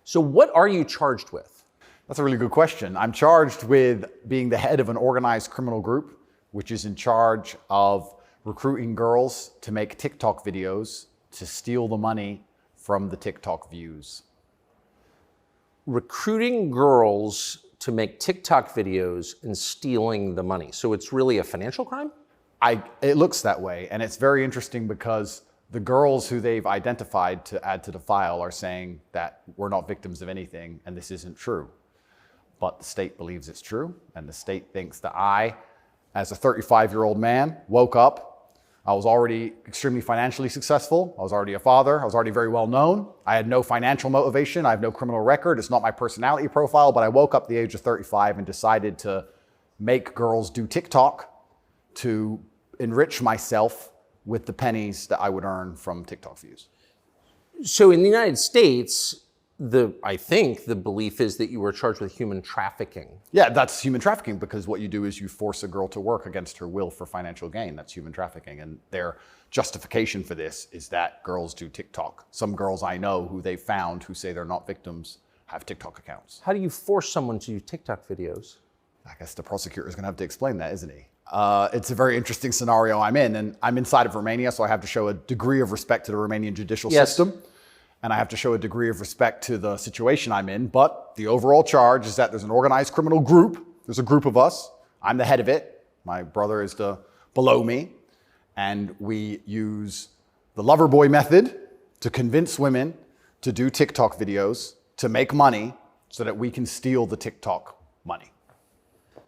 So what are you charged with? That's a really good question. I'm charged with being the head of an organized criminal group, which is in charge of recruiting girls to make TikTok videos to steal the money from the TikTok views. Recruiting girls to make TikTok videos and stealing the money. So it's really a financial crime? It looks that way, and it's very interesting because the girls who they've identified to add to the file are saying that we're not victims of anything and this isn't true. But the state believes it's true, and the state thinks that I, as a 35-year-old man, woke up. I was already extremely financially successful. I was already a father. I was already very well known. I had no financial motivation. I have no criminal record. It's not my personality profile, but I woke up at the age of 35 and decided to make girls do TikTok to enrich myself with the pennies that I would earn from TikTok views. So in the United States, I think the belief is that you were charged with human trafficking. Yeah, that's human trafficking, because what you do is you force a girl to work against her will for financial gain. That's human trafficking. And their justification for this is that girls do TikTok. Some girls I know who they found who say they're not victims have TikTok accounts. How do you force someone to do TikTok videos? I guess the prosecutor is going to have to explain that, isn't he? It's a very interesting scenario I'm in, and I'm inside of Romania, so I have to show a degree of respect to the Romanian judicial system. And I have to show a degree of respect to the situation I'm in. But the overall charge is that there's an organized criminal group. There's a group of us. I'm the head of it. My brother is below me. And we use the lover boy method to convince women to do TikTok videos to make money so that we can steal the TikTok money.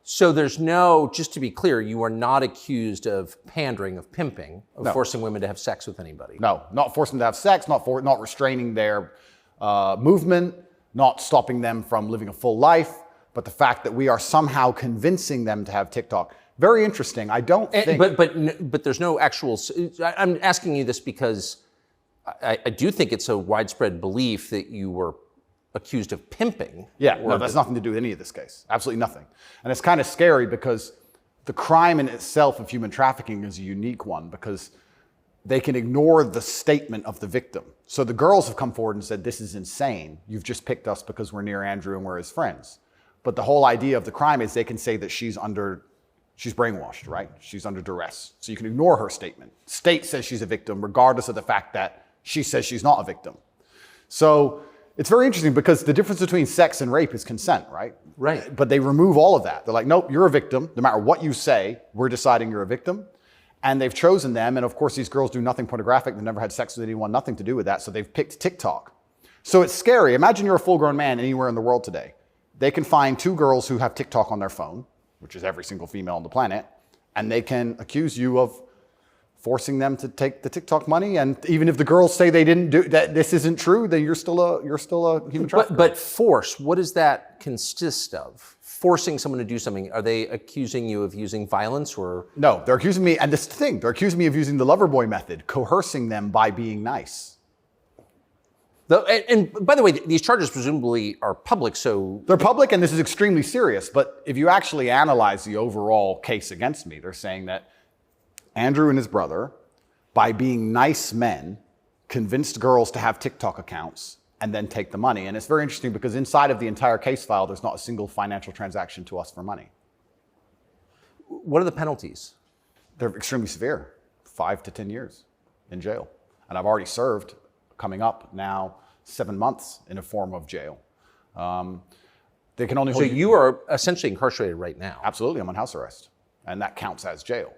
So there's just to be clear, you are not accused of pandering, of pimping, of forcing women to have sex with anybody. No, not forcing them to have sex, not restraining their movement, not stopping them from living a full life, but the fact that we are somehow convincing them to have TikTok. Very interesting. I don't think... But there's no actual... I'm asking you this because I do think it's a widespread belief that you were accused of pimping. Yeah, no, that's nothing to do with any of this case. Absolutely nothing. And it's kind of scary because the crime in itself of human trafficking is a unique one because they can ignore the statement of the victim. So the girls have come forward and said, this is insane. You've just picked us because we're near Andrew and we're his friends. But the whole idea of the crime is they can say that she's brainwashed, right? She's under duress. So you can ignore her statement. State says she's a victim regardless of the fact that she says she's not a victim. So it's very interesting because the difference between sex and rape is consent, right? Right. But they remove all of that. They're like, nope, you're a victim. No matter what you say, we're deciding you're a victim. And they've chosen them. And of course, these girls do nothing pornographic. They've never had sex with anyone, nothing to do with that. So they've picked TikTok. So it's scary. Imagine you're a full-grown man anywhere in the world today. They can find two girls who have TikTok on their phone, which is every single female on the planet, and they can accuse you of forcing them to take the TikTok money, and even if the girls say they didn't do that, this isn't true, then you're still a human trafficker. But force, what does that consist of? Forcing someone to do something? Are they accusing you of using violence or? No, they're accusing me, and this is the thing, they're accusing me of using the lover boy method, coercing them by being nice. And by the way, these charges presumably are public, so... They're public, and this is extremely serious, but if you actually analyze the overall case against me, they're saying that Andrew and his brother, by being nice men, convinced girls to have TikTok accounts and then take the money. And it's very interesting because inside of the entire case file, there's not a single financial transaction to us for money. What are the penalties? They're extremely severe, 5 to 10 years in jail. And I've already served, coming up now, 7 months in a form of jail. They can only hold So you are essentially incarcerated right now? Absolutely, I'm on house arrest. And that counts as jail.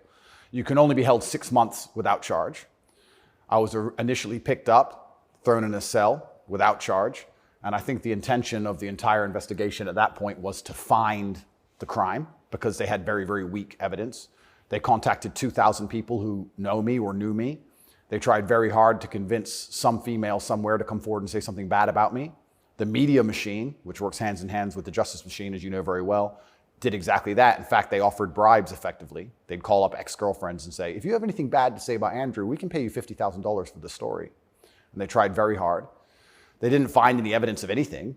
You can only be held 6 months without charge. I was initially picked up, thrown in a cell without charge. And I think the intention of the entire investigation at that point was to find the crime because they had very, very weak evidence. They contacted 2,000 people who know me or knew me. They tried very hard to convince some female somewhere to come forward and say something bad about me. The media machine, which works hands in hands with the justice machine, as you know very well, did exactly that. In fact, they offered bribes effectively. They'd call up ex-girlfriends and say, if you have anything bad to say about Andrew, we can pay you $50,000 for the story. And they tried very hard. They didn't find any evidence of anything.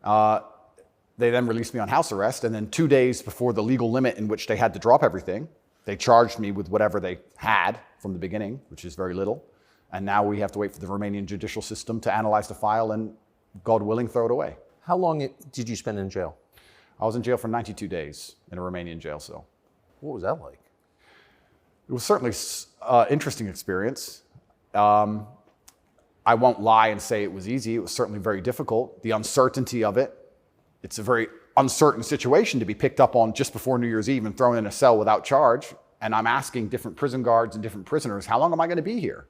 They then released me on house arrest. And then 2 days before the legal limit in which they had to drop everything, they charged me with whatever they had from the beginning, which is very little. And now we have to wait for the Romanian judicial system to analyze the file and God willing, throw it away. How long did you spend in jail? I was in jail for 92 days in a Romanian jail cell. What was that like? It was certainly an interesting experience. I won't lie and say it was easy. It was certainly very difficult. The uncertainty of it. It's a very uncertain situation to be picked up on just before New Year's Eve and thrown in a cell without charge. And I'm asking different prison guards and different prisoners, how long am I going to be here?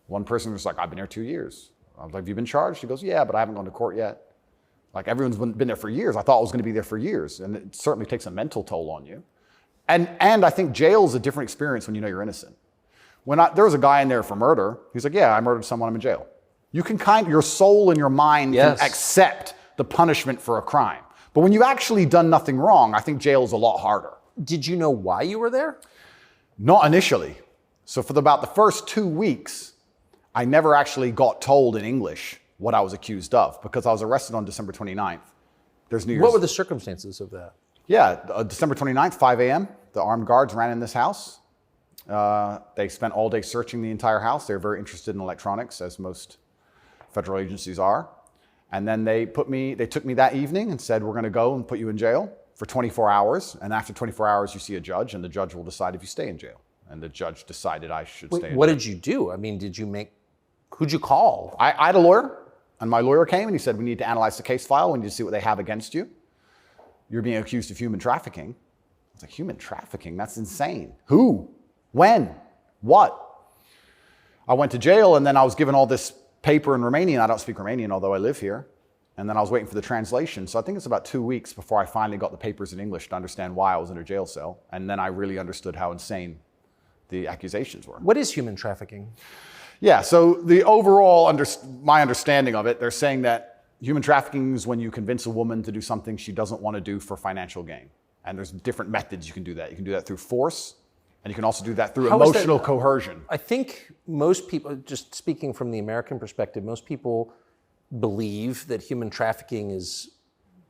One person was like, I've been here 2 years. I was like, have you been charged? He goes, yeah, but I haven't gone to court yet. Like, everyone's been there for years. I thought I was going to be there for years. And it certainly takes a mental toll on you. And I think jail's a different experience when you know you're innocent. There was a guy in there for murder. He's like, yeah, I murdered someone, I'm in jail. You can your soul and your mind can accept the punishment for a crime. But when you've actually done nothing wrong, I think jail is a lot harder. Did you know why you were there? Not initially. So for about the first 2 weeks, I never actually got told in English what I was accused of because I was arrested on December 29th. There's New Year's. What were the circumstances of that? Yeah, December 29th, 5 a.m., the armed guards ran in this house. They spent all day searching the entire house. They were very interested in electronics, as most federal agencies are. And then they took me that evening and said, we're going to go and put you in jail for 24 hours. And after 24 hours, you see a judge, and the judge will decide if you stay in jail. And the judge decided I should stay in jail. What did you do? I mean, who'd you call? I had a lawyer, and my lawyer came and he said, we need to analyze the case file. We need to see what they have against you. You're being accused of human trafficking. I was like, human trafficking? That's insane. Who? When? What? I went to jail, and then I was given all this paper in Romanian. I don't speak Romanian, although I live here. And then I was waiting for the translation. So I think it's about 2 weeks before I finally got the papers in English to understand why I was in a jail cell. And then I really understood how insane the accusations were. What is human trafficking? Yeah, so the overall, my understanding of it, they're saying that human trafficking is when you convince a woman to do something she doesn't want to do for financial gain. And there's different methods you can do that. You can do that through force, and you can also do that through emotional coercion. I think most people, just speaking from the American perspective, most people believe that human trafficking is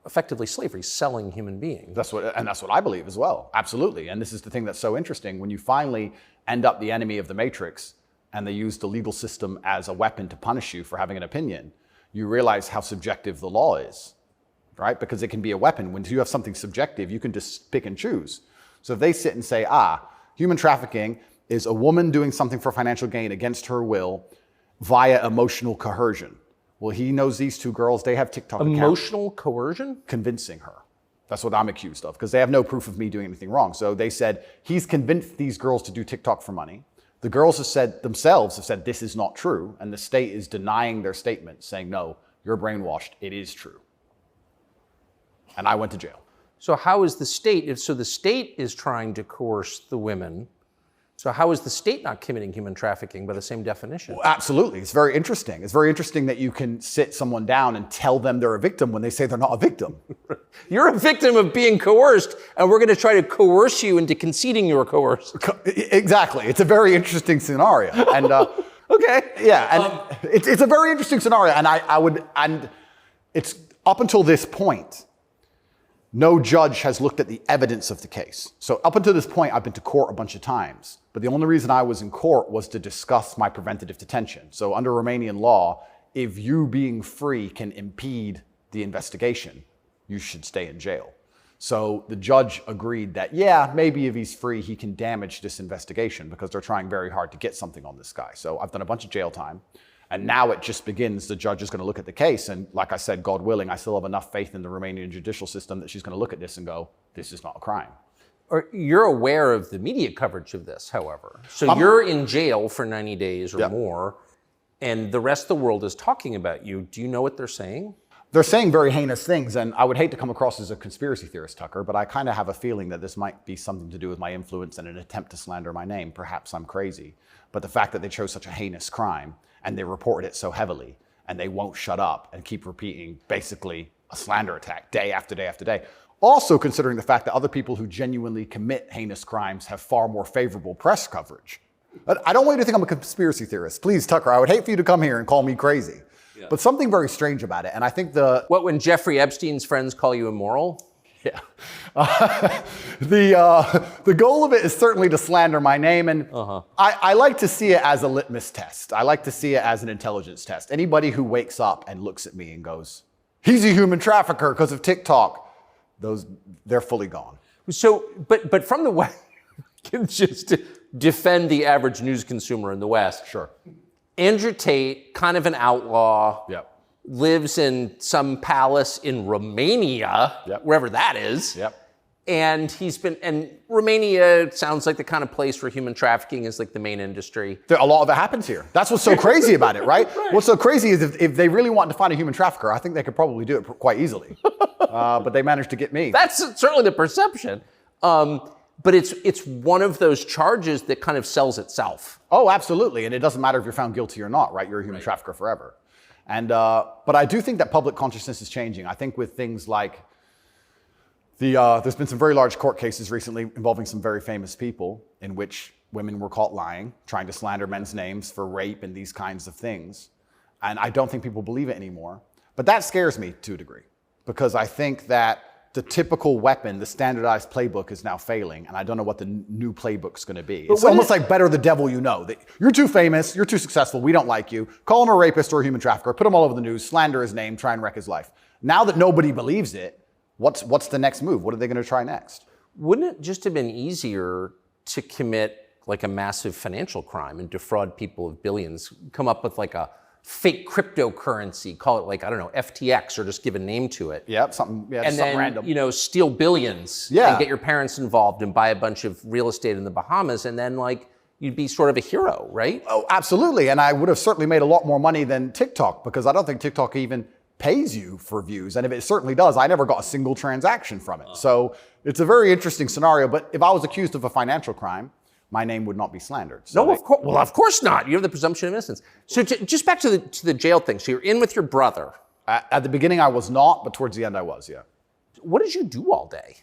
effectively slavery, selling human beings. That's what I believe as well. Absolutely. And this is the thing that's so interesting. When you finally end up the enemy of the matrix and they use the legal system as a weapon to punish you for having an opinion, you realize how subjective the law is, right? Because it can be a weapon. When you have something subjective, you can just pick and choose. So if they sit and say, human trafficking is a woman doing something for financial gain against her will via emotional coercion. Well, he knows these two girls, they have TikTok accounts. Emotional coercion? Convincing her. That's what I'm accused of, because they have no proof of me doing anything wrong. So they said, he's convinced these girls to do TikTok for money. The girls have said, this is not true. And the state is denying their statement, saying, no, you're brainwashed. It is true. And I went to jail. So how is the state, so the state is trying to coerce the women, so how is the state not committing human trafficking by the same definition? Well, absolutely. It's very interesting. It's very interesting that you can sit someone down and tell them they're a victim when they say they're not a victim. You're a victim of being coerced, and we're going to try to coerce you into conceding you were coerced. Exactly. It's a very interesting scenario. And okay. Yeah, and it's a very interesting scenario. And it's up until this point, no judge has looked at the evidence of the case. So up until this point, I've been to court a bunch of times. But the only reason I was in court was to discuss my preventative detention. So under Romanian law, if you being free can impede the investigation, you should stay in jail. So the judge agreed that, yeah, maybe if he's free, he can damage this investigation because they're trying very hard to get something on this guy. So I've done a bunch of jail time. And now it just begins. The judge is going to look at the case. And like I said, God willing, I still have enough faith in the Romanian judicial system that she's going to look at this and go, this is not a crime. Or you're aware of the media coverage of this, however. So you're in jail for 90 days or more, and the rest of the world is talking about you. Do you know what they're saying? They're saying very heinous things, and I would hate to come across as a conspiracy theorist, Tucker, but I kind of have a feeling that this might be something to do with my influence and an attempt to slander my name. Perhaps I'm crazy. But the fact that they chose such a heinous crime, and they reported it so heavily, and they won't shut up and keep repeating basically a slander attack day after day after day. Also considering the fact that other people who genuinely commit heinous crimes have far more favorable press coverage. But I don't want you to think I'm a conspiracy theorist. Please, Tucker, I would hate for you to come here and call me crazy. Yeah. But something very strange about it, and I think when Jeffrey Epstein's friends call you immoral? Yeah. The goal of it is certainly to slander my name, and I like to see it as a litmus test. I like to see it as an intelligence test. Anybody who wakes up and looks at me and goes, he's a human trafficker because of TikTok, they're fully gone. So, but from the West, just to defend the average news consumer in the West. Sure. Andrew Tate, kind of an outlaw. Yep. Lives in some palace in Romania, wherever that is. Yep. And Romania sounds like the kind of place where human trafficking is like the main industry. A lot of it happens here. That's what's so crazy about it, right? What's so crazy is if they really wanted to find a human trafficker, I think they could probably do it quite easily. But they managed to get me. That's certainly the perception. But it's one of those charges that kind of sells itself. Oh, absolutely. And it doesn't matter if you're found guilty or not, right? You're a human trafficker forever. And but I do think that public consciousness is changing. I think with things like there's been some very large court cases recently involving some very famous people in which women were caught lying, trying to slander men's names for rape and these kinds of things. And I don't think people believe it anymore. But that scares me to a degree, because I think that the typical weapon, the standardized playbook, is now failing, and I don't know what the new playbook's going to be. It's almost like better the devil you know. That you're too famous, you're too successful, we don't like you. Call him a rapist or a human trafficker, put him all over the news, slander his name, try and wreck his life. Now that nobody believes it, what's the next move? What are they going to try next? Wouldn't it just have been easier to commit like a massive financial crime and defraud people of billions, come up with like a fake cryptocurrency, call it like, I don't know, FTX, or just give a name to it. Yeah, something random. You know, steal billions and get your parents involved and buy a bunch of real estate in the Bahamas, and then like you'd be sort of a hero, right? Oh, absolutely. And I would have certainly made a lot more money than TikTok, because I don't think TikTok even pays you for views. And if it certainly does, I never got a single transaction from it. So it's a very interesting scenario. But if I was accused of a financial crime, my name would not be slandered. So no, of course. Well, of course not. You have the presumption of innocence. So just back to the jail thing. So you're in with your brother. At the beginning, I was not, but towards the end, I was. Yeah. What did you do all day?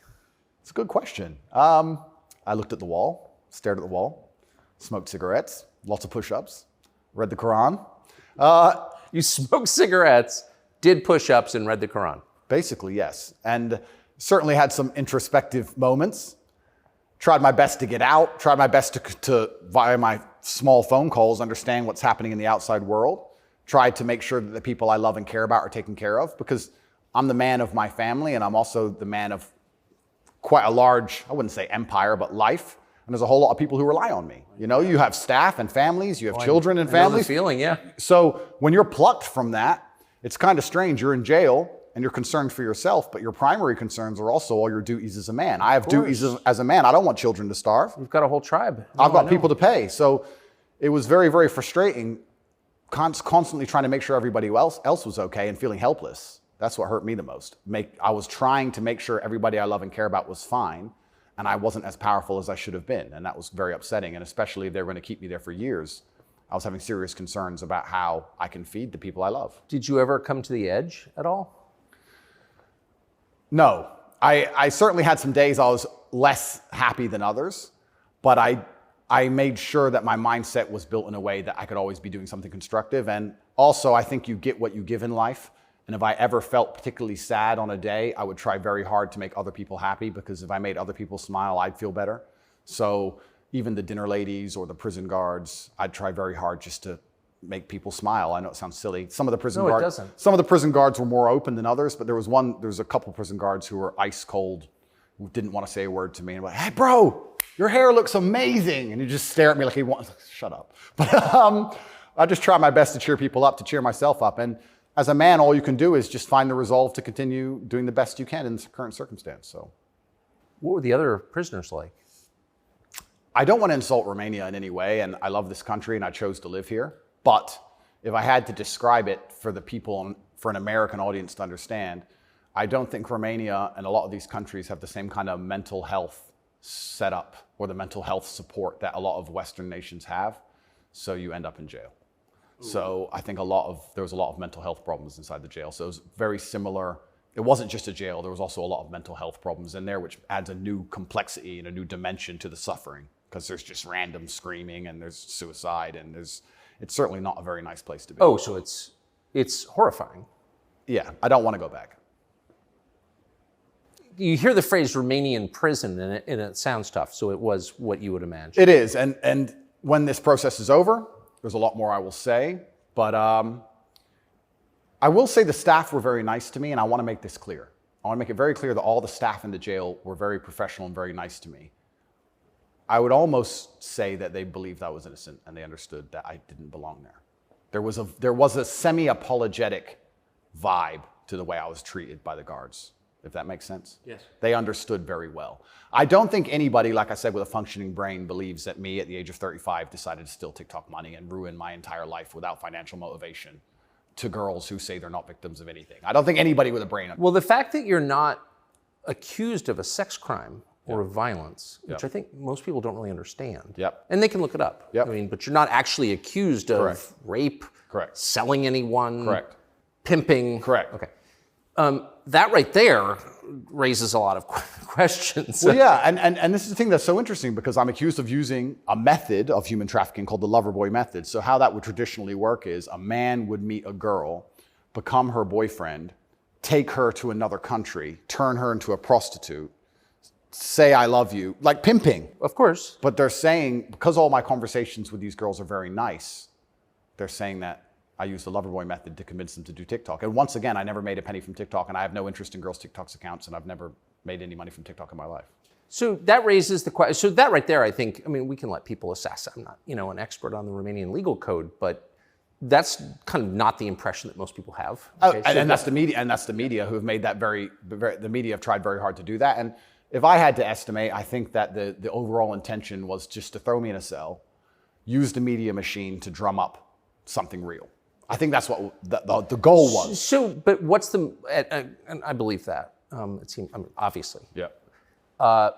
It's a good question. I looked at the wall, stared at the wall, smoked cigarettes, lots of push-ups, read the Quran. You smoked cigarettes, did push-ups, and read the Quran. Basically, yes, and certainly had some introspective moments. Tried my best to get out, tried my best to via my small phone calls, understand what's happening in the outside world. Tried to make sure that the people I love and care about are taken care of, because I'm the man of my family, and I'm also the man of quite a large, I wouldn't say empire, but life. And there's a whole lot of people who rely on me. You know, you have staff and families, you have children and families. I know the feeling, yeah. So when you're plucked from that, it's kind of strange. You're in jail and you're concerned for yourself, but your primary concerns are also all your duties as a man. I have duties as a man. I don't want children to starve. You've got a whole tribe. I've got people to pay. So it was very, very frustrating, constantly trying to make sure everybody else was okay and feeling helpless. That's what hurt me the most. I was trying to make sure everybody I love and care about was fine, and I wasn't as powerful as I should have been. And that was very upsetting. And especially if they were going to keep me there for years, I was having serious concerns about how I can feed the people I love. Did you ever come to the edge at all? No. I certainly had some days I was less happy than others, but I made sure that my mindset was built in a way that I could always be doing something constructive. And also, I think you get what you give in life. And if I ever felt particularly sad on a day, I would try very hard to make other people happy, because if I made other people smile, I'd feel better. So even the dinner ladies or the prison guards, I'd try very hard just to make people smile. I know it sounds silly. Some of the prison guards were more open than others, but there was a couple prison guards who were ice cold, who didn't want to say a word to me, and were like, "Hey, bro, your hair looks amazing," and he just stare at me like he wants. Shut up. But I just try my best to cheer people up, to cheer myself up, and as a man, all you can do is just find the resolve to continue doing the best you can in the current circumstance. So, what were the other prisoners like? I don't want to insult Romania in any way, and I love this country, and I chose to live here. But if I had to describe it for the people, for an American audience to understand, I don't think Romania and a lot of these countries have the same kind of mental health setup or the mental health support that a lot of Western nations have. So you end up in jail. So I think there was a lot of mental health problems inside the jail. So it was very similar. It wasn't just a jail. There was also a lot of mental health problems in there, which adds a new complexity and a new dimension to the suffering, because there's just random screaming and there's suicide and it's certainly not a very nice place to be. Oh, so it's horrifying. Yeah, I don't want to go back. you hear the phrase Romanian prison, and it sounds tough. So it was what you would imagine. It is, and when this process is over, there's a lot more I will say, but I will say the staff were very nice to me, and I want to make this clear. I want to make it very clear that all the staff in the jail were very professional and very nice to me. I would almost say that they believed I was innocent and they understood that I didn't belong there. There was a semi-apologetic vibe to the way I was treated by the guards, if that makes sense. Yes. They understood very well. I don't think anybody, like I said, with a functioning brain believes that me at the age of 35 decided to steal TikTok money and ruin my entire life without financial motivation to girls who say they're not victims of anything. I don't think anybody with a brain... Well, the fact that you're not accused of a sex crime or of violence, which I think most people don't really understand. Yep. And they can look it up. Yep. I mean, but you're not actually accused of rape, Correct. selling anyone, Correct. pimping. Correct. Okay. That right there raises a lot of questions. Well, yeah, and this is the thing that's so interesting because I'm accused of using a method of human trafficking called the lover boy method. So how that would traditionally work is a man would meet a girl, become her boyfriend, take her to another country, turn her into a prostitute, say I love you, like pimping. Of course. But they're saying, because all my conversations with these girls are very nice, they're saying that I use the lover boy method to convince them to do TikTok. And once again, I never made a penny from TikTok, and I have no interest in girls' TikTok's accounts, and I've never made any money from TikTok in my life. So that raises the question. So that right there, I think, I mean, we can let people assess. I'm not, an expert on the Romanian legal code, but that's kind of not the impression that most people have. Okay? And that's the media who have made that the media have tried very hard to do that. And if I had to estimate, I think that the overall intention was just to throw me in a cell, use the media machine to drum up something real. I think that's what the goal was. So, but what's and I believe that. It seems, obviously. Yeah.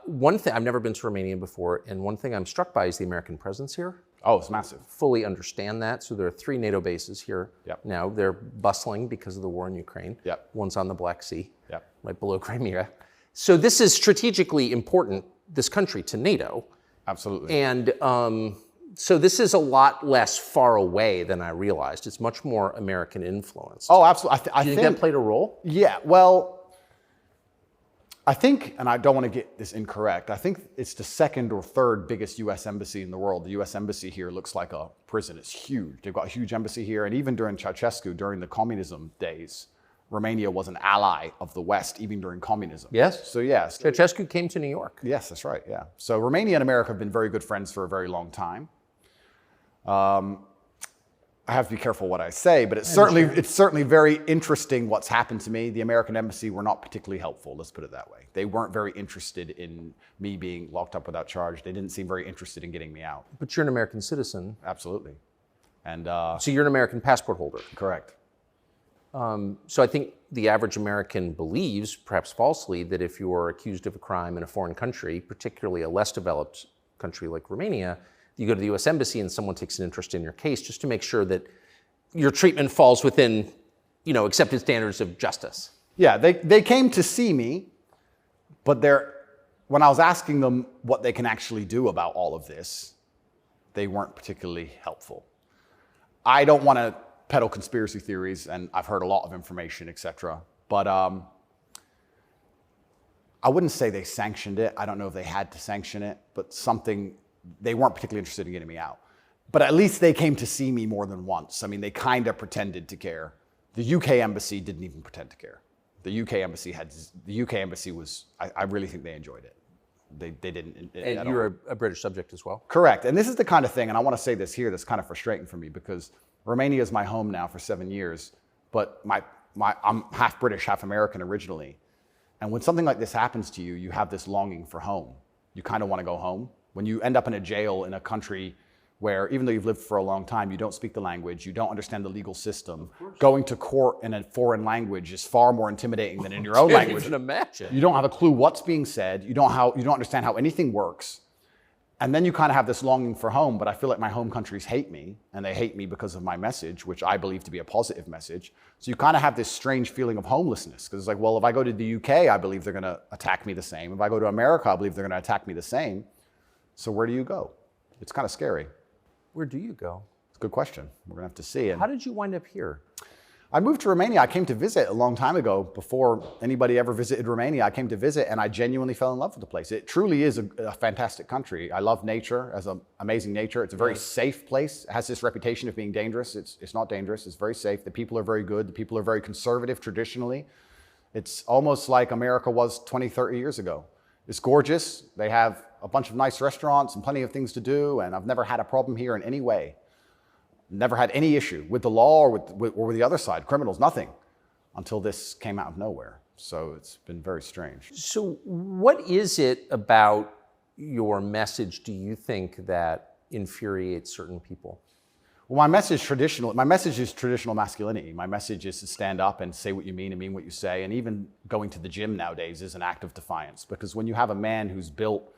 One thing, I've never been to Romania before, and one thing I'm struck by is the American presence here. Oh, it's massive. Fully understand that. So there are 3 NATO bases here now. They're bustling because of the war in Ukraine. Yep. One's on the Black Sea, right below Crimea. So this is strategically important, this country, to NATO. Absolutely. And so this is a lot less far away than I realized. It's much more American influenced. Oh, absolutely. Do you think that played a role? Yeah, well, I think, and I don't want to get this incorrect, I think it's the 2nd or 3rd biggest U.S. embassy in the world. The U.S. embassy here looks like a prison. It's huge. They've got a huge embassy here. And even during Ceausescu, during the communism days, Romania was an ally of the West, even during communism. Yes. So, yes. Ceausescu came to New York. Yes, that's right, yeah. So Romania and America have been very good friends for a very long time. I have to be careful what I say, but it's certainly very interesting what's happened to me. The American embassy were not particularly helpful, let's put it that way. They weren't very interested in me being locked up without charge. They didn't seem very interested in getting me out. But you're an American citizen. Absolutely. And so you're an American passport holder. Correct. So I think the average American believes, perhaps falsely, that if you're accused of a crime in a foreign country, particularly a less developed country like Romania, you go to the U.S. Embassy and someone takes an interest in your case just to make sure that your treatment falls within, accepted standards of justice. Yeah, they came to see me, but when I was asking them what they can actually do about all of this, they weren't particularly helpful. I don't want to peddle conspiracy theories, and I've heard a lot of information, etc. But I wouldn't say they sanctioned it. I don't know if they had to sanction it, but they weren't particularly interested in getting me out. But at least they came to see me more than once. I mean, they kind of pretended to care. The UK embassy didn't even pretend to care. The UK embassy was, I really think they enjoyed it. They didn't. And you're a British subject as well? Correct. And this is the kind of thing, and I want to say this here, that's kind of frustrating for me because Romania is my home now for 7 years, but I'm half British, half American originally. And when something like this happens to you, you have this longing for home. You kind of want to go home. When you end up in a jail in a country where, even though you've lived for a long time, you don't speak the language, you don't understand the legal system, going to court in a foreign language is far more intimidating than in your own language. I can imagine. You don't have a clue what's being said. You don't understand how anything works. And then you kind of have this longing for home, but I feel like my home countries hate me, and they hate me because of my message, which I believe to be a positive message. So you kind of have this strange feeling of homelessness, because it's like, well, if I go to the UK, I believe they're going to attack me the same. If I go to America, I believe they're going to attack me the same. So where do you go? It's kind of scary. Where do you go? It's a good question. We're going to have to see. How did you wind up here? I moved to Romania. I came to visit a long time ago. Before anybody ever visited Romania, I came to visit and I genuinely fell in love with the place. It truly is a fantastic country. I love nature, as amazing nature. It's a very safe place. It has this reputation of being dangerous. It's not dangerous. It's very safe. The people are very good. The people are very conservative traditionally. It's almost like America was 20, 30 years ago. It's gorgeous. They have a bunch of nice restaurants and plenty of things to do, and I've never had a problem here in any way. Never had any issue with the law or with the other side, criminals, nothing, until this came out of nowhere. So it's been very strange. So what is it about your message, do you think, that infuriates certain people? Well, my message is traditional masculinity. My message is to stand up and say what you mean and mean what you say. And even going to the gym nowadays is an act of defiance, because when you have a man who's built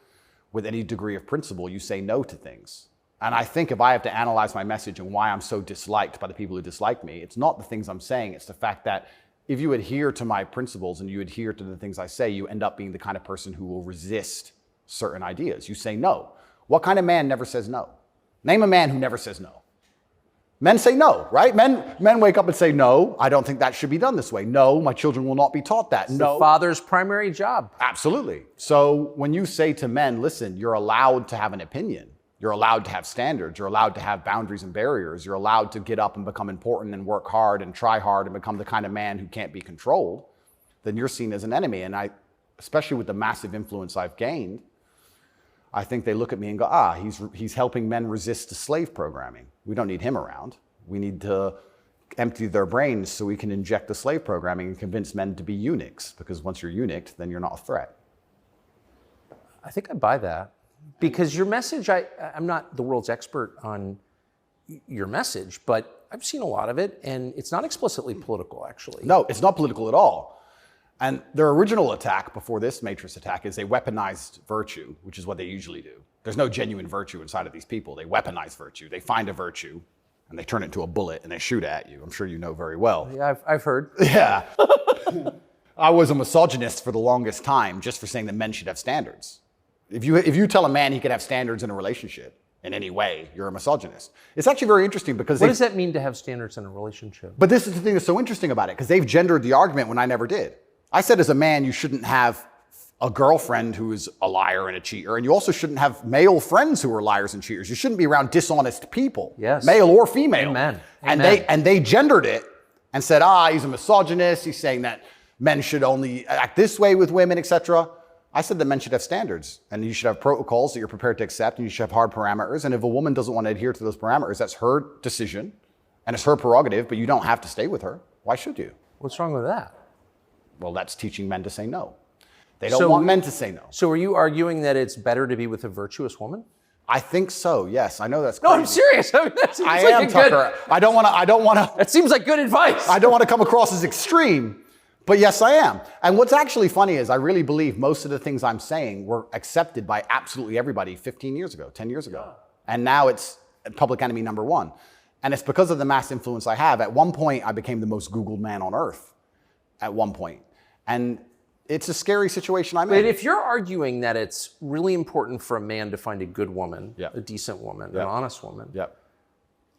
with any degree of principle, you say no to things. And I think if I have to analyze my message and why I'm so disliked by the people who dislike me, it's not the things I'm saying, it's the fact that if you adhere to my principles and you adhere to the things I say, you end up being the kind of person who will resist certain ideas. You say no. What kind of man never says no? Name a man who never says no. Men say no, right? Men wake up and say, no, I don't think that should be done this way. No, my children will not be taught that. It's no. the father's primary job. Absolutely. So when you say to men, listen, you're allowed to have an opinion. You're allowed to have standards. You're allowed to have boundaries and barriers. You're allowed to get up and become important and work hard and try hard and become the kind of man who can't be controlled. Then you're seen as an enemy. And especially with the massive influence I've gained, I think they look at me and go, he's helping men resist the slave programming. We don't need him around. We need to empty their brains so we can inject the slave programming and convince men to be eunuchs. Because once you're eunuched, then you're not a threat. I think I buy that. Because your message, I'm not the world's expert on your message, but I've seen a lot of it, and it's not explicitly political, actually. No, it's not political at all. And their original attack before this Matrix attack is they weaponized virtue, which is what they usually do. There's no genuine virtue inside of these people. They weaponize virtue. They find a virtue, and they turn it into a bullet, and they shoot at you. I'm sure you know very well. Yeah, I've heard. Yeah. I was a misogynist for the longest time just for saying that men should have standards. If you tell a man he can have standards in a relationship in any way, you're a misogynist. It's actually very interesting because what does that mean to have standards in a relationship? But this is the thing that's so interesting about it, because they've gendered the argument when I never did. I said as a man, you shouldn't have a girlfriend who is a liar and a cheater, and you also shouldn't have male friends who are liars and cheaters. You shouldn't be around dishonest people, yes, male or female. Amen. And they gendered it and said, he's a misogynist. He's saying that men should only act this way with women, etc. I said that men should have standards, and you should have protocols that you're prepared to accept, and you should have hard parameters. And if a woman doesn't want to adhere to those parameters, that's her decision, and it's her prerogative, but you don't have to stay with her. Why should you? What's wrong with that? Well, that's teaching men to say no. They don't want men to say no. So are you arguing that it's better to be with a virtuous woman? I think so, yes. I know that's crazy. No, I'm serious. I mean, that seems I like am, Tucker. I don't want to. That seems like good advice. I don't want to come across as extreme. But yes, I am. And what's actually funny is I really believe most of the things I'm saying were accepted by absolutely everybody 15 years ago, 10 years ago. And now it's public enemy number one. And it's because of the mass influence I have. At one point, I became the most Googled man on earth. At one point. And it's a scary situation I'm in. But if you're arguing that it's really important for a man to find a good woman, a decent woman, an honest woman,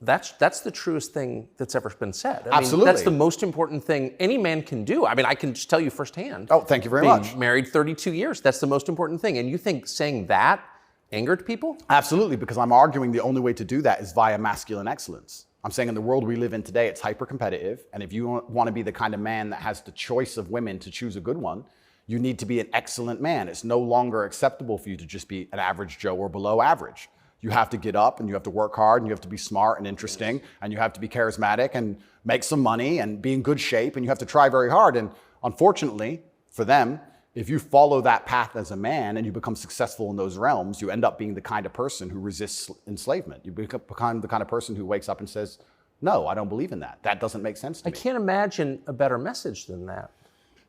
that's the truest thing that's ever been said. I Absolutely. mean, that's the most important thing any man can do. I mean, I can just tell you firsthand. Oh, thank you very much. Married 32 years, that's the most important thing. And you think saying that angered people? Absolutely, because I'm arguing the only way to do that is via masculine excellence. I'm saying in the world we live in today, it's hyper-competitive. And if you want to be the kind of man that has the choice of women to choose a good one, you need to be an excellent man. It's no longer acceptable for you to just be an average Joe or below average. You have to get up and you have to work hard and you have to be smart and interesting and you have to be charismatic and make some money and be in good shape and you have to try very hard. And unfortunately for them, if you follow that path as a man and you become successful in those realms, you end up being the kind of person who resists enslavement. You become the kind of person who wakes up and says, no, I don't believe in that. That doesn't make sense to me. I can't imagine a better message than that.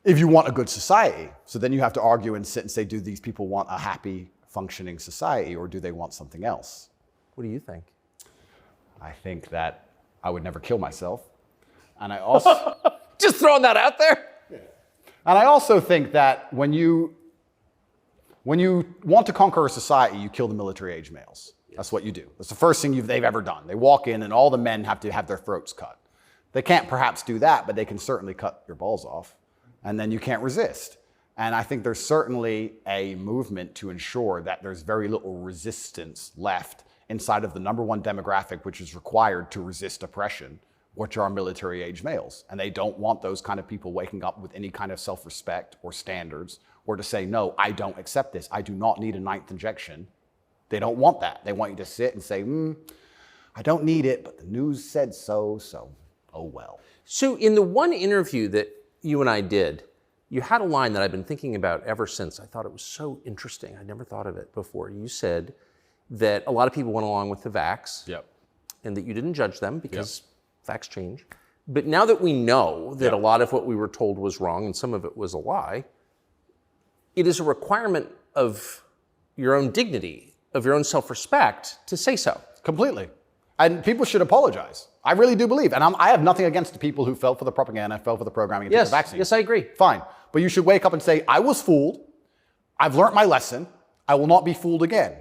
If you want a good society. So then you have to argue and sit and say, do these people want a happy, functioning society or do they want something else? What do you think? I think that I would never kill myself. And I also... Just throwing that out there? And I also think that when you want to conquer a society, you kill the military-age males. That's what you do. That's the first thing they've ever done. They walk in and all the men have to have their throats cut. They can't perhaps do that, but they can certainly cut your balls off, and then you can't resist. And I think there's certainly a movement to ensure that there's very little resistance left inside of the number one demographic, which is required to resist oppression, which are military-age males. And they don't want those kind of people waking up with any kind of self-respect or standards, or to say, no, I don't accept this. I do not need a 9th injection. They don't want that. They want you to sit and say, I don't need it, but the news said so, oh well. So in the one interview that you and I did, you had a line that I've been thinking about ever since. I thought it was so interesting. I never thought of it before. You said that a lot of people went along with the vax, Yep. and that you didn't judge them because facts change. But now that we know that a lot of what we were told was wrong and some of it was a lie, it is a requirement of your own dignity, of your own self-respect to say so. Completely. And people should apologize. I really do believe. And I have nothing against the people who fell for the propaganda, fell for the programming, and took the vaccine. Yes, I agree. Fine. But you should wake up and say, I was fooled. I've learned my lesson. I will not be fooled again.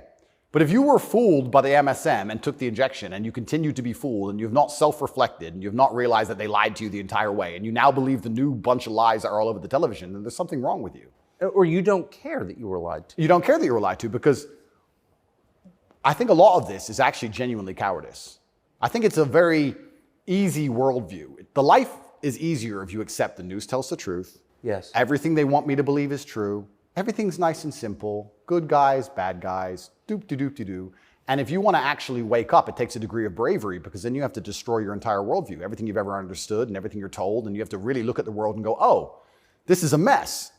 But if you were fooled by the MSM and took the injection, and you continue to be fooled, and you've not self-reflected, and you've not realized that they lied to you the entire way, and you now believe the new bunch of lies that are all over the television, then there's something wrong with you. Or you don't care that you were lied to. You don't care that you were lied to, because I think a lot of this is actually genuinely cowardice. I think it's a very easy worldview. The life is easier if you accept the news tells the truth. Yes. Everything they want me to believe is true. Everything's nice and simple. Good guys, bad guys, doop-de-doop-de-doo. And if you want to actually wake up, it takes a degree of bravery, because then you have to destroy your entire worldview, everything you've ever understood and everything you're told, and you have to really look at the world and go, oh, this is a mess.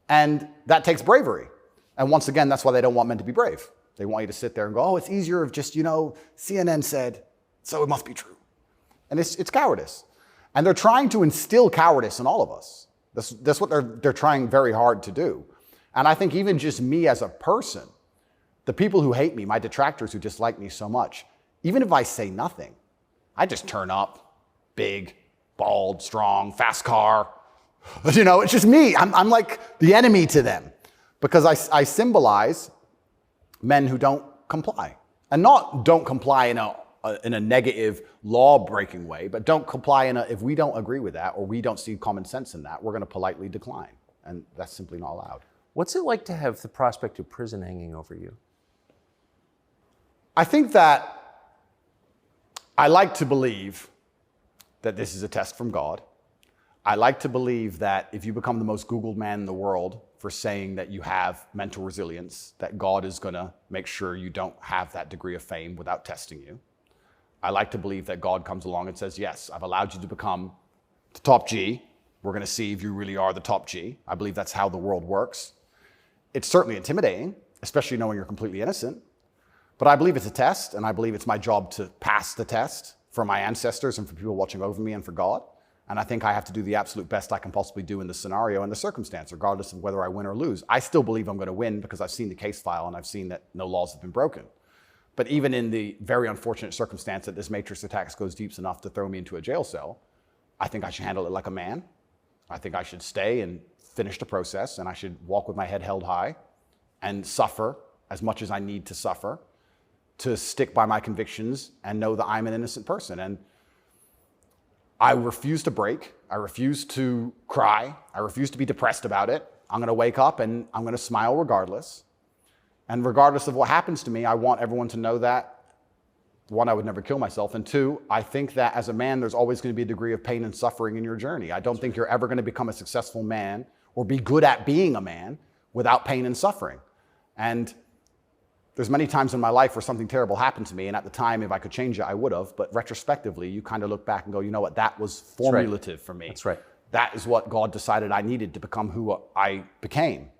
And that takes bravery. And once again, that's why they don't want men to be brave. They want you to sit there and go, oh, it's easier if just, CNN said, so it must be true. And it's cowardice. And they're trying to instill cowardice in all of us. That's what they're trying very hard to do. And I think even just me as a person, the people who hate me, my detractors who dislike me so much, even if I say nothing, I just turn up, big, bald, strong, fast car. It's just me. I'm like the enemy to them, because I symbolize men who don't comply. And not don't comply in a negative law-breaking way, but don't comply if we don't agree with that or we don't see common sense in that, we're going to politely decline. And that's simply not allowed. What's it like to have the prospect of prison hanging over you? I think that I like to believe that this is a test from God. I like to believe that if you become the most Googled man in the world for saying that you have mental resilience, that God is going to make sure you don't have that degree of fame without testing you. I like to believe that God comes along and says, yes, I've allowed you to become the top G. We're going to see if you really are the top G. I believe that's how the world works. It's certainly intimidating, especially knowing you're completely innocent. But I believe it's a test, and I believe it's my job to pass the test for my ancestors and for people watching over me and for God. And I think I have to do the absolute best I can possibly do in the scenario and the circumstance, regardless of whether I win or lose. I still believe I'm going to win because I've seen the case file and I've seen that no laws have been broken. But even in the very unfortunate circumstance that this matrix attack goes deep enough to throw me into a jail cell, I think I should handle it like a man. I think I should stay and finish the process, and I should walk with my head held high and suffer as much as I need to suffer to stick by my convictions and know that I'm an innocent person. And I refuse to break. I refuse to cry. I refuse to be depressed about it. I'm going to wake up and I'm going to smile regardless. And regardless of what happens to me, I want everyone to know that, one, I would never kill myself. And two, I think that as a man, there's always going to be a degree of pain and suffering in your journey. I don't think you're ever going to become a successful man or be good at being a man without pain and suffering. And there's many times in my life where something terrible happened to me, and at the time, if I could change it, I would have. But retrospectively, you kind of look back and go, you know what, that was formulative for me. That's right. That is what God decided I needed to become who I became.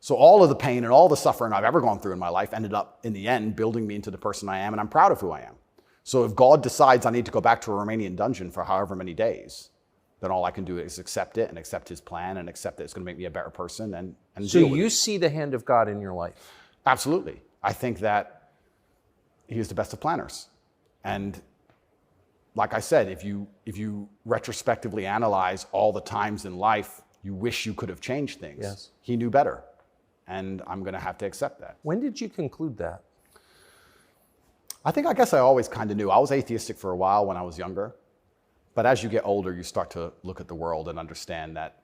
So all of the pain and all the suffering I've ever gone through in my life ended up, in the end, building me into the person I am, and I'm proud of who I am. So if God decides I need to go back to a Romanian dungeon for however many days, then all I can do is accept it and accept his plan and accept that it's going to make me a better person and so deal with you it. see the hand of God in your life? Absolutely. I think that he is the best of planners. And like I said, if you retrospectively analyze all the times in life you wish you could have changed things, yes, he knew better. And I'm going to have to accept that. When did you conclude that? I guess I always kind of knew. I was atheistic for a while when I was younger. But as you get older, you start to look at the world and understand that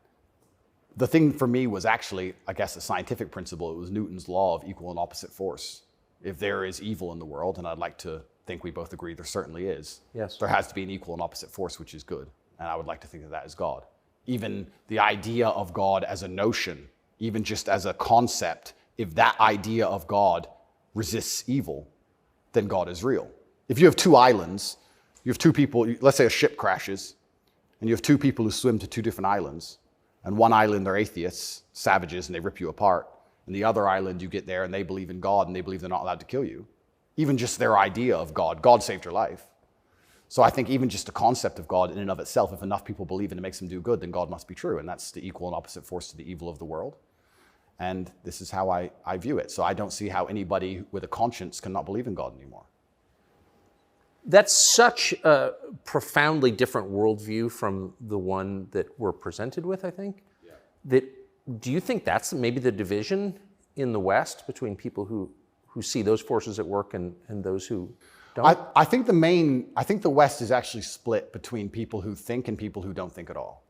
the thing for me was actually, I guess, a scientific principle. It was Newton's law of equal and opposite force. If there is evil in the world, and I'd like to think we both agree there certainly is, Yes. there has to be an equal and opposite force, which is good. And I would like to think of that as God. Even the idea of God as a notion, even just as a concept, if that idea of God resists evil, then God is real. If you have two islands, you have two people, let's say a ship crashes, and you have two people who swim to two different islands, and one island they're atheists, savages, and they rip you apart. And the other island, you get there and they believe in God and they believe they're not allowed to kill you. Even just their idea of God, God saved your life. So I think even just the concept of God in and of itself, if enough people believe and it makes them do good, then God must be true. And that's the equal and opposite force to the evil of the world. And this is how I view it. So I don't see how anybody with a conscience cannot believe in God anymore. That's such a profoundly different worldview from the one that we're presented with, I think. Yeah. Do you think that's maybe the division in the West between people who see those forces at work and those who don't? I think the West is actually split between people who think and people who don't think at all.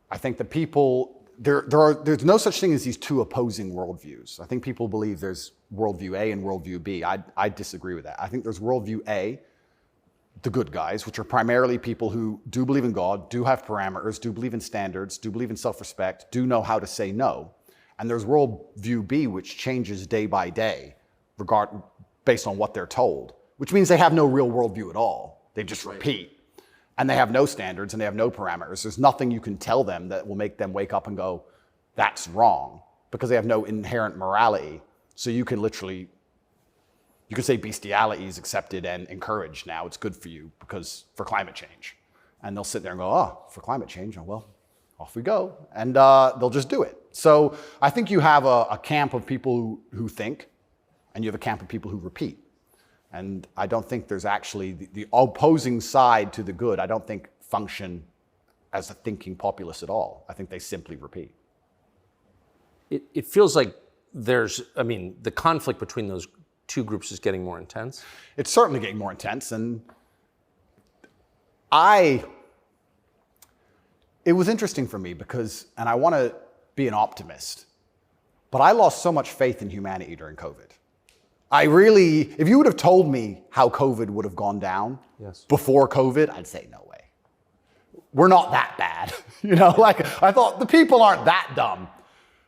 I think the people, there's no such thing as these two opposing worldviews. I think people believe there's worldview A and worldview B. I disagree with that. I think there's worldview A, the good guys, which are primarily people who do believe in God, do have parameters, do believe in standards, do believe in self-respect, do know how to say no. And there's worldview B, which changes day by day, based on what they're told, which means they have no real worldview at all. They just repeat. And they have no standards and they have no parameters. There's nothing you can tell them that will make them wake up and go, that's wrong, because they have no inherent morality. So you can literally, you can say bestiality is accepted and encouraged now. It's good for you because for climate change. And they'll sit there and go, oh, for climate change, oh, well, off we go. And they'll just do it. So I think you have a camp of people who think, and you have a camp of people who repeat. And I don't think there's actually the opposing side to the good, I don't think function as a thinking populace at all. I think they simply repeat. It feels like the conflict between those two groups is getting more intense. It's certainly getting more intense. And it was interesting for me because, and I want to be an optimist, but I lost so much faith in humanity during COVID. If you would have told me how COVID would have gone down before COVID, I'd say, no way. We're not that bad. I thought the people aren't that dumb.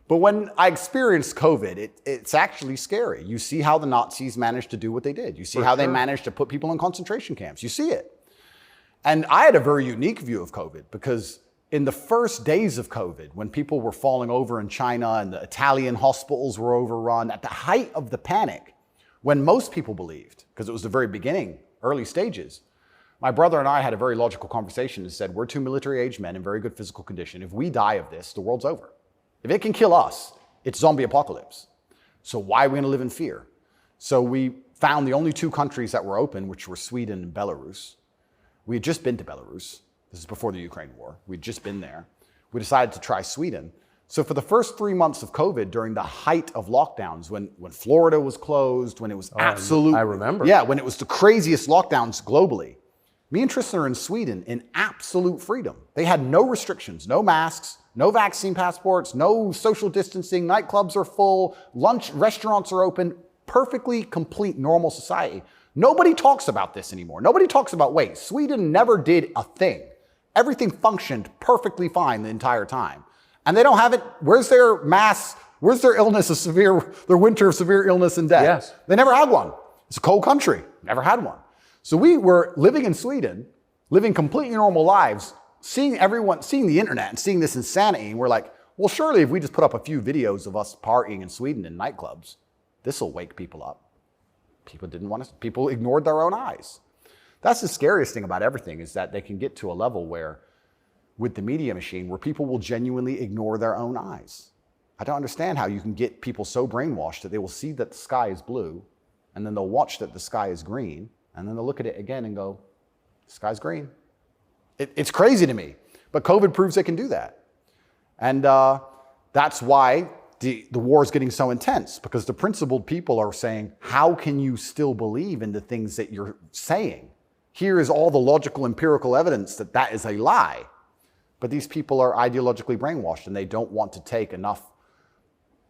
But when I experienced COVID, it's actually scary. You see how the Nazis managed to do what they did. You see how they managed to put people in concentration camps. You see it. And I had a very unique view of COVID because in the first days of COVID, when people were falling over in China and the Italian hospitals were overrun, at the height of the panic, when most people believed, because it was the very beginning, early stages, my brother and I had a very logical conversation and said, we're two military-aged men in very good physical condition. If we die of this, the world's over. If it can kill us, it's zombie apocalypse. So why are we going to live in fear? So we found the only two countries that were open, which were Sweden and Belarus. We had just been to Belarus. This is before the Ukraine war. We'd just been there. We decided to try Sweden. So for the first 3 months of COVID, during the height of lockdowns, when Florida was closed, when it was I remember. Yeah, when it was the craziest lockdowns globally, me and Tristan are in Sweden in absolute freedom. They had no restrictions, no masks, no vaccine passports, no social distancing, nightclubs are full, restaurants are open, perfectly complete normal society. Nobody talks about this anymore. Nobody talks about, wait, Sweden never did a thing. Everything functioned perfectly fine the entire time. And they don't have it. Where's their where's their their winter of severe illness and death? Yes. They never had one. It's a cold country. Never had one. So we were living in Sweden, living completely normal lives, seeing the internet and seeing this insanity. And we're like, well, surely if we just put up a few videos of us partying in Sweden in nightclubs, this will wake people up. People ignored their own eyes. That's the scariest thing about everything, is that they can get to a level where, with the media machine, where people will genuinely ignore their own eyes. I don't understand how you can get people so brainwashed that they will see that the sky is blue, and then they'll watch that the sky is green, and then they'll look at it again and go, the sky's green. It's crazy to me, but COVID proves they can do that. And that's why the war is getting so intense, because the principled people are saying, how can you still believe in the things that you're saying? Here is all the logical, empirical evidence that that is a lie. But these people are ideologically brainwashed, and they don't want to take enough.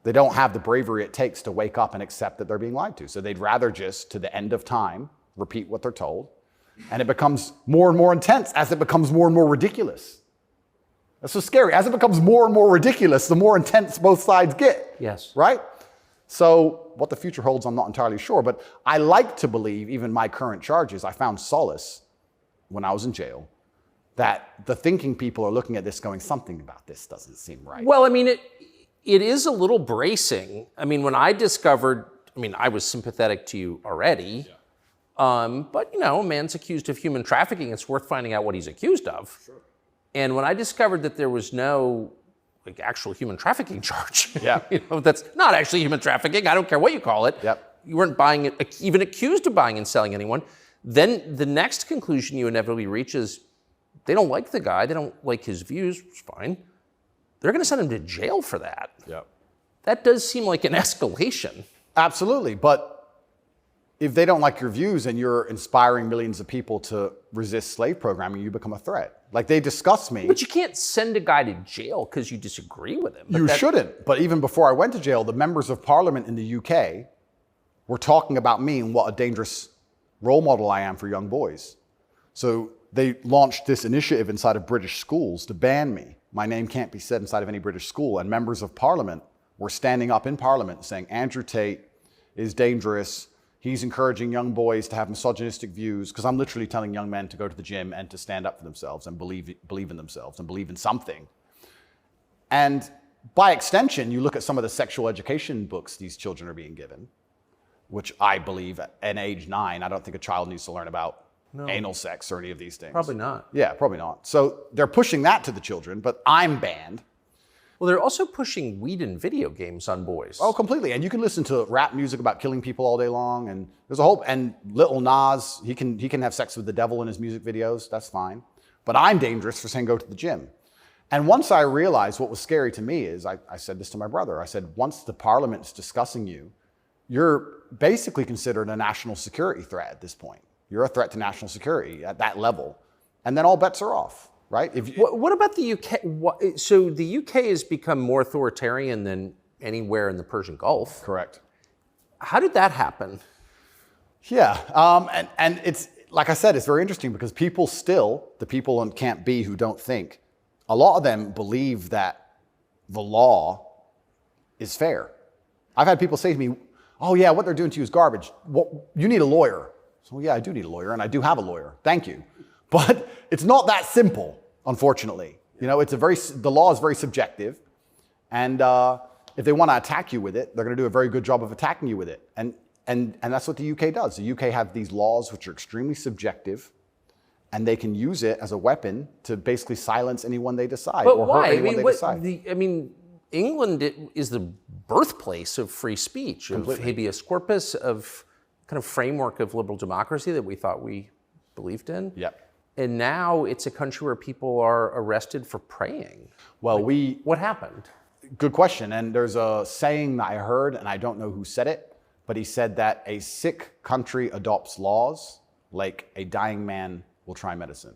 They don't have the bravery it takes to wake up and accept that they're being lied to. So they'd rather just, to the end of time, repeat what they're told. And it becomes more and more intense as it becomes more and more ridiculous. That's so scary. As it becomes more and more ridiculous, the more intense both sides get. Yes. Right? So what the future holds, I'm not entirely sure. But I like to believe, even my current charges, I found solace when I was in jail, that the thinking people are looking at this going, something about this doesn't seem right. Well, I mean, it is a little bracing. I mean, when I discovered, I was sympathetic to you already. Yeah. But, a man's accused of human trafficking. It's worth finding out what he's accused of. Sure. And when I discovered that there was no actual human trafficking charge, that's not actually human trafficking. I don't care what you call it. Yep. You weren't buying it, even accused of buying and selling anyone. Then the next conclusion you inevitably reach is they don't like the guy. They don't like his views. It's fine. They're going to send him to jail for that. Yep. That does seem like an escalation. Absolutely. But if they don't like your views and you're inspiring millions of people to resist slave programming, you become a threat. Like, they discuss me. But you can't send a guy to jail because you disagree with him. You shouldn't. But even before I went to jail, the members of parliament in the UK were talking about me and what a dangerous role model I am for young boys. So they launched this initiative inside of British schools to ban me. My name can't be said inside of any British school. And members of parliament were standing up in parliament saying, Andrew Tate is dangerous. He's encouraging young boys to have misogynistic views, because I'm literally telling young men to go to the gym and to stand up for themselves and believe in themselves and believe in something. And by extension, you look at some of the sexual education books these children are being given, which I believe at age 9, I don't think a child needs to learn about anal sex or any of these things. Probably not. Yeah, probably not. So they're pushing that to the children, but I'm banned. Well, they're also pushing weed and video games on boys. Oh, completely. And you can listen to rap music about killing people all day long. And there's a whole, and Lil Nas, he can have sex with the devil in his music videos. That's fine. But I'm dangerous for saying go to the gym. And once I realized what was scary to me is, I said this to my brother. I said, once the parliament's discussing you, you're basically considered a national security threat at this point. You're a threat to national security at that level. And then all bets are off. Right? What about the UK? So the UK has become more authoritarian than anywhere in the Persian Gulf. Correct. How did that happen? Yeah, and it's, like I said, it's very interesting because people still, the people in Camp B who don't think, a lot of them believe that the law is fair. I've had people say to me, oh yeah, what they're doing to you is garbage. You need a lawyer. So yeah, I do need a lawyer, and I do have a lawyer. Thank you. But it's not that simple, unfortunately. The law is very subjective. And if they want to attack you with it, they're going to do a very good job of attacking you with it. And that's what the UK does. The UK have these laws which are extremely subjective, and they can use it as a weapon to basically silence anyone they decide. But or why? hurt anyone they decide. England is the birthplace of free speech, Completely. of habeas corpus, of kind of framework of liberal democracy that we thought we believed in. Yep. And now it's a country where people are arrested for praying. Well, what happened? Good question. And there's a saying that I heard, and I don't know who said it, but he said that a sick country adopts laws like a dying man will try medicine.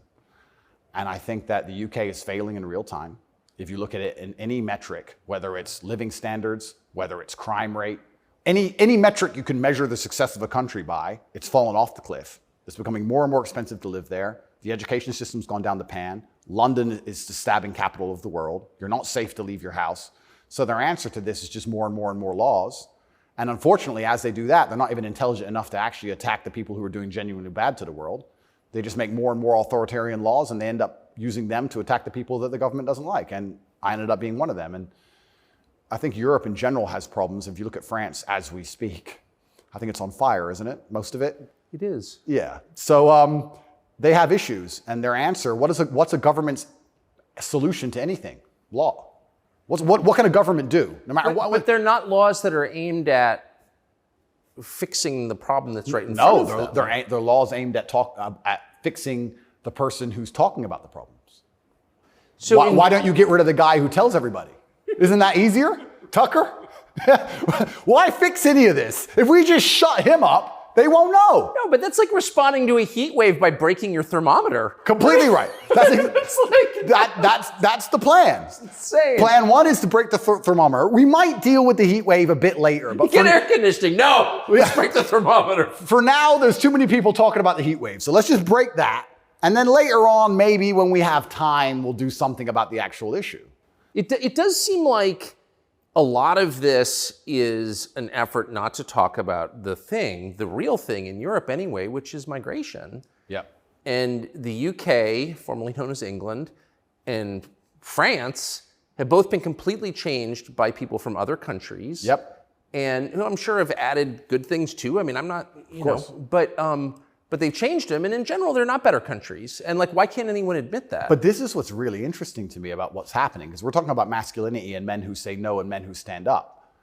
And I think that the UK is failing in real time. If you look at it in any metric, whether it's living standards, whether it's crime rate, any metric you can measure the success of a country by, it's fallen off the cliff. It's becoming more and more expensive to live there. The education system's gone down the pan. London is the stabbing capital of the world. You're not safe to leave your house. So their answer to this is just more and more and more laws. And unfortunately, as they do that, they're not even intelligent enough to actually attack the people who are doing genuinely bad to the world. They just make more and more authoritarian laws, and they end up using them to attack the people that the government doesn't like. And I ended up being one of them. And I think Europe in general has problems. If you look at France as we speak, I think it's on fire, isn't it? Most of it? It is. Yeah. So they have issues, and their answer, what's a government's solution to anything? Law. What can a government do? No matter what. But they're not laws that are aimed at fixing the problem that's right in front of them. No, they're laws aimed at fixing the person who's talking about the problems. So why don't you get rid of the guy who tells everybody? Isn't that easier? Tucker? Why fix any of this? If we just shut him up, They won't know. No, but that's like responding to a heat wave by breaking your thermometer. Completely right. That's, It's like, that's the plan. insane. Plan one is to break the thermometer. We might deal with the heat wave a bit later. But Get air conditioning. No, let's break the thermometer. for now, there's too many people talking about the heat wave. So let's just break that. And then later on, maybe when we have time, we'll do something about the actual issue. It does seem like a lot of this is an effort not to talk about the real thing in Europe anyway, which is migration. Yep. And the UK, formerly known as England, and France have both been completely changed by people from other countries. Yep. And who I'm sure have added good things too. I mean, I'm not, you know, but they've changed them. And in general, they're not better countries. And like, why can't anyone admit that? But this is what's really interesting to me about what's happening, because we're talking about masculinity and men who say no and men who stand up.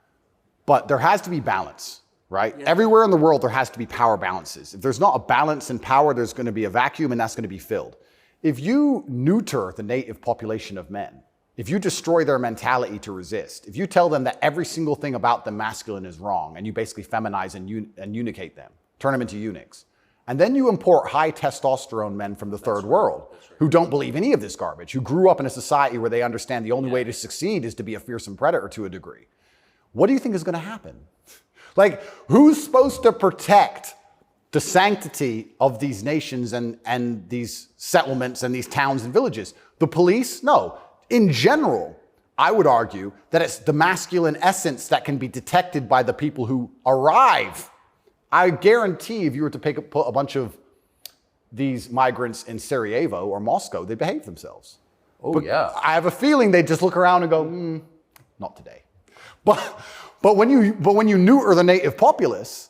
But there has to be balance, right? Yeah. Everywhere in the world, there has to be power balances. If there's not a balance in power, there's going to be a vacuum, and that's going to be filled. If you neuter the native population of men, if you destroy their mentality to resist, if you tell them that every single thing about them masculine is wrong, and you basically feminize and unicate them, turn them into eunuchs, and then you import high testosterone men from the third world who don't believe any of this garbage, who grew up in a society where they understand the only way to succeed is to be a fearsome predator to a degree. What do you think is going to happen? Like, who's supposed to protect the sanctity of these nations and these settlements and these towns and villages? The police? No. In general, I would argue that it's the masculine essence that can be detected by the people who arrive. I guarantee if you were to put a bunch of these migrants in Sarajevo or Moscow, they'd behave themselves. Oh, yeah. I have a feeling they'd just look around and go, not today. But when you neuter the native populace,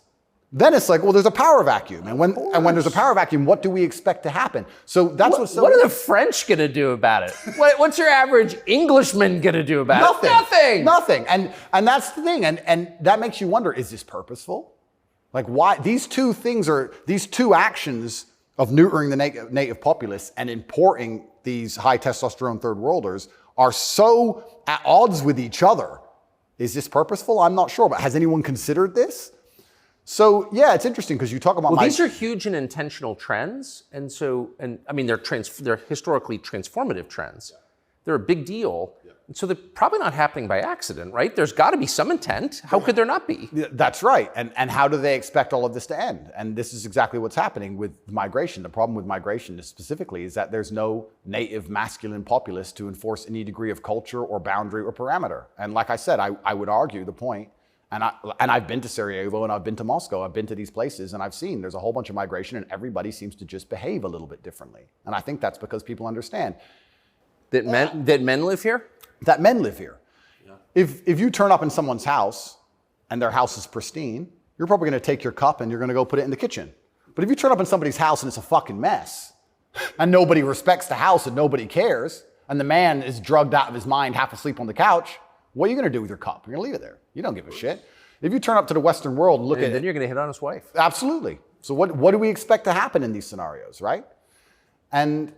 then it's like, well, there's a power vacuum. And when there's a power vacuum, what do we expect to happen? So that's what are the French going to do about it? What's your average Englishman going to do about it? Nothing. And that's the thing. And that makes you wonder, is this purposeful? Like, why these two actions of neutering the native populace and importing these high testosterone third worlders are so at odds with each other. Is this purposeful? I'm not sure, but has anyone considered this? So yeah, it's interesting because you talk about these are huge and intentional trends, and I mean they're historically transformative trends. They're a big deal. And so they're probably not happening by accident, right? There's got to be some intent. How could there not be? That's right. And how do they expect all of this to end? And this is exactly what's happening with migration. The problem with migration specifically is that there's no native masculine populace to enforce any degree of culture or boundary or parameter. And like I said, I would argue the point, and I've been to Sarajevo and I've been to Moscow, I've been to these places and I've seen there's a whole bunch of migration and everybody seems to just behave a little bit differently. And I think that's because people understand. That men live here? That men live here. Yeah. If you turn up in someone's house and their house is pristine, you're probably going to take your cup and you're going to go put it in the kitchen. But if you turn up in somebody's house and it's a fucking mess, and nobody respects the house and nobody cares, and the man is drugged out of his mind, half asleep on the couch, what are you going to do with your cup? You're going to leave it there. You don't give a shit. If you turn up to the Western world and look at it, then you're going to hit on his wife. Absolutely. So what do we expect to happen in these scenarios, right? And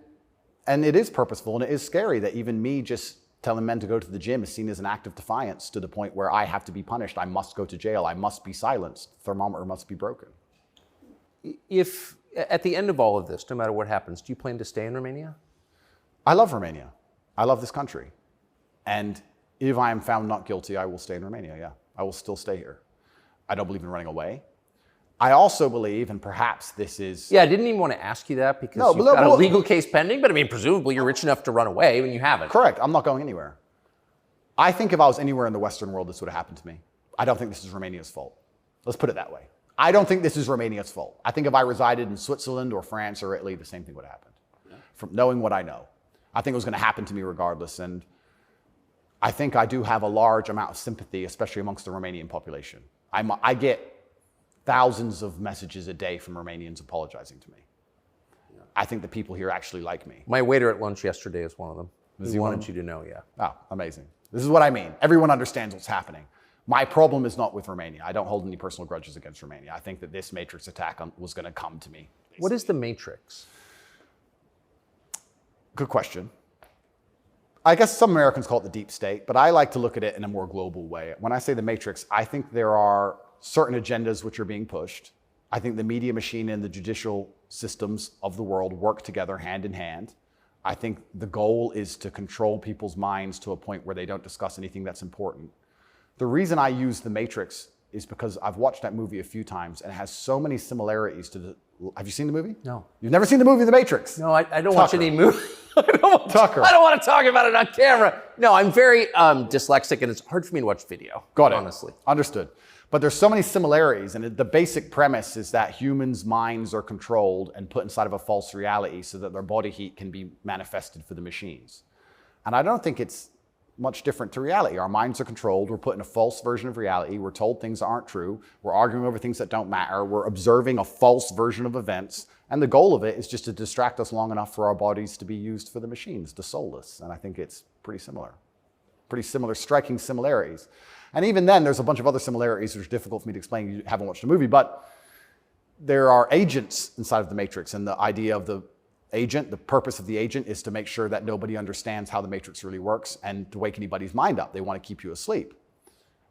it is purposeful and it is scary that even me just telling men to go to the gym is seen as an act of defiance to the point where I have to be punished. I must go to jail. I must be silenced. Thermometer must be broken. If at the end of all of this, no matter what happens, do you plan to stay in Romania? I love Romania. I love this country. And if I am found not guilty, I will stay in Romania, yeah. I will still stay here. I don't believe in running away. I also believe, and perhaps this is... Yeah, I didn't even want to ask you that because you've got a legal case pending, but I mean, presumably you're rich enough to run away when you haven't. Correct. I'm not going anywhere. I think if I was anywhere in the Western world, this would have happened to me. I don't think this is Romania's fault. Let's put it that way. I don't think this is Romania's fault. I think if I resided in Switzerland or France or Italy, the same thing would have happened. Yeah. From knowing what I know. I think it was going to happen to me regardless. And I think I do have a large amount of sympathy, especially amongst the Romanian population. I get thousands of messages a day from Romanians apologizing to me. Yeah. I think the people here actually like me. My waiter at lunch yesterday is one of them. He wanted you to know, yeah. Oh, amazing. This is what I mean. Everyone understands what's happening. My problem is not with Romania. I don't hold any personal grudges against Romania. I think that this Matrix attack was going to come to me. Basically. What is the Matrix? Good question. I guess some Americans call it the deep state, but I like to look at it in a more global way. When I say the Matrix, I think there are certain agendas which are being pushed, I think the media machine and the judicial systems of the world work together hand in hand. I think the goal is to control people's minds to a point where they don't discuss anything that's important. The reason I use The Matrix is because I've watched that movie a few times and it has so many similarities to the... Have you seen the movie? No. You've never seen the movie The Matrix? No, I don't watch any movie. Tucker. I don't want to talk about it on camera. No, I'm very dyslexic and it's hard for me to watch video. Got it. Honestly. Understood. But there's so many similarities, and the basic premise is that humans' minds are controlled and put inside of a false reality so that their body heat can be manifested for the machines. And I don't think it's much different to reality. Our minds are controlled. We're put in a false version of reality. We're told things that aren't true. We're arguing over things that don't matter. We're observing a false version of events. And the goal of it is just to distract us long enough for our bodies to be used for the machines, to soulless. And I think it's pretty similar, striking similarities. And even then, there's a bunch of other similarities which are difficult for me to explain. You haven't watched the movie, but there are agents inside of the Matrix, and the idea of the agent, the purpose of the agent is to make sure that nobody understands how the Matrix really works and to wake anybody's mind up. They want to keep you asleep.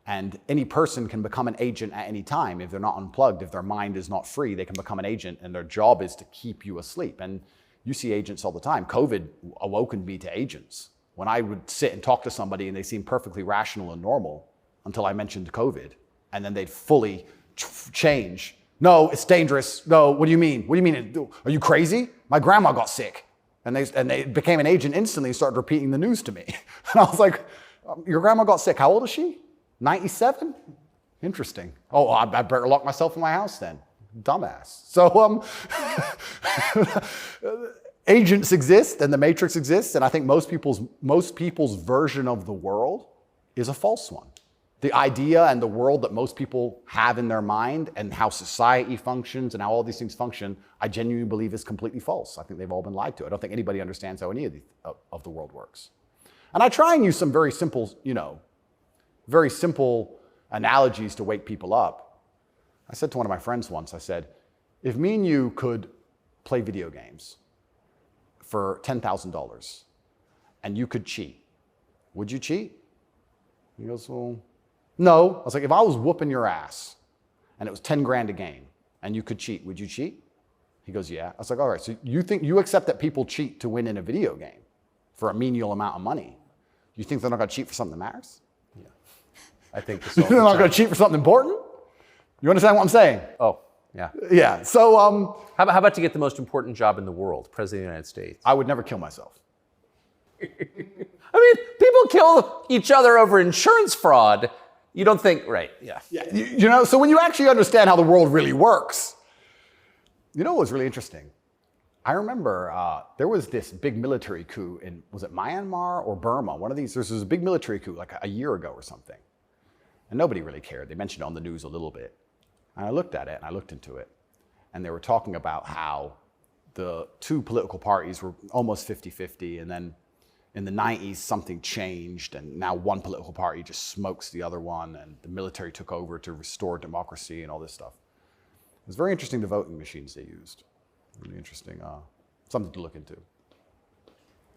And any person can become an agent at any time. If they're not unplugged, if their mind is not free, they can become an agent, and their job is to keep you asleep. And you see agents all the time. COVID awoken me to agents. When I would sit and talk to somebody and they seemed perfectly rational and normal, until I mentioned COVID, and then they'd fully change. No, it's dangerous. No, what do you mean? What do you mean? Are you crazy? My grandma got sick. And they became an agent instantly and started repeating the news to me. And I was like, your grandma got sick. How old is she? 97? Interesting. Oh, I better lock myself in my house then. Dumbass. So agents exist and the Matrix exists, and I think most people's version of the world is a false one. The idea and the world that most people have in their mind and how society functions and how all these things function, I genuinely believe is completely false. I think they've all been lied to. I don't think anybody understands how any of the world works. And I try and use some very simple, very simple analogies to wake people up. I said to one of my friends once, I said, if me and you could play video games for $10,000 and you could cheat, would you cheat? He goes, well, no. I was like, if I was whooping your ass and it was 10 grand a game and you could cheat, would you cheat? He goes, yeah. I was like, all right, so you accept that people cheat to win in a video game for a menial amount of money. You think they're not going to cheat for something that matters? Yeah. I think this they're not going to cheat for something important? You understand what I'm saying? Oh, yeah. Yeah. So, how about to get the most important job in the world, President of the United States? I would never kill myself. I mean, people kill each other over insurance fraud. You don't think, right? Yeah. Yeah. So when you actually understand how the world really works, what was really interesting? I remember there was this big military coup in, was it Myanmar or Burma? One of these, there was a big military coup like a year ago or something. And nobody really cared. They mentioned it on the news a little bit. And I looked at it and I looked into it. And they were talking about how the two political parties were almost 50-50, and then in the 90s, something changed, and now one political party just smokes the other one, and the military took over to restore democracy and all this stuff. It was very interesting, the voting machines they used. Really interesting, something to look into.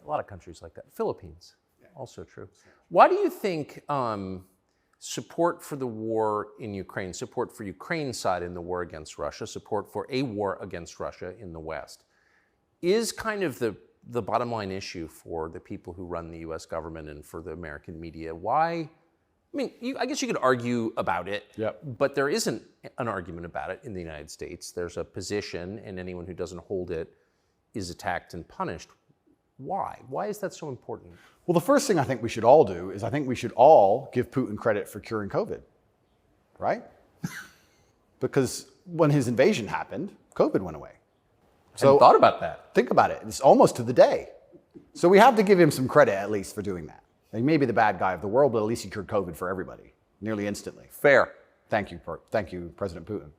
A lot of countries like that. Philippines, also true. Why do you think support for the war in Ukraine, support for Ukraine's side in the war against Russia, support for a war against Russia in the West, is kind of the bottom line issue for the people who run the US government and for the American media? Why? I mean, I guess you could argue about it, but there isn't an argument about it in the United States. There's a position, and anyone who doesn't hold it is attacked and punished. Why? Why is that so important? Well, the first thing I think we should all do is I think we should all give Putin credit for curing COVID, right? Because when his invasion happened, COVID went away. So I thought about that. Think about it. It's almost to the day. So we have to give him some credit at least for doing that. He may be the bad guy of the world, but at least he cured COVID for everybody, nearly instantly. Fair. Thank you, President Putin.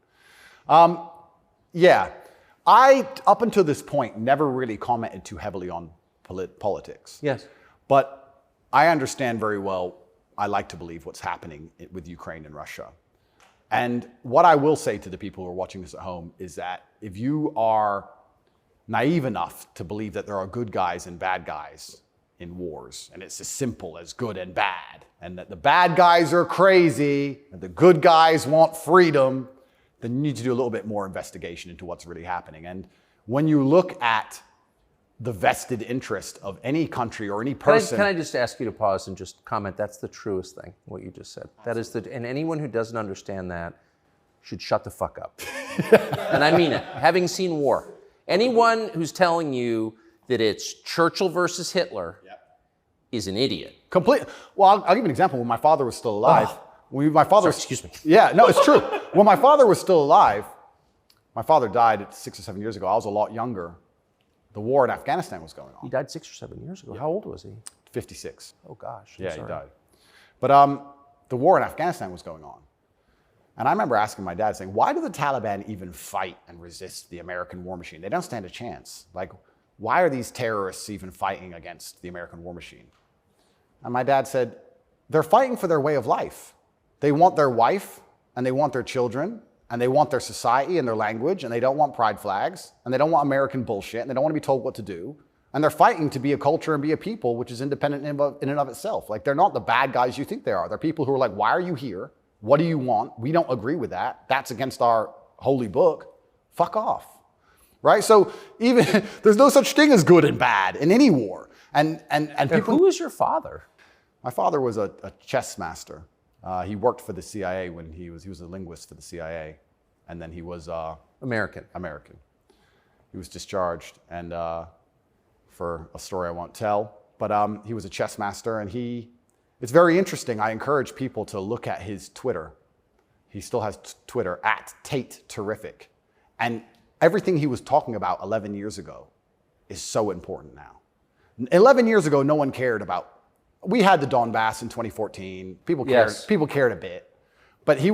I, up until this point, never really commented too heavily on politics. Yes. But I understand very well, I like to believe what's happening with Ukraine and Russia. And what I will say to the people who are watching this at home is that if you are naive enough to believe that there are good guys and bad guys in wars, and it's as simple as good and bad, and that the bad guys are crazy and the good guys want freedom, then you need to do a little bit more investigation into what's really happening. And when you look at the vested interest of any country or any person. Can I just ask you to pause and just comment? That's the truest thing, what you just said. That is and anyone who doesn't understand that should shut the fuck up. And I mean it, having seen war. Anyone who's telling you that it's Churchill versus Hitler is an idiot. Well, I'll give you an example. When my father was still alive, Excuse me. Yeah, no, it's true. When my father was still alive, my father died 6 or 7 years ago. I was a lot younger. The war in Afghanistan was going on. He died 6 or 7 years ago. How old was he? 56. Oh gosh. Yeah, he died. But the war in Afghanistan was going on. And I remember asking my dad, saying, why do the Taliban even fight and resist the American war machine? They don't stand a chance. Like, why are these terrorists even fighting against the American war machine? And my dad said, they're fighting for their way of life. They want their wife, and they want their children, and they want their society and their language, and they don't want pride flags, and they don't want American bullshit, and they don't want to be told what to do. And they're fighting to be a culture and be a people which is independent in and of itself. Like, they're not the bad guys you think they are. They're people who are like, why are you here? What do you want? We don't agree with that. That's against our holy book. Fuck off. Right? So even there's no such thing as good and bad in any war. And people. Who is your father? My father was a chess master. He worked for the CIA when he was a linguist for the CIA, and then he was American. He was discharged, and for a story I won't tell, but he was a chess master, and it's very interesting. I encourage people to look at his Twitter. He still has Twitter at Tate Terrific, and everything he was talking about 11 years ago is so important now. 11 years ago, no one cared about. We had the Donbass in 2014. People cared. Yes. People cared a bit. But he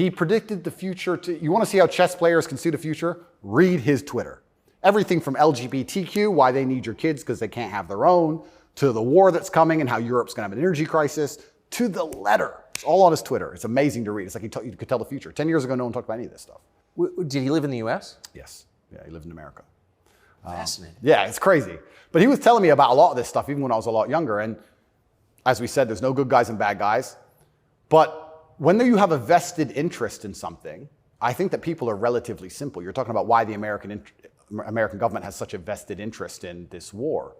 predicted the future. You want to see how chess players can see the future? Read his Twitter. Everything from LGBTQ, why they need your kids because they can't have their own, to the war that's coming and how Europe's going to have an energy crisis, to the letter. It's all on his Twitter. It's amazing to read. It's like you could tell the future. 10 years ago, no one talked about any of this stuff. Did he live in the U.S.? Yes. Yeah, he lived in America. Fascinating. Yeah, it's crazy. But he was telling me about a lot of this stuff even when I was a lot younger. And as we said, there's no good guys and bad guys. But when you have a vested interest in something, I think that people are relatively simple. You're talking about why the American government has such a vested interest in this war.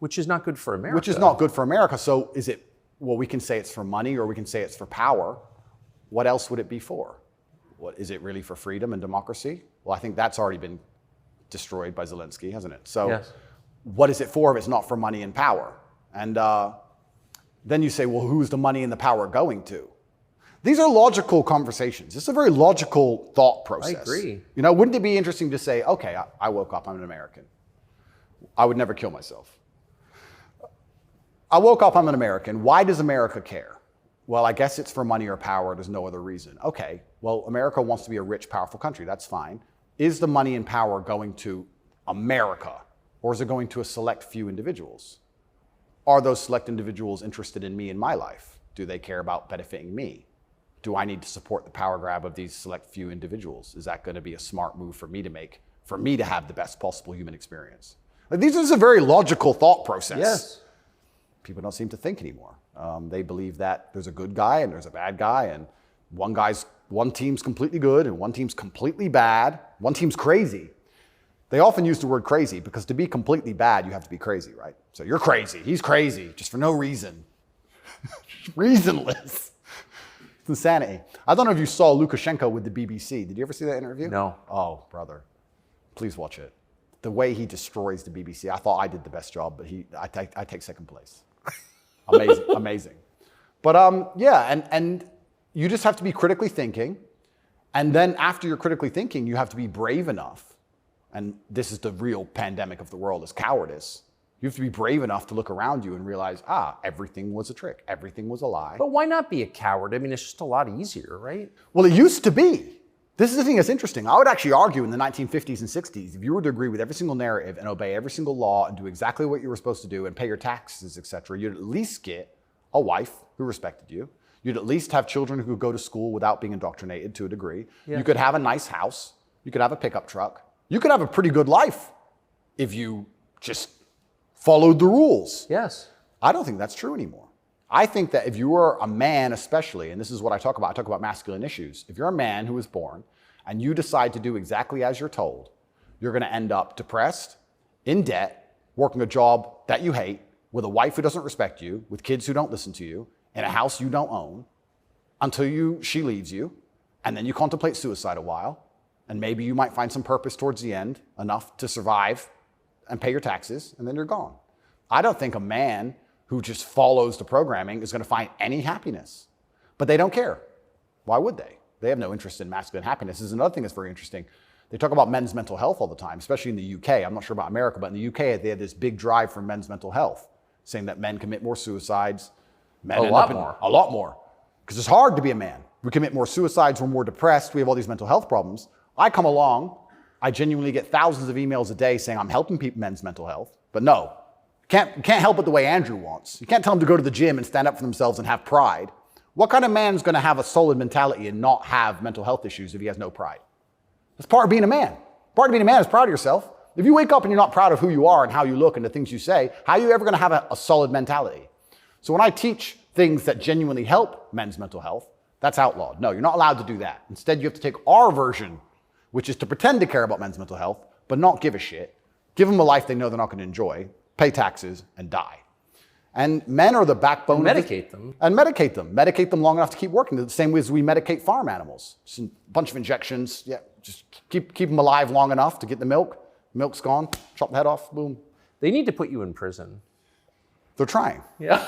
Which is not good for America. Which is not good for America. So we can say it's for money or we can say it's for power. What else would it be for? Is it really for freedom and democracy? Well, I think that's already been destroyed by Zelensky, hasn't it? So yes. What is it for if it's not for money and power? And then you say, well, who's the money and the power going to? These are logical conversations. It's a very logical thought process. I agree. Wouldn't it be interesting to say, okay, I woke up, I'm an American. I would never kill myself. I woke up, I'm an American. Why does America care? Well, I guess it's for money or power. There's no other reason. Okay, well, America wants to be a rich, powerful country. That's fine. Is the money and power going to America, or is it going to a select few individuals? Are those select individuals interested in me and my life? Do they care about benefiting me? Do I need to support the power grab of these select few individuals? Is that going to be a smart move for me to make, for me to have the best possible human experience? This is a very logical thought process. Yes. People don't seem to think anymore. They believe that there's a good guy and there's a bad guy, and one team's completely good and one team's completely bad. One team's crazy. They often use the word crazy because to be completely bad, you have to be crazy, right? So you're crazy. He's crazy, just for no reason. Reasonless. It's insanity. I don't know if you saw Lukashenko with the BBC. Did you ever see that interview? No. Oh, brother. Please watch it. The way he destroys the BBC. I thought I did the best job, but I take second place. Amazing, amazing. But and you just have to be critically thinking. And then after you're critically thinking, you have to be brave enough. And this is the real pandemic of the world, is cowardice. You have to be brave enough to look around you and realize, everything was a trick. Everything was a lie. But why not be a coward? I mean, it's just a lot easier, right? Well, it used to be. This is the thing that's interesting. I would actually argue in the 1950s and 60s, if you were to agree with every single narrative and obey every single law and do exactly what you were supposed to do and pay your taxes, etc., you'd at least get a wife who respected you. You'd at least have children who could go to school without being indoctrinated to a degree. Yeah. You could have a nice house. You could have a pickup truck. You could have a pretty good life if you just followed the rules. Yes. I don't think that's true anymore. I think that if you are a man especially, and this is what I talk about masculine issues. If you're a man who was born and you decide to do exactly as you're told, you're going to end up depressed, in debt, working a job that you hate, with a wife who doesn't respect you, with kids who don't listen to you, in a house you don't own, until she leaves you, and then you contemplate suicide a while, and maybe you might find some purpose towards the end, enough to survive and pay your taxes, and then you're gone. I don't think a man who just follows the programming is going to find any happiness. But they don't care. Why would they? They have no interest in masculine happiness. This is another thing that's very interesting. They talk about men's mental health all the time, especially in the UK. I'm not sure about America, but in the UK, they have this big drive for men's mental health, saying that men commit more suicides. Men a lot more. Because it's hard to be a man. We commit more suicides, we're more depressed, we have all these mental health problems. I come along, I genuinely get thousands of emails a day saying I'm helping men's mental health, but no, can't help it the way Andrew wants. You can't tell them to go to the gym and stand up for themselves and have pride. What kind of man's going to have a solid mentality and not have mental health issues if he has no pride? That's part of being a man. Part of being a man is proud of yourself. If you wake up and you're not proud of who you are and how you look and the things you say, how are you ever going to have a solid mentality? So when I teach things that genuinely help men's mental health, that's outlawed. No, you're not allowed to do that. Instead, you have to take our version, which is to pretend to care about men's mental health, but not give a shit. Give them a life they know they're not going to enjoy, pay taxes, and die. And men are the backbone. And medicate them. And medicate them. Medicate them long enough to keep working. The same way as we medicate farm animals. Just a bunch of injections. Yeah, just keep them alive long enough to get the milk. Milk's gone. Chop the head off. Boom. They need to put you in prison. They're trying. Yeah.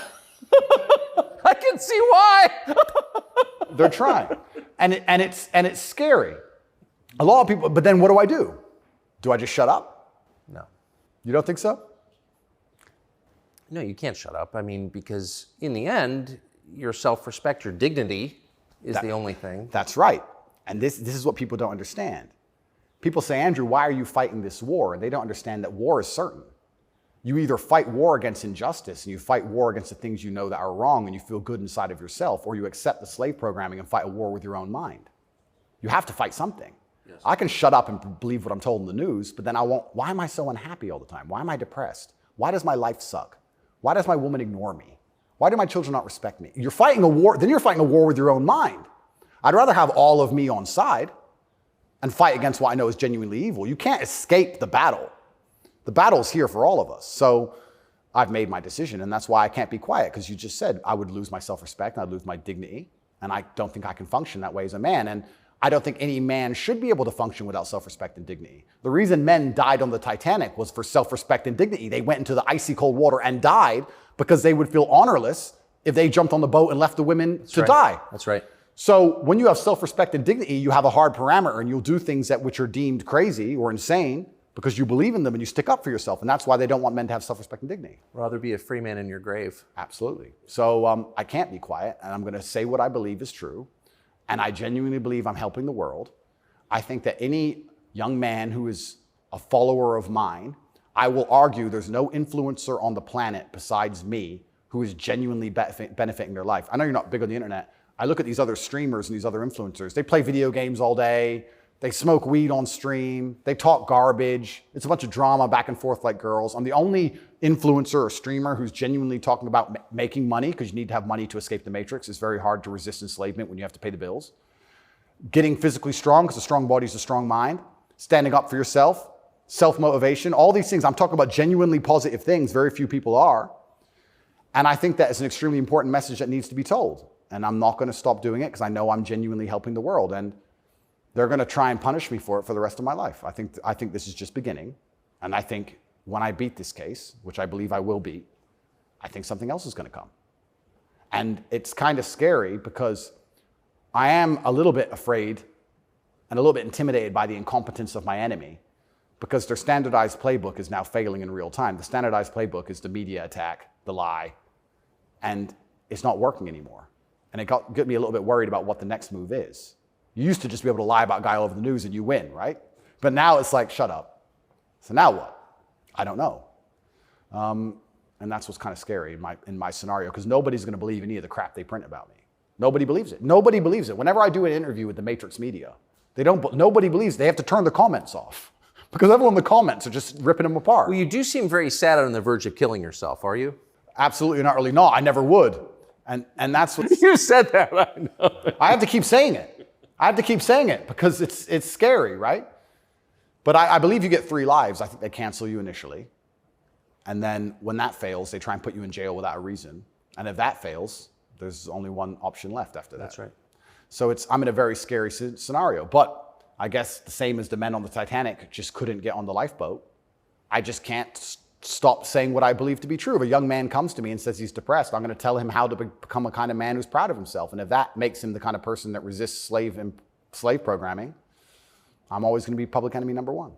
I can see why. They're trying. And it's scary. A lot of people, but then what do? Do I just shut up? No. You don't think so? No, you can't shut up. I mean, because in the end, your self-respect, your dignity is the only thing. That's right. And this is what people don't understand. People say, Andrew, why are you fighting this war? And they don't understand that war is certain. You either fight war against injustice and you fight war against the things you know that are wrong and you feel good inside of yourself, or you accept the slave programming and fight a war with your own mind. You have to fight something. Yes. I can shut up and believe what I'm told in the news, but then why am I so unhappy all the time? Why am I depressed? Why does my life suck? Why does my woman ignore me? Why do my children not respect me? You're fighting a war, then you're fighting a war with your own mind. I'd rather have all of me on side and fight against what I know is genuinely evil. You can't escape the battle. The battle's here for all of us. So I've made my decision, and that's why I can't be quiet, because you just said I would lose my self-respect, and I'd lose my dignity, and I don't think I can function that way as a man. And I don't think any man should be able to function without self-respect and dignity. The reason men died on the Titanic was for self-respect and dignity. They went into the icy cold water and died because they would feel honorless if they jumped on the boat and left the women to die. That's right. So when you have self-respect and dignity, you have a hard parameter, and you'll do things which are deemed crazy or insane because you believe in them and you stick up for yourself. And that's why they don't want men to have self-respect and dignity. Rather be a free man in your grave. Absolutely. So I can't be quiet, and I'm going to say what I believe is true. And I genuinely believe I'm helping the world. I think that any young man who is a follower of mine, I will argue there's no influencer on the planet besides me who is genuinely benefiting their life. I know you're not big on the internet. I look at these other streamers and these other influencers. They play video games all day. They smoke weed on stream. They talk garbage. It's a bunch of drama back and forth like girls. I'm the only influencer or streamer who's genuinely talking about making money, because you need to have money to escape the matrix. It's very hard to resist enslavement when you have to pay the bills. Getting physically strong, because a strong body is a strong mind. Standing up for yourself. Self-motivation. All these things. I'm talking about genuinely positive things. Very few people are. And I think that is an extremely important message that needs to be told. And I'm not going to stop doing it because I know I'm genuinely helping the world. And they're going to try and punish me for it for the rest of my life. I think this is just beginning. And I think when I beat this case, which I believe I will beat, I think something else is going to come. And it's kind of scary because I am a little bit afraid and a little bit intimidated by the incompetence of my enemy, because their standardized playbook is now failing in real time. The standardized playbook is the media attack, the lie, and it's not working anymore. And it got me a little bit worried about what the next move is. You used to just be able to lie about a guy all over the news and you win, right? But now it's like, shut up. So now what? I don't know. And that's what's kind of scary in my scenario, because nobody's going to believe any of the crap they print about me. Nobody believes it. Nobody believes it. Whenever I do an interview with the Matrix media, nobody believes. They have to turn the comments off because everyone in the comments are just ripping them apart. Well, you do seem very sad on the verge of killing yourself, are you? Absolutely not, really not. I never would. And that's what You said that, I know. I have to keep saying it. I have to keep saying it because it's scary, right? But I believe you get 3 lives. I think they cancel you initially. And then when that fails, they try and put you in jail without a reason. And if that fails, there's only one option left after that. That's right. So I'm in a very scary scenario. But I guess the same as the men on the Titanic just couldn't get on the lifeboat. I just can't stop saying what I believe to be true. If a young man comes to me and says he's depressed, I'm going to tell him how to become a kind of man who's proud of himself. And if that makes him the kind of person that resists slave programming, I'm always going to be public enemy number 1.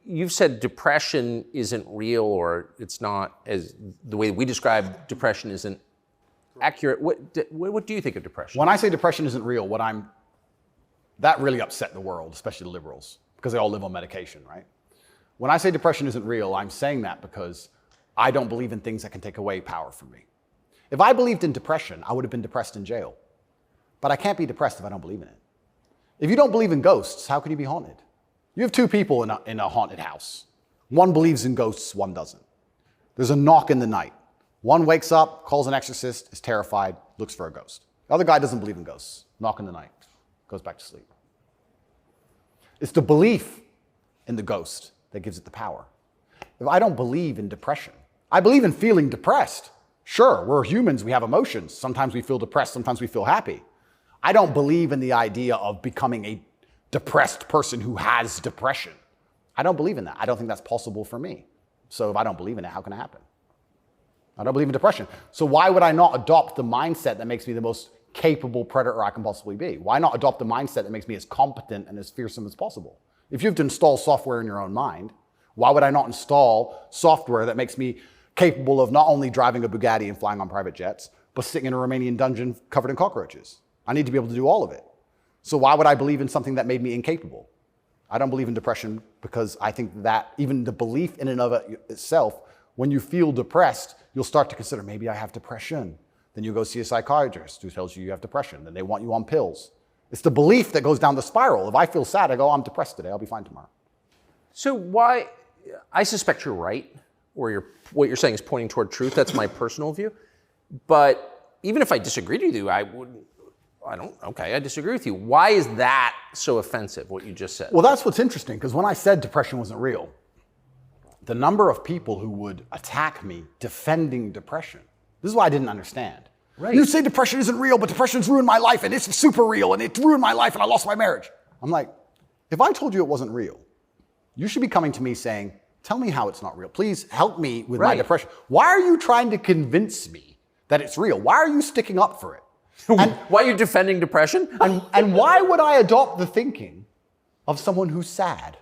You've said depression isn't real, or it's not, as the way we describe depression isn't accurate. What do you think of depression? When I say depression isn't real, that really upset the world, especially the liberals, because they all live on medication, right? When I say depression isn't real, I'm saying that because I don't believe in things that can take away power from me. If I believed in depression, I would have been depressed in jail. But I can't be depressed if I don't believe in it. If you don't believe in ghosts, how can you be haunted? You have 2 people in a haunted house. One believes in ghosts, one doesn't. There's a knock in the night. One wakes up, calls an exorcist, is terrified, looks for a ghost. The other guy doesn't believe in ghosts. Knock in the night, goes back to sleep. It's the belief in the ghost that gives it the power. If I don't believe in depression, I believe in feeling depressed. Sure, we're humans, we have emotions. Sometimes we feel depressed, sometimes we feel happy. I don't believe in the idea of becoming a depressed person who has depression. I don't believe in that. I don't think that's possible for me. So if I don't believe in it, how can it happen? I don't believe in depression. So why would I not adopt the mindset that makes me the most capable predator I can possibly be? Why not adopt the mindset that makes me as competent and as fearsome as possible? If you have to install software in your own mind, why would I not install software that makes me capable of not only driving a Bugatti and flying on private jets, but sitting in a Romanian dungeon covered in cockroaches? I need to be able to do all of it. So why would I believe in something that made me incapable? I don't believe in depression because I think that even the belief in and of itself, when you feel depressed, you'll start to consider, maybe I have depression. Then you go see a psychiatrist who tells you have depression. Then they want you on pills. It's the belief that goes down the spiral. If I feel sad, I go, I'm depressed today. I'll be fine tomorrow. So why, I suspect you're right, or what you're saying is pointing toward truth. That's my personal view. But even if I disagreed with you, I disagree with you. Why is that so offensive, what you just said? Well, that's what's interesting, because when I said depression wasn't real, the number of people who would attack me defending depression, this is what I didn't understand. Right. You say depression isn't real, but depression's ruined my life, and it's super real, and it ruined my life, and I lost my marriage. I'm like, if I told you it wasn't real, you should be coming to me saying, tell me how it's not real. Please help me with my depression. Why are you trying to convince me that it's real? Why are you sticking up for it? And why are you defending depression? And why would I adopt the thinking of someone who's sad?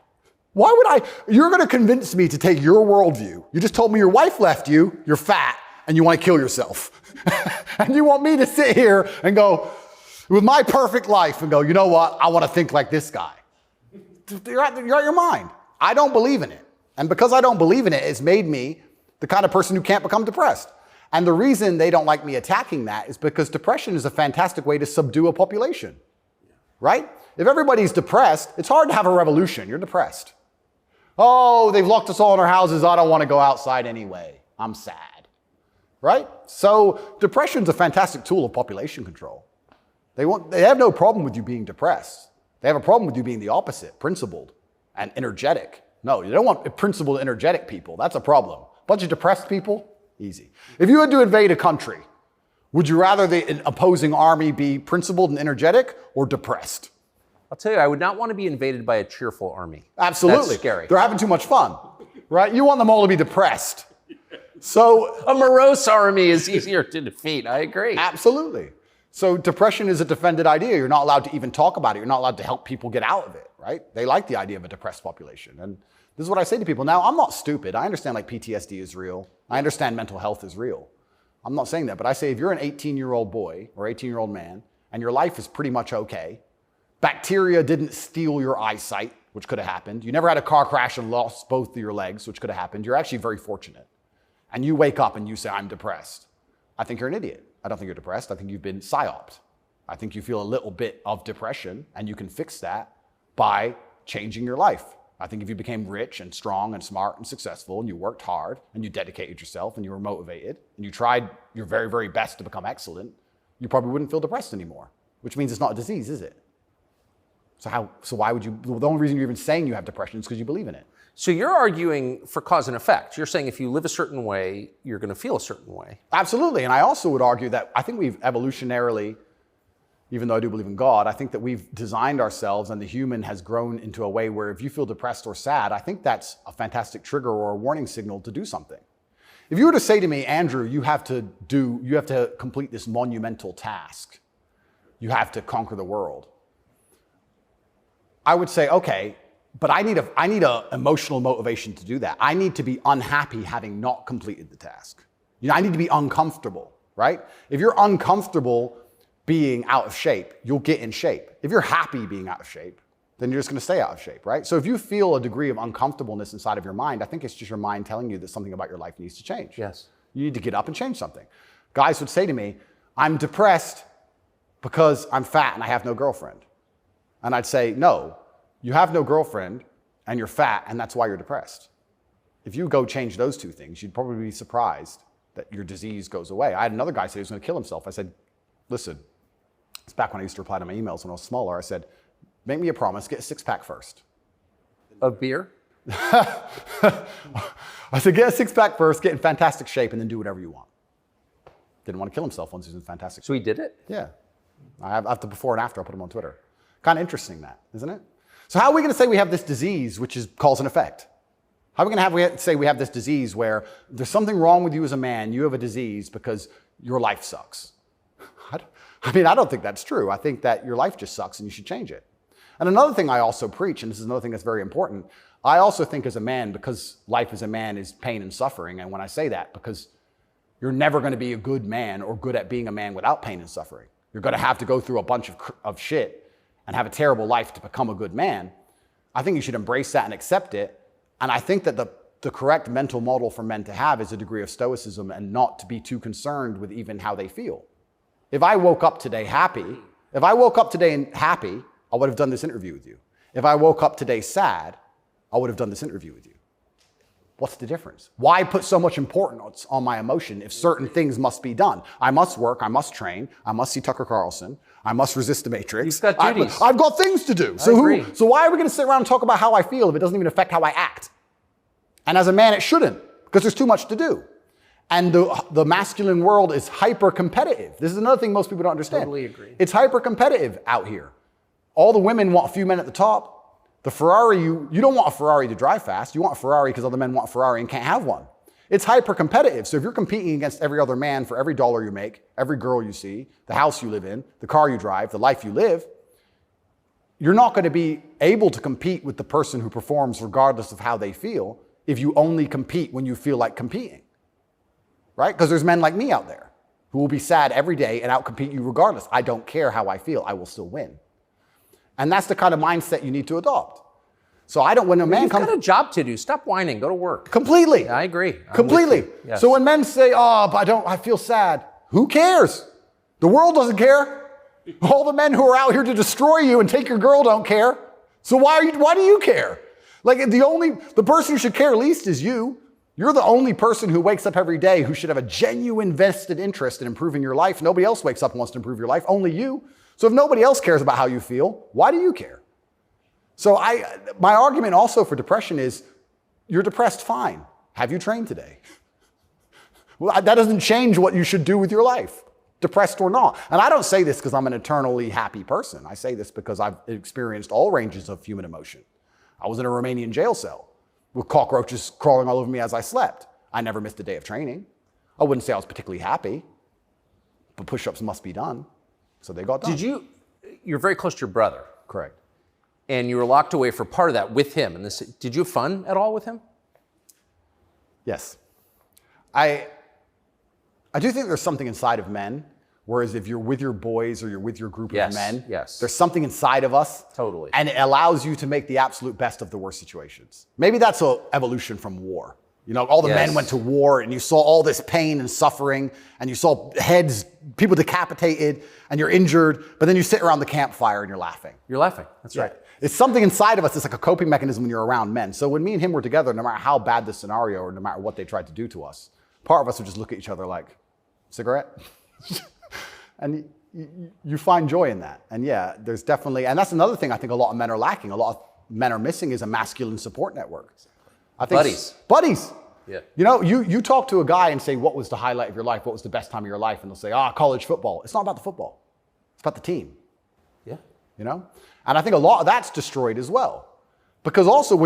Why would you're going to convince me to take your worldview. You just told me your wife left you, you're fat, and you want to kill yourself. And you want me to sit here and go, with my perfect life, and go, you know what? I want to think like this guy. You're out your mind. I don't believe in it. And because I don't believe in it, it's made me the kind of person who can't become depressed. And the reason they don't like me attacking that is because depression is a fantastic way to subdue a population, right? If everybody's depressed, it's hard to have a revolution. You're depressed. Oh, they've locked us all in our houses. I don't want to go outside anyway. I'm sad, right? So depression's a fantastic tool of population control. They have no problem with you being depressed. They have a problem with you being the opposite, principled and energetic. No, you don't want principled, energetic people. That's a problem. A bunch of depressed people, easy. If you had to invade a country, would you rather the opposing army be principled and energetic or depressed? I'll tell you, I would not want to be invaded by a cheerful army. Absolutely. That's scary. They're having too much fun, right? You want them all to be depressed. So a morose army is easier to defeat. I agree. Absolutely. So depression is a defended idea. You're not allowed to even talk about it. You're not allowed to help people get out of it, right? They like the idea of a depressed population. And this is what I say to people. Now, I'm not stupid. I understand like PTSD is real. I understand mental health is real. I'm not saying that, but I say if you're an 18-year-old boy or 18-year-old man and your life is pretty much okay, bacteria didn't steal your eyesight, which could have happened. You never had a car crash and lost both of your legs, which could have happened. You're actually very fortunate. And you wake up and you say, I'm depressed. I think you're an idiot. I don't think you're depressed. I think you've been psyoped. I think you feel a little bit of depression, and you can fix that by changing your life. I think if you became rich and strong and smart and successful, and you worked hard, and you dedicated yourself, and you were motivated, and you tried your very, very best to become excellent, you probably wouldn't feel depressed anymore. which means it's not a disease, is it? So why would you, the only reason you're even saying you have depression is because you believe in it. So you're arguing for cause and effect. You're saying if you live a certain way, you're going to feel a certain way. Absolutely. And I also would argue that I think we've evolutionarily, even though I do believe in God, I think that we've designed ourselves and the human has grown into a way where if you feel depressed or sad, I think that's a fantastic trigger or a warning signal to do something. If you were to say to me, Andrew, you have to complete this monumental task. You have to conquer the world. I would say, okay, but I need a emotional motivation to do that. I need to be unhappy having not completed the task. I need to be uncomfortable, right? If you're uncomfortable being out of shape, you'll get in shape. If you're happy being out of shape, then you're just going to stay out of shape, right? So if you feel a degree of uncomfortableness inside of your mind, I think it's just your mind telling you that something about your life needs to change. Yes. You need to get up and change something. Guys would say to me, I'm depressed because I'm fat and I have no girlfriend. And I'd say, no, you have no girlfriend and you're fat and that's why you're depressed. If you go change those two things, you'd probably be surprised that your disease goes away. I had another guy say he was going to kill himself. I said, listen, it's back when I used to reply to my emails when I was smaller. I said, make me a promise, get a six-pack first. Of beer? I said, get a six-pack first, get in fantastic shape, and then do whatever you want. Didn't want to kill himself once he was in fantastic shape. So he did it? Yeah. I have the before and after. I'll put him on Twitter. Kind of interesting that, isn't it? So how are we going to say we have this disease, which is cause and effect? How are we going to say we have this disease where there's something wrong with you as a man, you have a disease because your life sucks? I don't think that's true. I think that your life just sucks and you should change it. And another thing I also preach, and this is another thing that's very important, I also think as a man, because life as a man is pain and suffering, and when I say that, because you're never going to be a good man or good at being a man without pain and suffering. You're going to have to go through a bunch of shit and have a terrible life to become a good man. I think you should embrace that and accept it. And I think that the correct mental model for men to have is a degree of stoicism and not to be too concerned with even how they feel. If I woke up today happy, I would have done this interview with you. If I woke up today sad, I would have done this interview with you. What's the difference? Why put so much importance on my emotion if certain things must be done? I must work, I must train, I must see Tucker Carlson, I must resist the Matrix. You've got duties. I've got things to do. So why are we going to sit around and talk about how I feel if it doesn't even affect how I act? And as a man, it shouldn't, because there's too much to do. And the masculine world is hyper-competitive. This is another thing most people don't understand. Totally agree. It's hyper-competitive out here. All the women want a few men at the top. The Ferrari, you don't want a Ferrari to drive fast. You want a Ferrari because other men want a Ferrari and can't have one. It's hyper-competitive. So if you're competing against every other man for every dollar you make, every girl you see, the house you live in, the car you drive, the life you live, you're not going to be able to compete with the person who performs regardless of how they feel if you only compete when you feel like competing. Right? Because there's men like me out there who will be sad every day and outcompete you regardless. I don't care how I feel. I will still win. And that's the kind of mindset you need to adopt. So when a man comes... You've got a job to do. Stop whining. Go to work. Completely. Yeah, I agree. Completely. Yes. So when men say, oh, but I feel sad. Who cares? The world doesn't care. All the men who are out here to destroy you and take your girl don't care. So why do you care? Like the person who should care least is you. You're the only person who wakes up every day who should have a genuine vested interest in improving your life. Nobody else wakes up and wants to improve your life, only you. So if nobody else cares about how you feel, why do you care? So my argument also for depression is, you're depressed, fine. Have you trained today? Well, that doesn't change what you should do with your life, depressed or not. And I don't say this because I'm an eternally happy person. I say this because I've experienced all ranges of human emotion. I was in a Romanian jail cell with cockroaches crawling all over me as I slept. I never missed a day of training. I wouldn't say I was particularly happy, but push-ups must be done. So they got done. You're very close to your brother. Correct. And you were locked away for part of that with him. And did you have fun at all with him? Yes. I do think there's something inside of men, whereas if you're with your boys or you're with your group of men, there's something inside of us. Totally. And it allows you to make the absolute best of the worst situations. Maybe that's an evolution from war. You know, all the men went to war and you saw all this pain and suffering and you saw heads, people decapitated and you're injured, but then you sit around the campfire and you're laughing. You're laughing. That's right. It's something inside of us. It's like a coping mechanism when you're around men. So when me and him were together, no matter how bad the scenario or no matter what they tried to do to us, part of us would just look at each other like, cigarette? And you find joy in that. And yeah, there's definitely, and that's another thing I think a lot of men are lacking. A lot of men are missing is a masculine support network. I think Buddies. Yeah. You know, you talk to a guy and say, what was the highlight of your life? What was the best time of your life? And they'll say, college football. It's not about the football. It's about the team. Yeah. You know? And I think a lot of that's destroyed as well. Because also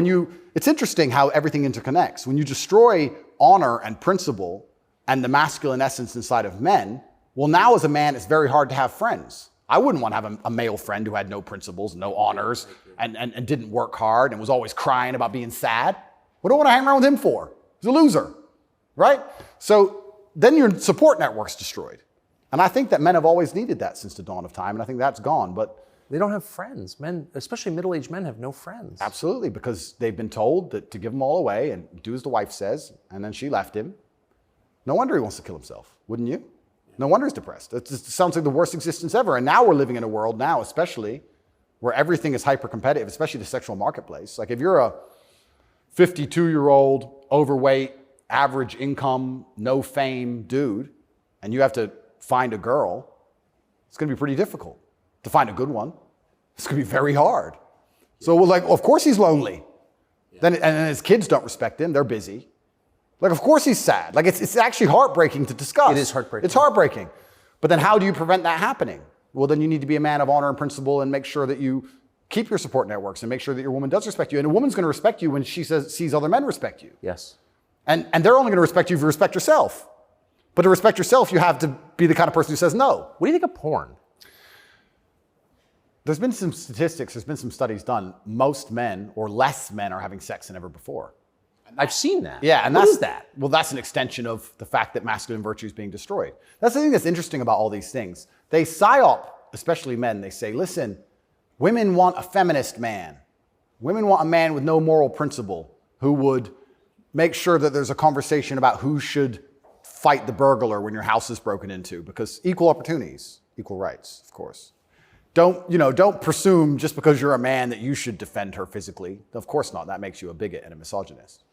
it's interesting how everything interconnects. When you destroy honor and principle and the masculine essence inside of men, well, now as a man, it's very hard to have friends. I wouldn't want to have a male friend who had no principles, no honors, and didn't work hard and was always crying about being sad. What do I want to hang around with him for? He's a loser, right? So then your support network's destroyed. And I think that men have always needed that since the dawn of time, and I think that's gone. But they don't have friends. Men, especially middle-aged men, have no friends. Absolutely, because they've been told that to give them all away and do as the wife says, and then she left him. No wonder he wants to kill himself, wouldn't you? No wonder he's depressed. It just sounds like the worst existence ever. And now we're living in a world now, especially, where everything is hyper-competitive, especially the sexual marketplace. Like if you're a 52-year-old, overweight, average income, no fame dude, and you have to find a girl, it's going to be pretty difficult to find a good one. It's going to be very hard. So we're like, of course he's lonely. Then, and his kids don't respect him. They're busy. Like, of course he's sad. Like, it's actually heartbreaking to discuss. It is heartbreaking. It's heartbreaking. But then how do you prevent that happening? Well, then you need to be a man of honor and principle and make sure that you keep your support networks and make sure that your woman does respect you. And a woman's going to respect you when she sees other men respect you. Yes. And they're only going to respect you if you respect yourself. But to respect yourself, you have to be the kind of person who says no. What do you think of porn? There's been some statistics, there's been some studies done. Most men or less men are having sex than ever before. I've seen that. Yeah, and what is that? Well, that's an extension of the fact that masculine virtue is being destroyed. That's the thing that's interesting about all these things. They psyop, especially men, they say, listen, women want a feminist man. Women want a man with no moral principle who would make sure that there's a conversation about who should fight the burglar when your house is broken into, because equal opportunities, equal rights, of course. Don't presume just because you're a man that you should defend her physically. Of course not. That makes you a bigot and a misogynist.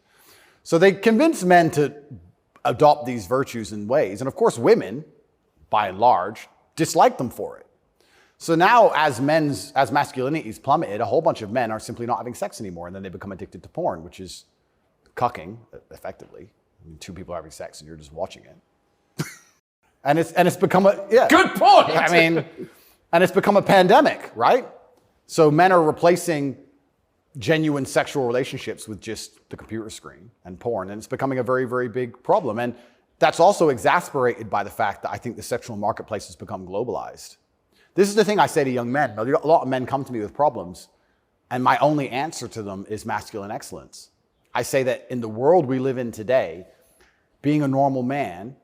So they convince men to adopt these virtues in ways. And of course, women, by and large, dislike them for it. So now as masculinity is plummeted, a whole bunch of men are simply not having sex anymore. And then they become addicted to porn, which is cucking, effectively. I mean, two people are having sex and you're just watching it. and it's become Good point! I mean, and it's become a pandemic, right? So men are replacing genuine sexual relationships with just the computer screen and porn. And it's becoming a very, very big problem. And that's also exasperated by the fact that I think the sexual marketplace has become globalized. This is the thing I say to young men. A lot of men come to me with problems, and my only answer to them is masculine excellence. I say that in the world we live in today, being a normal man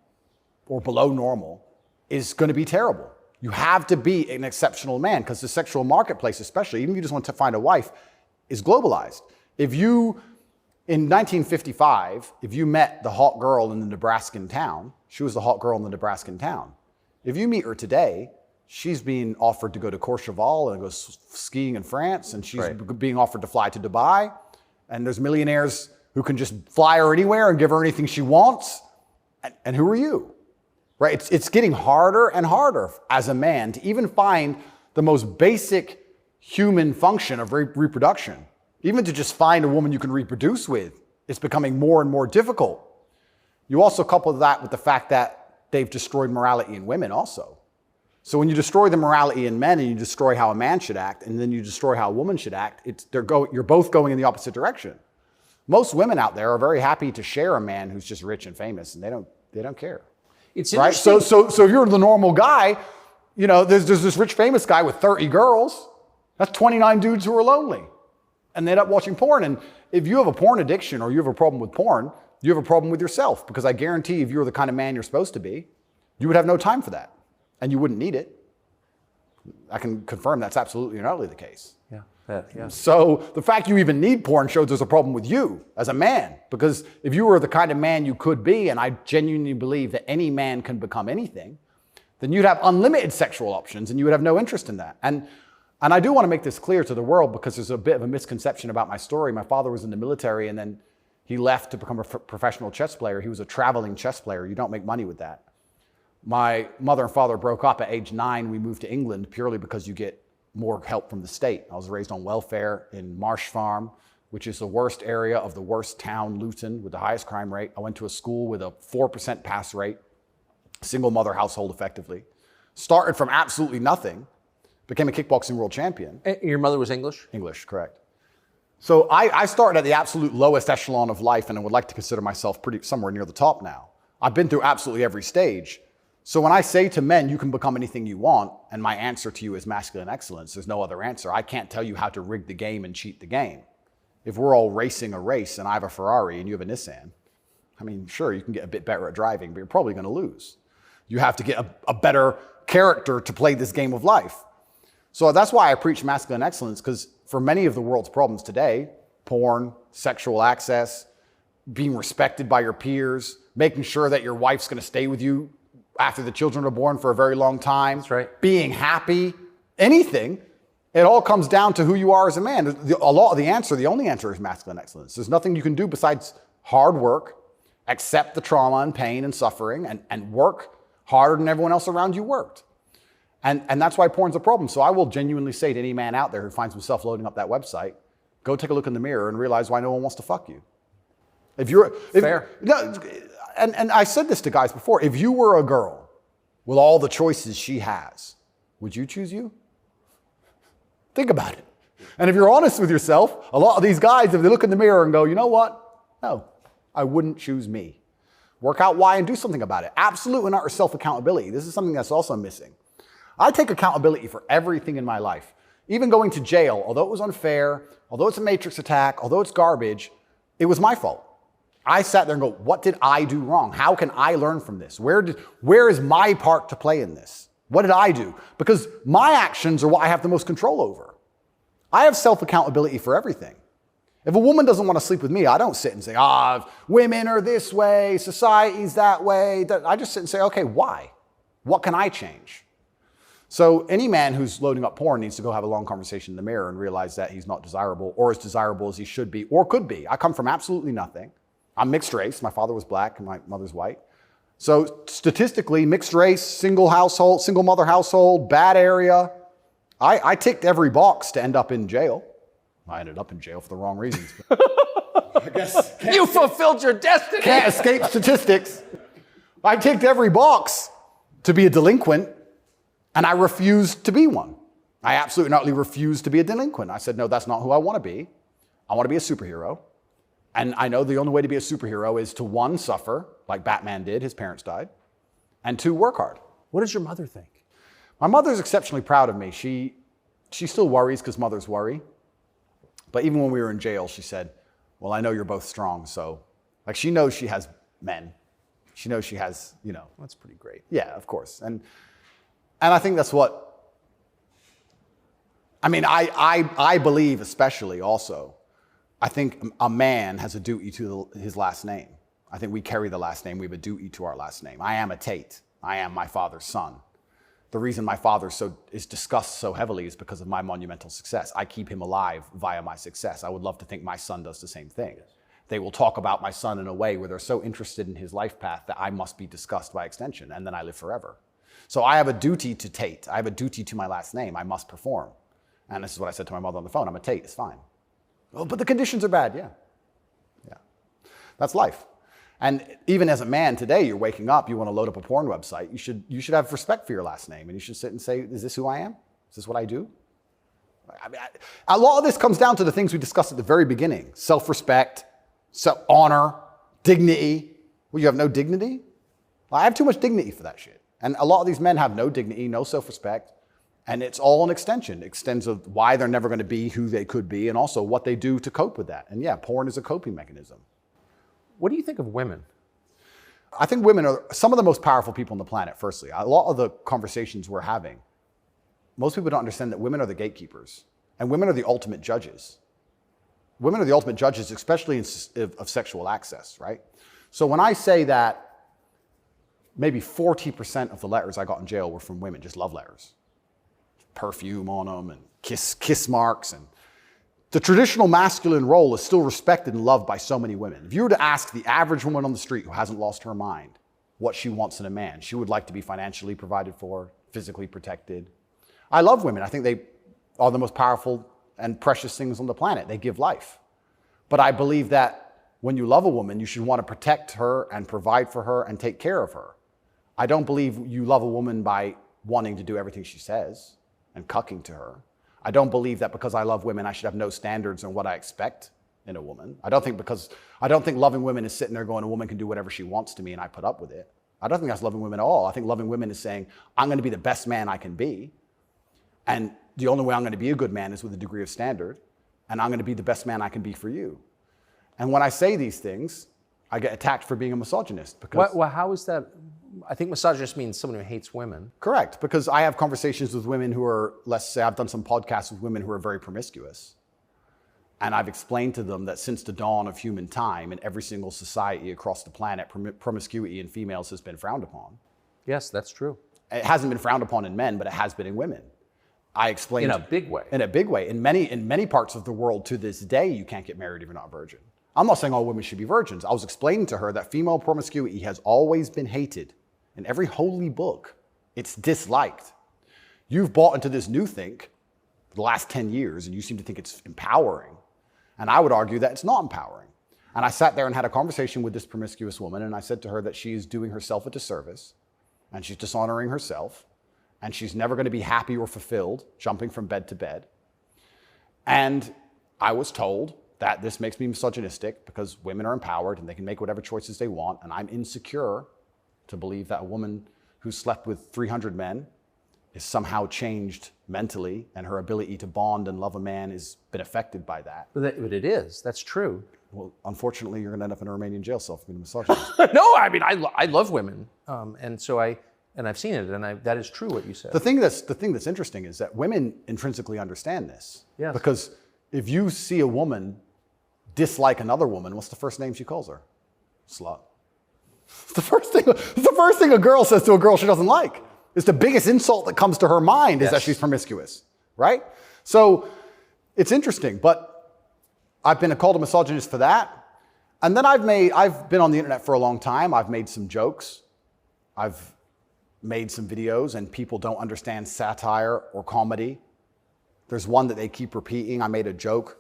or below normal is going to be terrible. You have to be an exceptional man because the sexual marketplace, especially, even if you just want to find a wife, is globalized. In 1955, if you met the hot girl in the Nebraskan town, she was the hot girl in the Nebraskan town. If you meet her today, she's being offered to go to Courchevel and go skiing in France, and she's being offered to fly to Dubai. And there's millionaires who can just fly her anywhere and give her anything she wants. And who are you? Right? It's getting harder and harder as a man to even find the most basic human function of reproduction. Even to just find a woman you can reproduce with, it's becoming more and more difficult. You also couple that with the fact that they've destroyed morality in women also. So when you destroy the morality in men and you destroy how a man should act, and then you destroy how a woman should act, you're both going in the opposite direction. Most women out there are very happy to share a man who's just rich and famous, and they don't care. It's right? So if you're the normal guy, there's this rich famous guy with 30 girls. That's 29 dudes who are lonely. And they end up watching porn. And if you have a porn addiction or you have a problem with porn, you have a problem with yourself. Because I guarantee if you were the kind of man you're supposed to be, you would have no time for that. And you wouldn't need it. I can confirm that's absolutely and utterly the case. Yeah. So the fact you even need porn shows there's a problem with you as a man. Because if you were the kind of man you could be, and I genuinely believe that any man can become anything, then you'd have unlimited sexual options and you would have no interest in that. And I do want to make this clear to the world because there's a bit of a misconception about my story. My father was in the military and then he left to become a professional chess player. He was a traveling chess player. You don't make money with that. My mother and father broke up at age 9. We moved to England purely because you get more help from the state. I was raised on welfare in Marsh Farm, which is the worst area of the worst town, Luton, with the highest crime rate. I went to a school with a 4% pass rate, single mother household effectively. Started from absolutely nothing, became a kickboxing world champion. Your mother was English? English, correct. So I started at the absolute lowest echelon of life, and I would like to consider myself somewhere near the top now. I've been through absolutely every stage. So when I say to men, you can become anything you want, and my answer to you is masculine excellence, there's no other answer. I can't tell you how to rig the game and cheat the game. If we're all racing a race and I have a Ferrari and you have a Nissan, I mean, sure, you can get a bit better at driving, but you're probably going to lose. You have to get a better character to play this game of life. So that's why I preach masculine excellence, because for many of the world's problems today, porn, sexual access, being respected by your peers, making sure that your wife's going to stay with you after the children are born for a very long time, that's right, being happy, anything, it all comes down to who you are as a man. The only answer is masculine excellence. There's nothing you can do besides hard work, accept the trauma and pain and suffering, and work harder than everyone else around you worked. And that's why porn's a problem. So I will genuinely say to any man out there who finds himself loading up that website, go take a look in the mirror and realize why no one wants to fuck you. Fair. No, and I said this to guys before, if you were a girl with all the choices she has, would you choose you? Think about it. And if you're honest with yourself, a lot of these guys, if they look in the mirror and go, you know what? No, I wouldn't choose me. Work out why and do something about it. Absolute and utter self-accountability. This is something that's also missing. I take accountability for everything in my life. Even going to jail, although it was unfair, although it's a matrix attack, although it's garbage, it was my fault. I sat there and go, what did I do wrong? How can I learn from this? Where is my part to play in this? What did I do? Because my actions are what I have the most control over. I have self-accountability for everything. If a woman doesn't want to sleep with me, I don't sit and say, women are this way, society's that way. I just sit and say, okay, why? What can I change? So any man who's loading up porn needs to go have a long conversation in the mirror and realize that he's not desirable or as desirable as he should be or could be. I come from absolutely nothing. I'm mixed race. My father was black and my mother's white. So statistically, mixed race, single household, single mother household, bad area. I ticked every box to end up in jail. I ended up in jail for the wrong reasons. I guess you fulfilled your destiny. Can't escape statistics. I ticked every box to be a delinquent, and I refused to be one. I absolutely not refused to be a delinquent. I said, no, that's not who I want to be. I want to be a superhero. And I know the only way to be a superhero is to, one, suffer, like Batman did, his parents died, and two, work hard. What does your mother think? My mother's exceptionally proud of me. She still worries because mothers worry. But even when we were in jail, she said, well, I know you're both strong, so, like, she knows she has men. She knows she has, That's pretty great. Yeah, of course. And I think that's what, I believe especially also, I think a man has a duty to his last name. I think we carry the last name. We have a duty to our last name. I am a Tate. I am my father's son. The reason my father is discussed so heavily is because of my monumental success. I keep him alive via my success. I would love to think my son does the same thing. They will talk about my son in a way where they're so interested in his life path that I must be discussed by extension, and then I live forever. So I have a duty to Tate. I have a duty to my last name. I must perform. And this is what I said to my mother on the phone. I'm a Tate. It's fine. Oh, but the conditions are bad. Yeah. That's life. And even as a man today, you're waking up, you want to load up a porn website. You should have respect for your last name, and you should sit and say, is this who I am? Is this what I do? A lot of this comes down to the things we discussed at the very beginning. Self-respect, honor, dignity. Well, you have no dignity? Well, I have too much dignity for that shit. And a lot of these men have no dignity, no self-respect. And it's all an extension. It extends of why they're never going to be who they could be and also what they do to cope with that. And yeah, porn is a coping mechanism. What do you think of women? I think women are some of the most powerful people on the planet, firstly. A lot of the conversations we're having, most people don't understand that women are the gatekeepers. And women are the ultimate judges. Women are the ultimate judges, especially of sexual access, right? So when I say that maybe 40% of the letters I got in jail were from women, just love letters. Perfume on them and kiss marks. And the traditional masculine role is still respected and loved by so many women. If you were to ask the average woman on the street who hasn't lost her mind, what she wants in a man. She would like to be financially provided for, physically protected. I love women. I think they are the most powerful and precious things on the planet. They give life. But I believe that when you love a woman, you should want to protect her and provide for her and take care of her. I don't believe you love a woman by wanting to do everything she says and cucking to her. I don't believe that because I love women, I should have no standards on what I expect in a woman. I don't think loving women is sitting there going, a woman can do whatever she wants to me and I put up with it. I don't think that's loving women at all. I think loving women is saying, I'm going to be the best man I can be. And the only way I'm going to be a good man is with a degree of standard. And I'm going to be the best man I can be for you. And when I say these things, I get attacked for being a misogynist. Because Well, how is that? I think misogynist means someone who hates women. Correct, because I have conversations with women who are, let's say I've done some podcasts with women who are very promiscuous. And I've explained to them that since the dawn of human time, in every single society across the planet, promiscuity in females has been frowned upon. Yes, that's true. It hasn't been frowned upon in men, but it has been in women. I explained In a big way. In a big way. In many parts of the world to this day, you can't get married if you're not a virgin. I'm not saying all women should be virgins. I was explaining to her that female promiscuity has always been hated. In every holy book, it's disliked. You've bought into this new think the last 10 years, and you seem to think it's empowering. And I would argue that it's not empowering. And I sat there and had a conversation with this promiscuous woman, and I said to her that she is doing herself a disservice, and she's dishonoring herself, and she's never going to be happy or fulfilled jumping from bed to bed. And I was told that this makes me misogynistic because women are empowered and they can make whatever choices they want, and I'm insecure to believe that a woman who slept with 300 men is somehow changed mentally and her ability to bond and love a man has been affected by that. But it is. That's true. Well, unfortunately, you're going to end up in a Romanian jail cell for being a misogynist. No, I mean, I love women. And so I've seen it, and that is true what you said. The thing that's interesting is that women intrinsically understand this. Yes. Because if you see a woman dislike another woman, what's the first name she calls her? Slut. It's the first thing a girl says to a girl she doesn't like. It's the biggest insult that comes to her mind is that she's promiscuous, right? So it's interesting, but I've been called a misogynist for that. And then I've been on the internet for a long time. I've made some jokes. I've made some videos, and people don't understand satire or comedy. There's one that they keep repeating. I made a joke.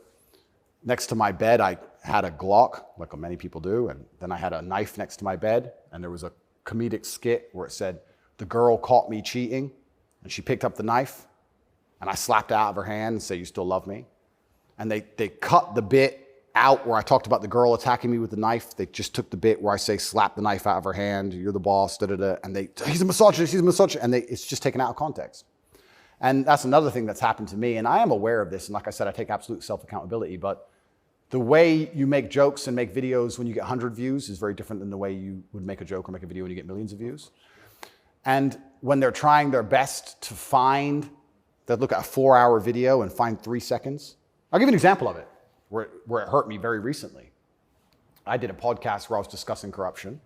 Next to my bed, I had a Glock, like many people do, and then I had a knife next to my bed, and there was a comedic skit where it said, the girl caught me cheating, and she picked up the knife, and I slapped it out of her hand and said, you still love me? And they cut the bit out where I talked about the girl attacking me with the knife. They just took the bit where I say, slap the knife out of her hand, you're the boss, da-da-da, and he's a misogynist, and it's just taken out of context. And that's another thing that's happened to me, and I am aware of this, and like I said, I take absolute self-accountability, but the way you make jokes and make videos when you get 100 views is very different than the way you would make a joke or make a video when you get millions of views. And when they're trying their best to look at a 4-hour video and find 3 seconds. I'll give you an example of it, where it hurt me very recently. I did a podcast where I was discussing corruption.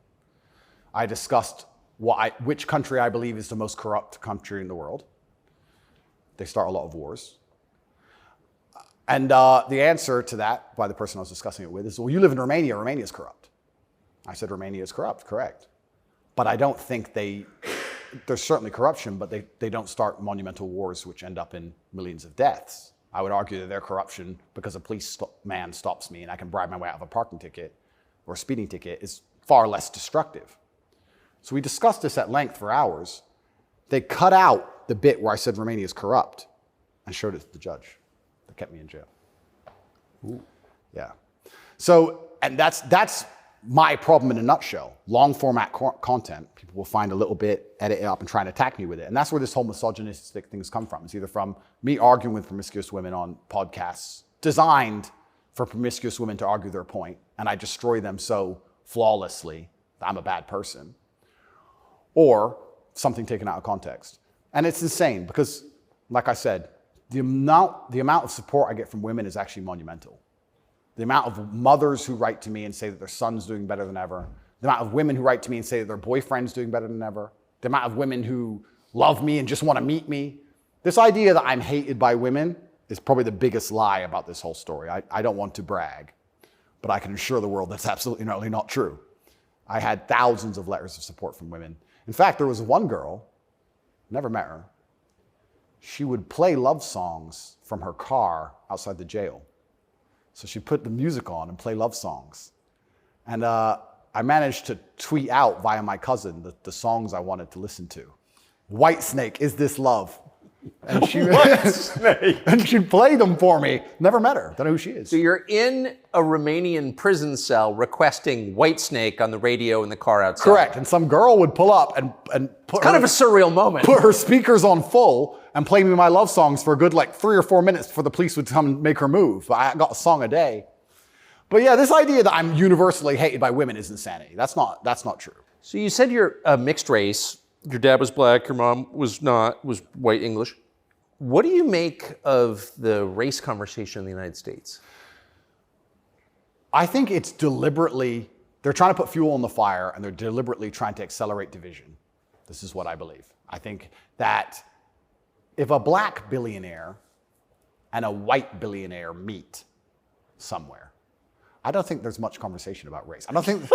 I discussed which country I believe is the most corrupt country in the world. They start a lot of wars. And the answer to that by the person I was discussing it with is, well, you live in Romania. Romania is corrupt. I said, Romania is corrupt, correct. But I don't think there's certainly corruption, but they don't start monumental wars which end up in millions of deaths. I would argue that their corruption, because a policeman stops me and I can bribe my way out of a parking ticket or a speeding ticket, is far less destructive. So we discussed this at length for hours. They cut out the bit where I said Romania is corrupt and showed it to the judge. That kept me in jail. Ooh. Yeah. So, and that's my problem in a nutshell. Long format content, people will find a little bit, edit it up, and try and attack me with it. And that's where this whole misogynistic things come from. It's either from me arguing with promiscuous women on podcasts designed for promiscuous women to argue their point, and I destroy them so flawlessly that I'm a bad person, or something taken out of context. And it's insane because, like I said, the amount of support I get from women is actually monumental. The amount of mothers who write to me and say that their son's doing better than ever. The amount of women who write to me and say that their boyfriend's doing better than ever. The amount of women who love me and just want to meet me. This idea that I'm hated by women is probably the biggest lie about this whole story. I don't want to brag, but I can assure the world that's absolutely not true. I had thousands of letters of support from women. In fact, there was one girl, never met her. She would play love songs from her car outside the jail. So she'd put the music on and play love songs. And I managed to tweet out via my cousin the songs I wanted to listen to. Whitesnake, Is This Love? And and she'd play them for me. Never met her. Don't know who she is. So you're in a Romanian prison cell requesting Whitesnake on the radio in the car outside. Correct. And some girl would pull up and put kind of a surreal moment. Put her speakers on full and play me my love songs for a good 3 or 4 minutes before the police would come and make her move. I got a song a day. But yeah, this idea that I'm universally hated by women is insanity. That's not true. So you said you're a mixed race. Your dad was black, your mom was not, was white English. What do you make of the race conversation in the United States? I think it's deliberately, they're trying to put fuel on the fire and they're deliberately trying to accelerate division. This is what I believe. I think that if a black billionaire and a white billionaire meet somewhere, I don't think there's much conversation about race. I don't think...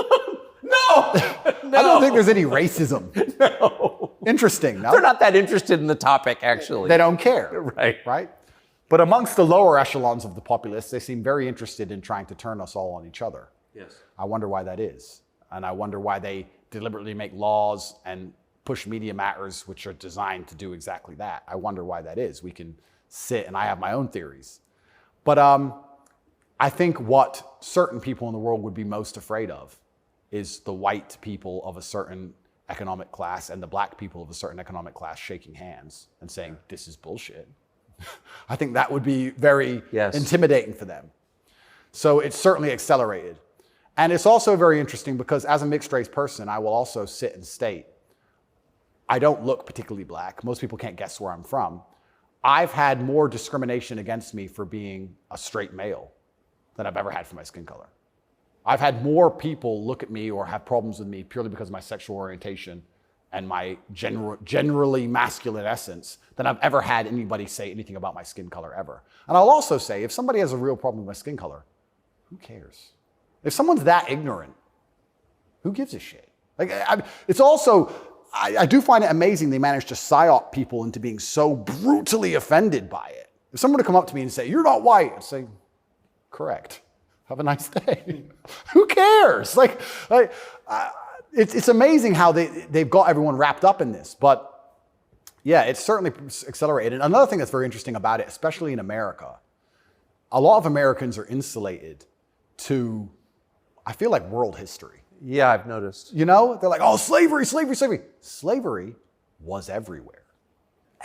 No! I don't think there's any racism. No. Interesting, no? They're not that interested in the topic, actually. They don't care. Right. But amongst the lower echelons of the populace, they seem very interested in trying to turn us all on each other. Yes. I wonder why that is. And I wonder why they deliberately make laws and push media matters which are designed to do exactly that. I wonder why that is. We can sit, and I have my own theories. But I think what certain people in the world would be most afraid of is the white people of a certain economic class and the black people of a certain economic class shaking hands and saying, this is bullshit. I think that would be very intimidating for them. So it's certainly accelerated. And it's also very interesting because as a mixed race person, I will also sit and state, I don't look particularly black. Most people can't guess where I'm from. I've had more discrimination against me for being a straight male than I've ever had for my skin color. I've had more people look at me or have problems with me purely because of my sexual orientation and my generally masculine essence than I've ever had anybody say anything about my skin color ever. And I'll also say, if somebody has a real problem with my skin color, who cares? If someone's that ignorant, who gives a shit? It's also, I do find it amazing they managed to psyop people into being so brutally offended by it. If someone were to come up to me and say, you're not white, I'd say, correct. Have a nice day. Who cares? It's amazing how they've got everyone wrapped up in this. But yeah, it's certainly accelerated. Another thing that's very interesting about it, especially in America, a lot of Americans are insulated to, I feel like, world history. Yeah, I've noticed. You know, they're like, oh, slavery, slavery, slavery. Slavery was everywhere.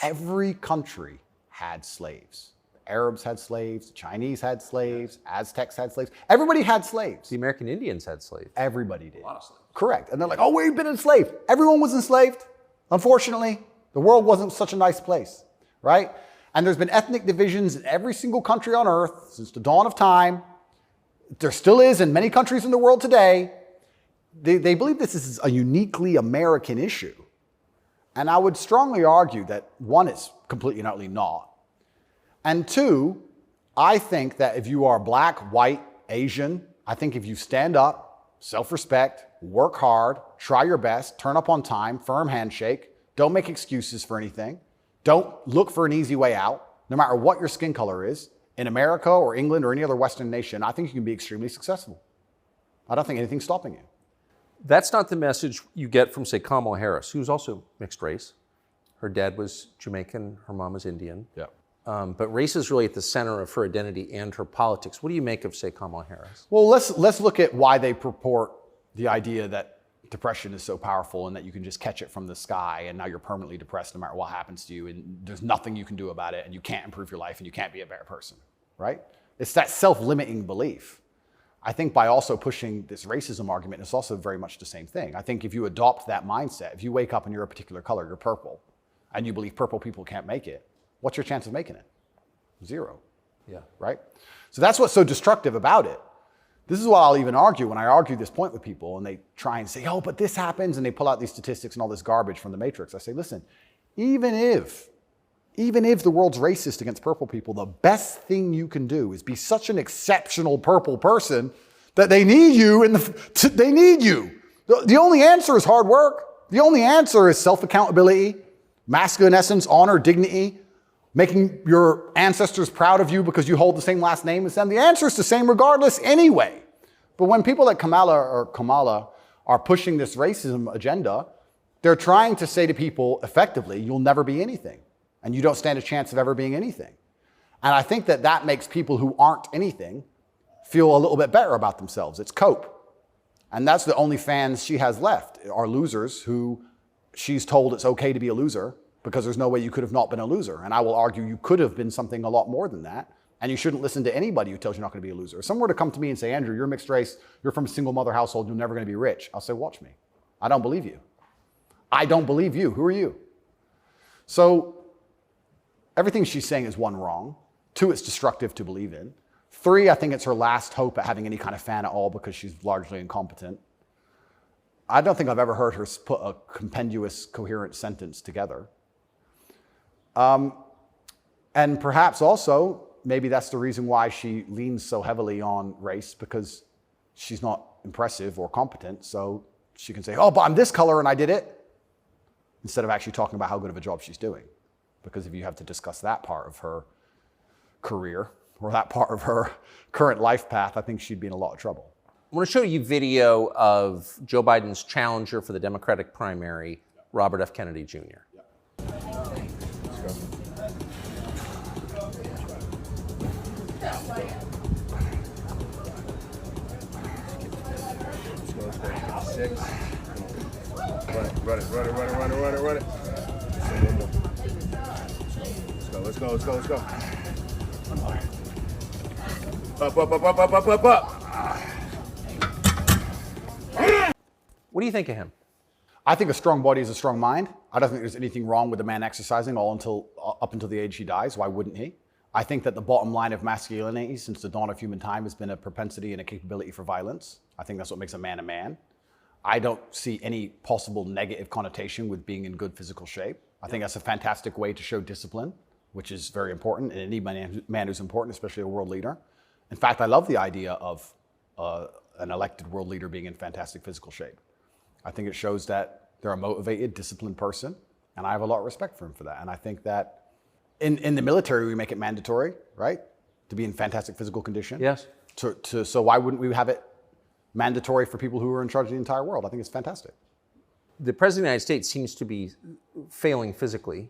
Every country had slaves. Arabs had slaves, the Chinese had slaves, Aztecs had slaves. Everybody had slaves. The American Indians had slaves. Everybody did. A lot of slaves. Correct. And they're like, oh, we've been enslaved. Everyone was enslaved. Unfortunately, the world wasn't such a nice place, right? And there's been ethnic divisions in every single country on earth since the dawn of time. There still is in many countries in the world today. They believe this is a uniquely American issue. And I would strongly argue that, one, it's completely and utterly not. And two, I think that if you are black, white, Asian, I think if you stand up, self-respect, work hard, try your best, turn up on time, firm handshake, don't make excuses for anything, don't look for an easy way out, no matter what your skin color is, in America or England or any other Western nation, I think you can be extremely successful. I don't think anything's stopping you. That's not the message you get from, say, Kamala Harris, who's also mixed race. Her dad was Jamaican, her mom was Indian. Yeah. But race is really at the center of her identity and her politics. What do you make of, say, Kamala Harris? Well, let's look at why they purport the idea that depression is so powerful and that you can just catch it from the sky and now you're permanently depressed no matter what happens to you and there's nothing you can do about it and you can't improve your life and you can't be a better person, right? It's that self-limiting belief. I think by also pushing this racism argument, it's also very much the same thing. I think if you adopt that mindset, if you wake up and you're a particular color, you're purple, and you believe purple people can't make it, what's your chance of making it? 0. Yeah. Right? So that's what's so destructive about it. This is what I'll even argue when I argue this point with people and they try and say, oh, but this happens, and they pull out these statistics and all this garbage from the Matrix. I say, listen, even if the world's racist against purple people, the best thing you can do is be such an exceptional purple person that they need you they need you. The only answer is hard work. The only answer is self-accountability, masculine essence, honor, dignity, making your ancestors proud of you because you hold the same last name as them. The answer is the same regardless anyway. But when people like Kamala are pushing this racism agenda, they're trying to say to people effectively, you'll never be anything, and you don't stand a chance of ever being anything. And I think that that makes people who aren't anything feel a little bit better about themselves. It's cope. And that's the only fans she has left, are losers who she's told it's okay to be a loser because there's no way you could have not been a loser. And I will argue you could have been something a lot more than that. And you shouldn't listen to anybody who tells you you're not going to be a loser. If someone were to come to me and say, Andrew, you're mixed race, you're from a single mother household, you're never going to be rich. I'll say, watch me. I don't believe you. I don't believe you. Who are you? So everything she's saying is one, wrong. Two, it's destructive to believe in. Three, I think it's her last hope at having any kind of fan at all because she's largely incompetent. I don't think I've ever heard her put a compendious, coherent sentence together. And perhaps also, maybe that's the reason why she leans so heavily on race, because she's not impressive or competent. So she can say, oh, but I'm this color and I did it, instead of actually talking about how good of a job she's doing. Because if you have to discuss that part of her career or that part of her current life path, I think she'd be in a lot of trouble. I want to show you video of Joe Biden's challenger for the Democratic primary, Robert F. Kennedy Jr. Six. Run it. Let's go. Up. What do you think of him? I think a strong body is a strong mind. I don't think there's anything wrong with a man exercising up until the age he dies. Why wouldn't he? I think that the bottom line of masculinity since the dawn of human time has been a propensity and a capability for violence. I think that's what makes a man a man. I don't see any possible negative connotation with being in good physical shape. I think that's a fantastic way to show discipline, which is very important in any man who's important, especially a world leader. In fact, I love the idea of an elected world leader being in fantastic physical shape. I think it shows that they're a motivated, disciplined person, and I have a lot of respect for him for that. And I think that in the military, we make it mandatory, right, to be in fantastic physical condition. Yes. So why wouldn't we have it mandatory for people who are in charge of the entire world? I think it's fantastic. The President of the United States seems to be failing physically.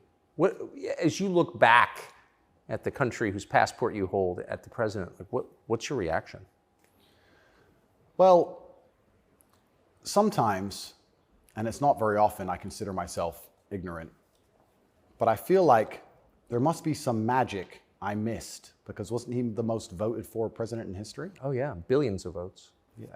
As you look back at the country whose passport you hold, at the president, what's your reaction? Well, sometimes, and it's not very often, I consider myself ignorant, but I feel like there must be some magic I missed, because wasn't he the most voted for president in history? Oh yeah, billions of votes. Yeah,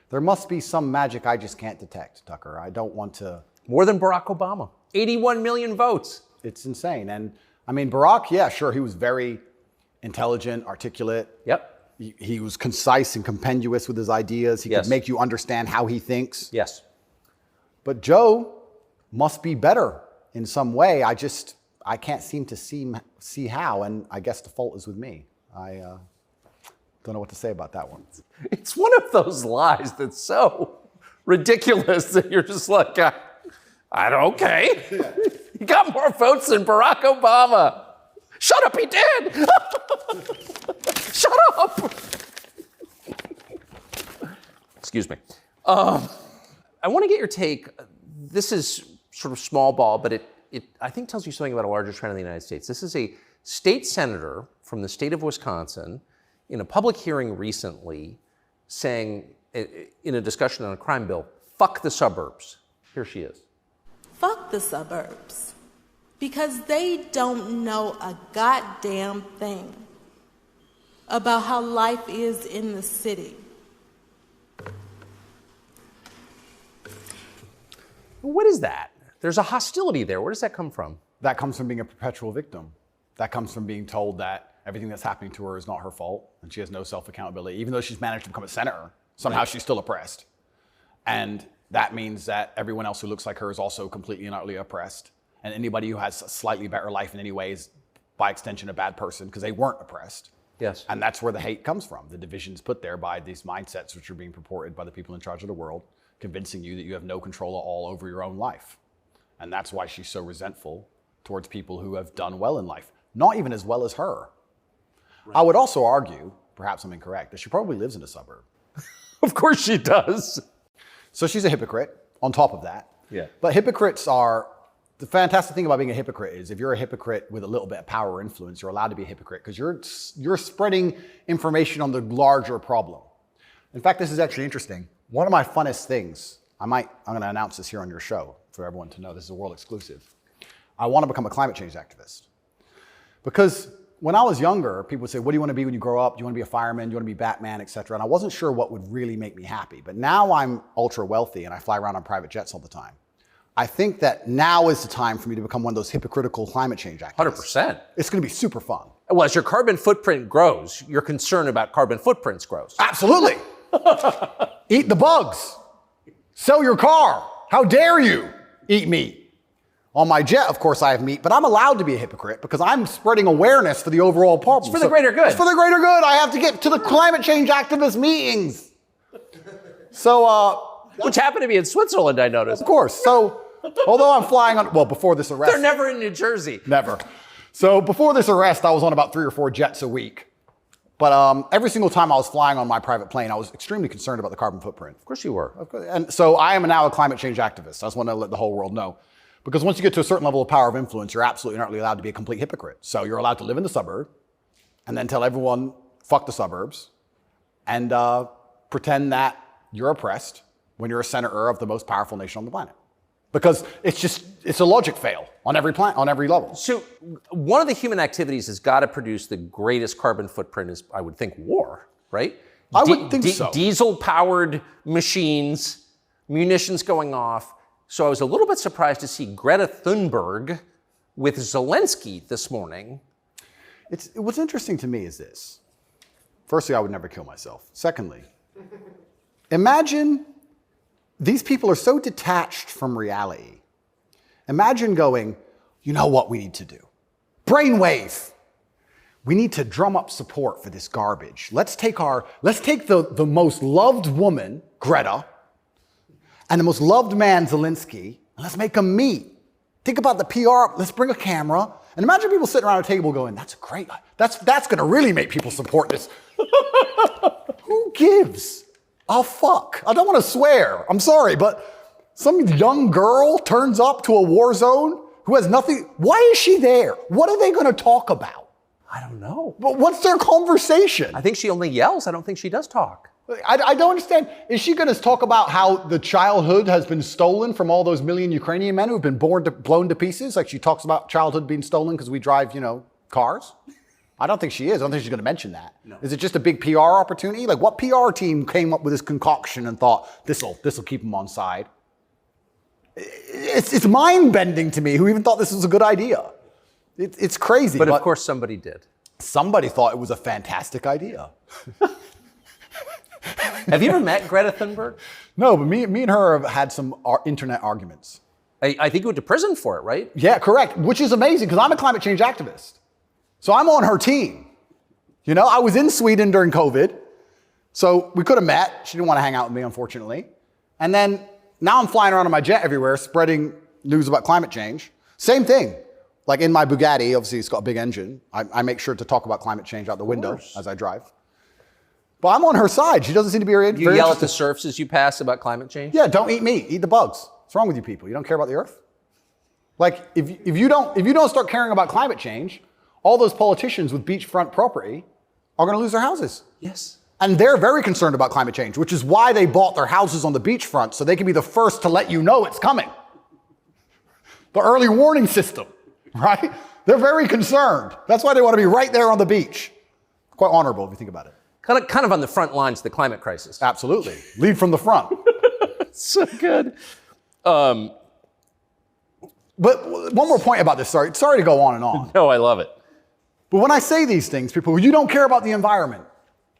there must be some magic I just can't detect, Tucker. I don't want to. More than Barack Obama, 81 million votes. It's insane. And I mean, Barack, yeah, sure, he was very intelligent, articulate. Yep. He was concise and compendious with his ideas. He could make you understand how he thinks. Yes. But Joe must be better in some way. I can't seem to see how, and I guess the fault is with me. I don't know what to say about that one. It's one of those lies that's so ridiculous that you're just like, I don't, okay. He got more votes than Barack Obama. Shut up, he did. Shut up. Excuse me. I want to get your take. This is sort of small ball, but it I think tells you something about a larger trend in the United States. This is a state senator from the state of Wisconsin in a public hearing recently saying, in a discussion on a crime bill, fuck the suburbs. Here she is. Fuck the suburbs. Because they don't know a goddamn thing about how life is in the city. What is that? There's a hostility there. Where does that come from? That comes from being a perpetual victim. That comes from being told that everything that's happening to her is not her fault and she has no self-accountability. Even though she's managed to become a senator, somehow she's still oppressed. And that means that everyone else who looks like her is also completely and utterly oppressed. And anybody who has a slightly better life in any way is, by extension, a bad person because they weren't oppressed. Yes. And that's where the hate comes from. The division's put there by these mindsets which are being purported by the people in charge of the world, convincing you that you have no control at all over your own life. And that's why she's so resentful towards people who have done well in life, not even as well as her. Right. I would also argue, perhaps I'm incorrect, that she probably lives in a suburb. Of course she does. So she's a hypocrite on top of that. Yeah. But hypocrites are, the fantastic thing about being a hypocrite is if you're a hypocrite with a little bit of power or influence, you're allowed to be a hypocrite because you're spreading information on the larger problem. In fact, this is actually interesting. One of my funnest things, I'm going to announce this here on your show for everyone to know, this is a world exclusive. I want to become a climate change activist. Because when I was younger, people would say, what do you want to be when you grow up? Do you want to be a fireman? Do you want to be Batman, et cetera? And I wasn't sure what would really make me happy. But now I'm ultra wealthy and I fly around on private jets all the time. I think that now is the time for me to become one of those hypocritical climate change activists. 100%. It's going to be super fun. Well, as your carbon footprint grows, your concern about carbon footprints grows. Absolutely. Eat the bugs. Sell your car. How dare you eat meat? On my jet, of course, I have meat, but I'm allowed to be a hypocrite because I'm spreading awareness for the overall problem. It's for the greater good. It's for the greater good. I have to get to the climate change activist meetings. So, which happened to be in Switzerland, I noticed. of course. So, although I'm flying on, well, before this arrest. They're never in New Jersey. Never. So before this arrest, I was on about 3 or 4 jets a week. But every single time I was flying on my private plane, I was extremely concerned about the carbon footprint. Of course you were. And so I am now a climate change activist. I just want to let the whole world know. Because once you get to a certain level of power of influence, you're absolutely not really allowed to be a complete hypocrite. So you're allowed to live in the suburb and then tell everyone, fuck the suburbs, and pretend that you're oppressed when you're a senator of the most powerful nation on the planet. Because it's a logic fail on every level. So one of the human activities has got to produce the greatest carbon footprint is, I would think, war, right? I would think so. Diesel-powered machines, munitions going off. So I was a little bit surprised to see Greta Thunberg with Zelensky this morning. What's interesting to me is this. Firstly, I would never kill myself. Secondly, imagine these people are so detached from reality. Imagine going, you know what we need to do? Brainwave. We need to drum up support for this garbage. Let's take the most loved woman, Greta, and the most loved man, Zelensky, and let's make them meet. Think about the PR. Let's bring a camera. And imagine people sitting around a table going, that's going to really make people support this. Who gives a fuck? I don't want to swear. I'm sorry, but some young girl turns up to a war zone who has nothing. Why is she there? What are they going to talk about? I don't know. But what's their conversation? I think she only yells. I don't think she does talk. I don't understand. Is she going to talk about how the childhood has been stolen from all those million Ukrainian men who have been blown to pieces? Like she talks about childhood being stolen because we drive, cars? I don't think she is. I don't think she's going to mention that. No. Is it just a big PR opportunity? Like what PR team came up with this concoction and thought, this'll keep them on side? It's mind-bending to me who even thought this was a good idea. It's crazy. But of course somebody did. Somebody thought it was a fantastic idea. Have you ever met Greta Thunberg? No, but me and her have had some internet arguments. I think you went to prison for it, right? Yeah, correct. Which is amazing because I'm a climate change activist. So I'm on her team. I was in Sweden during COVID. So we could have met. She didn't want to hang out with me, unfortunately. And then now I'm flying around on my jet everywhere, spreading news about climate change. Same thing. Like in my Bugatti, obviously it's got a big engine. I make sure to talk about climate change out the window as I drive. But I'm on her side. She doesn't seem to be very interested. You yell at the serfs as you pass about climate change? Yeah, don't eat meat. Eat the bugs. What's wrong with you people? You don't care about the earth? Like, if you don't start caring about climate change, all those politicians with beachfront property are going to lose their houses. Yes. And they're very concerned about climate change, which is why they bought their houses on the beachfront, so they can be the first to let you know it's coming. The early warning system, right? They're very concerned. That's why they want to be right there on the beach. Quite honorable if you think about it. Kind of on the front lines of the climate crisis. Absolutely. Lead from the front. So good. But one more point about this. Sorry to go on and on. No, I love it. But when I say these things, people, you don't care about the environment.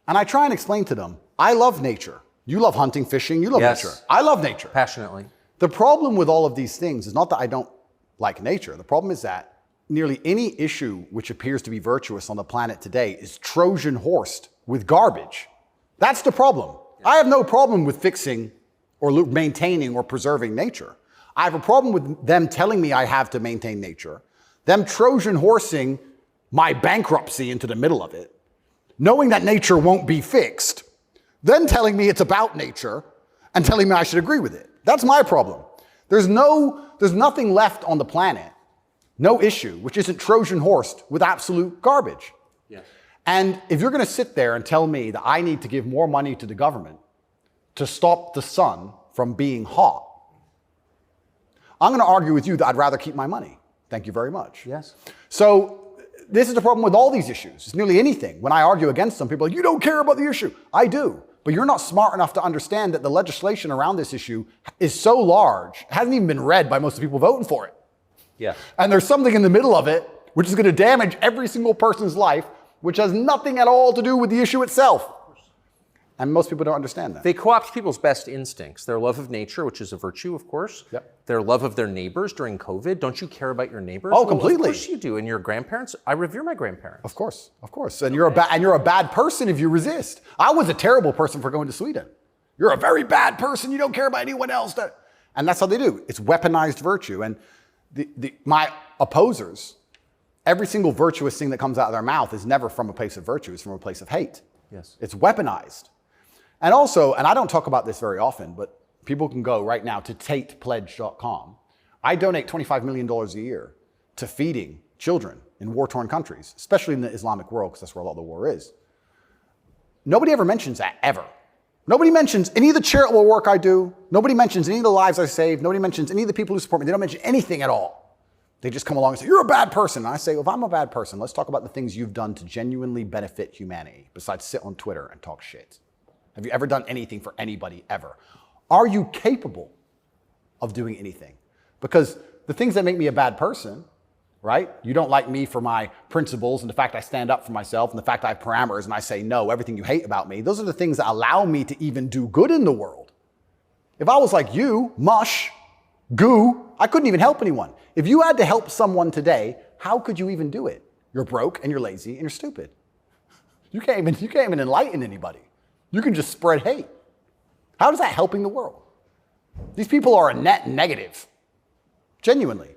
And I try and explain to them, I love nature. You love hunting, fishing, you love nature. I love nature. Passionately. The problem with all of these things is not that I don't like nature. The problem is that nearly any issue which appears to be virtuous on the planet today is Trojan horsed with garbage. That's the problem. I have no problem with fixing or maintaining or preserving nature. I have a problem with them telling me I have to maintain nature, them Trojan horsing my bankruptcy into the middle of it, knowing that nature won't be fixed, then telling me it's about nature and telling me I should agree with it. That's my problem. There's nothing left on the planet, no issue, which isn't Trojan horsed with absolute garbage. Yes. And if you're going to sit there and tell me that I need to give more money to the government to stop the sun from being hot, I'm going to argue with you that I'd rather keep my money. Thank you very much. Yes. So this is the problem with all these issues. It's nearly anything. When I argue against them, people are like, you don't care about the issue. I do. But you're not smart enough to understand that the legislation around this issue is so large, it hasn't even been read by most of the people voting for it. Yeah. And there's something in the middle of it which is going to damage every single person's life, which has nothing at all to do with the issue itself. And most people don't understand that. They co-opt people's best instincts, their love of nature, which is a virtue, of course. Yep. Their love of their neighbors during COVID. Don't you care about your neighbors? Oh, Well, completely. Of course you do. And your grandparents? I revere my grandparents. Of course. And you're a bad person if you resist. I was a terrible person for going to Sweden. You're a very bad person. You don't care about anyone else. And that's how they do. It's weaponized virtue. And my opposers, every single virtuous thing that comes out of their mouth is never from a place of virtue. It's from a place of hate. Yes. It's weaponized. And also, and I don't talk about this very often, but people can go right now to tatepledge.com. I donate $25 million a year to feeding children in war-torn countries, especially in the Islamic world, because that's where a lot of the war is. Nobody ever mentions that, ever. Nobody mentions any of the charitable work I do. Nobody mentions any of the lives I save. Nobody mentions any of the people who support me. They don't mention anything at all. They just come along and say, you're a bad person. And I say, well, if I'm a bad person, let's talk about the things you've done to genuinely benefit humanity, besides sit on Twitter and talk shit. Have you ever done anything for anybody ever? Are you capable of doing anything? Because the things that make me a bad person, right? You don't like me for my principles and the fact I stand up for myself and the fact I have parameters and I say no, everything you hate about me. Those are the things that allow me to even do good in the world. If I was like you, mush, goo, I couldn't even help anyone. If you had to help someone today, how could you even do it? You're broke and you're lazy and you're stupid. You can't even enlighten anybody. You can just spread hate. How is that helping the world? These people are a net negative, genuinely.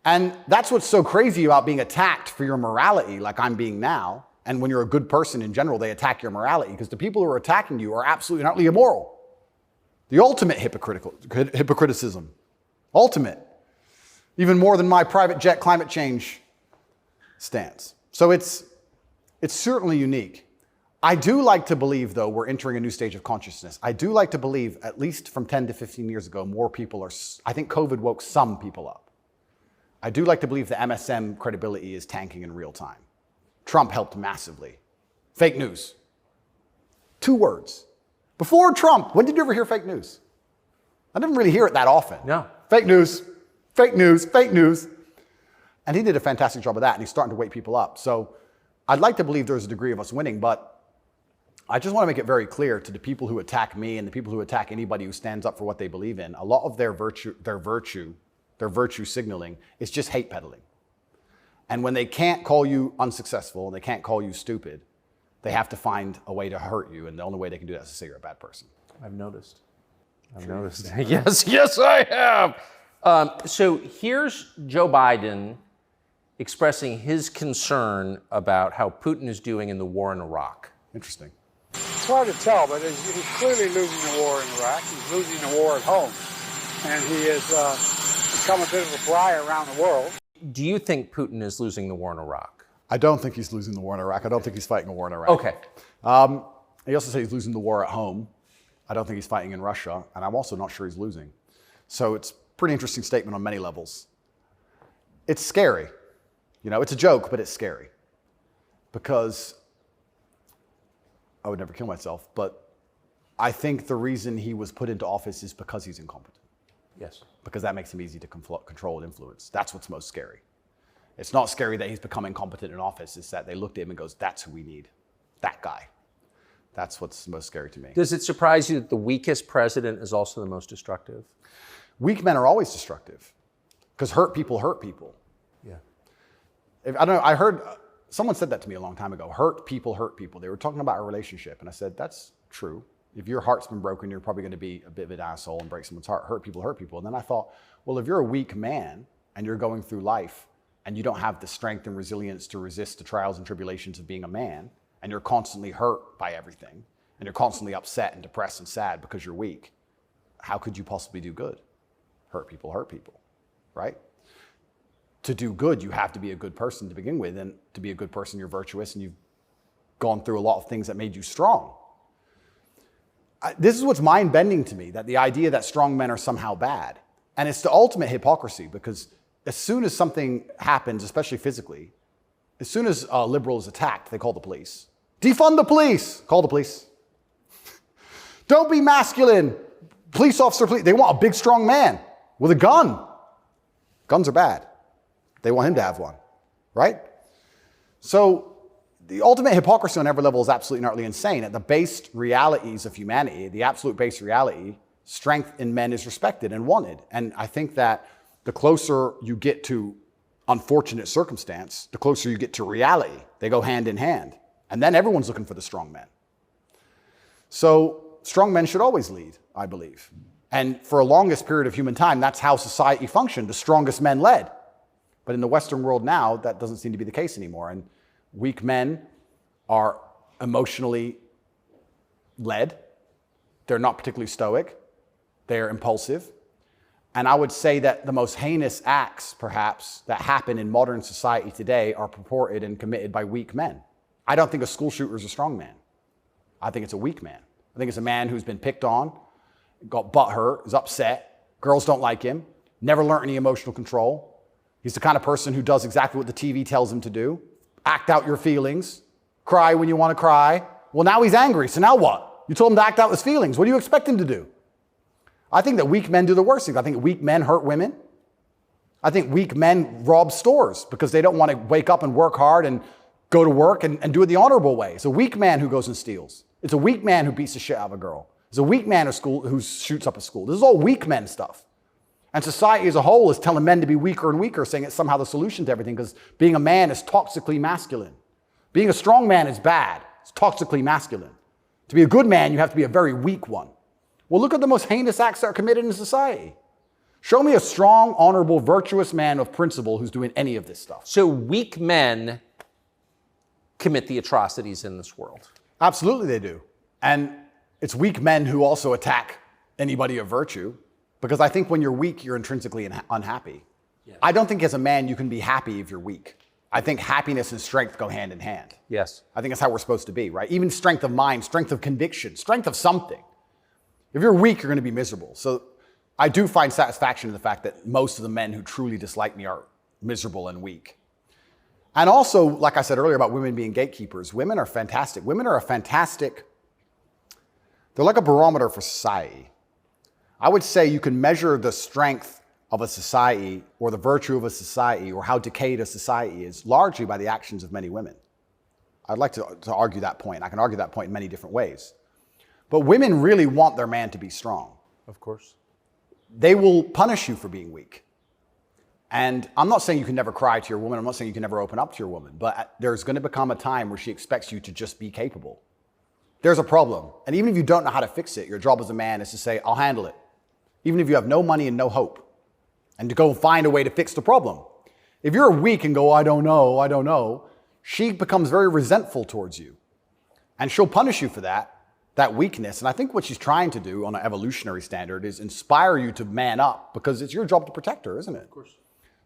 And that's what's so crazy about being attacked for your morality, like I'm being now. And when you're a good person in general, they attack your morality because the people who are attacking you are absolutely and utterly immoral. The ultimate hypocriticism. Ultimate. Even more than my private jet climate change stance. So it's certainly unique. I do like to believe, though, we're entering a new stage of consciousness. I do like to believe, at least from 10 to 15 years ago, more people are, I think COVID woke some people up. I do like to believe the MSM credibility is tanking in real time. Trump helped massively. Fake news. 2 words. Before Trump, when did you ever hear fake news? I didn't really hear it that often. No. Fake news, fake news, fake news. And he did a fantastic job of that, and he's starting to wake people up. So I'd like to believe there's a degree of us winning, but I just want to make it very clear to the people who attack me and the people who attack anybody who stands up for what they believe in, a lot of their virtue signaling is just hate peddling. And when they can't call you unsuccessful, and they can't call you stupid, they have to find a way to hurt you, and the only way they can do that is to say you're a bad person. I've noticed. Yes, I have. So here's Joe Biden expressing his concern about how Putin is doing in the war in Iraq. Interesting. It's hard to tell, but he's clearly losing the war in Iraq. He's losing the war at home. And he has become a bit of a pariah around the world. Do you think Putin is losing the war in Iraq? I don't think he's losing the war in Iraq. I don't think he's fighting a war in Iraq. Okay. He also said he's losing the war at home. I don't think he's fighting in Russia. And I'm also not sure he's losing. So it's a pretty interesting statement on many levels. It's scary. You know, it's a joke, but it's scary. Because I would never kill myself, but I think the reason he was put into office is because he's incompetent. Yes. Because that makes him easy to control and influence. That's what's most scary. It's not scary that he's become incompetent in office. It's that they looked at him and goes, that's who we need. That guy. That's what's most scary to me. Does it surprise you that the weakest president is also the most destructive? Weak men are always destructive because hurt people hurt people. Yeah. I don't know, I heard, someone said that to me a long time ago. Hurt people hurt people. They were talking about a relationship. And I said, that's true. If your heart's been broken, you're probably going to be a bit of an asshole and break someone's heart, hurt people. And then I thought, well, if you're a weak man and you're going through life and you don't have the strength and resilience to resist the trials and tribulations of being a man, and you're constantly hurt by everything, and you're constantly upset and depressed and sad because you're weak, how could you possibly do good? Hurt people, right? To do good, you have to be a good person to begin with, and to be a good person, you're virtuous, and you've gone through a lot of things that made you strong. This is what's mind-bending to me, that the idea that strong men are somehow bad. And it's the ultimate hypocrisy, because as soon as something happens, especially physically, as soon as a liberal is attacked, they call the police. Defund the police! Call the police. Don't be masculine. Police officer, they want a big, strong man with a gun. Guns are bad. They want him to have one, right? So the ultimate hypocrisy on every level is absolutely and utterly insane. At the base realities of humanity, the absolute base reality, strength in men is respected and wanted. And I think that the closer you get to unfortunate circumstance, the closer you get to reality. They go hand in hand. And then everyone's looking for the strong men. So strong men should always lead, I believe. And for a longest period of human time, that's how society functioned. The strongest men led. But in the Western world now, that doesn't seem to be the case anymore. And weak men are emotionally led. They're not particularly stoic. They're impulsive. And I would say that the most heinous acts, perhaps, that happen in modern society today are purported and committed by weak men. I don't think a school shooter is a strong man. I think it's a weak man. I think it's a man who's been picked on, got butthurt, is upset, girls don't like him, never learned any emotional control. He's the kind of person who does exactly what the TV tells him to do. Act out your feelings, cry when you want to cry. Well, now he's angry, so now what? You told him to act out his feelings. What do you expect him to do? I think that weak men do the worst things. I think weak men hurt women. I think weak men rob stores because they don't want to wake up and work hard and go to work and do it the honorable way. It's a weak man who goes and steals. It's a weak man who beats the shit out of a girl. It's a weak man who shoots up a school. This is all weak men stuff. And society as a whole is telling men to be weaker and weaker, saying it's somehow the solution to everything because being a man is toxically masculine. Being a strong man is bad. It's toxically masculine. To be a good man, you have to be a very weak one. Well, look at the most heinous acts that are committed in society. Show me a strong, honorable, virtuous man of principle who's doing any of this stuff. So weak men commit the atrocities in this world. Absolutely they do. And it's weak men who also attack anybody of virtue, because I think when you're weak, you're intrinsically unhappy. Yeah. I don't think as a man you can be happy if you're weak. I think happiness and strength go hand in hand. Yes. I think that's how we're supposed to be, right? Even strength of mind, strength of conviction, strength of something. If you're weak, you're going to be miserable. So I do find satisfaction in the fact that most of the men who truly dislike me are miserable and weak. And also, like I said earlier about women being gatekeepers, women are fantastic. Women are they're like a barometer for society. I would say you can measure the strength of a society or the virtue of a society or how decayed a society is largely by the actions of many women. I'd like to argue that point. I can argue that point in many different ways. But women really want their man to be strong. Of course. They will punish you for being weak. And I'm not saying you can never cry to your woman. I'm not saying you can never open up to your woman. But there's going to become a time where she expects you to just be capable. There's a problem. And even if you don't know how to fix it, your job as a man is to say, I'll handle it. Even if you have no money and no hope. And to go find a way to fix the problem. If you're weak and go, I don't know, she becomes very resentful towards you. And she'll punish you for that weakness. And I think what she's trying to do on an evolutionary standard is inspire you to man up, because it's your job to protect her, isn't it? Of course.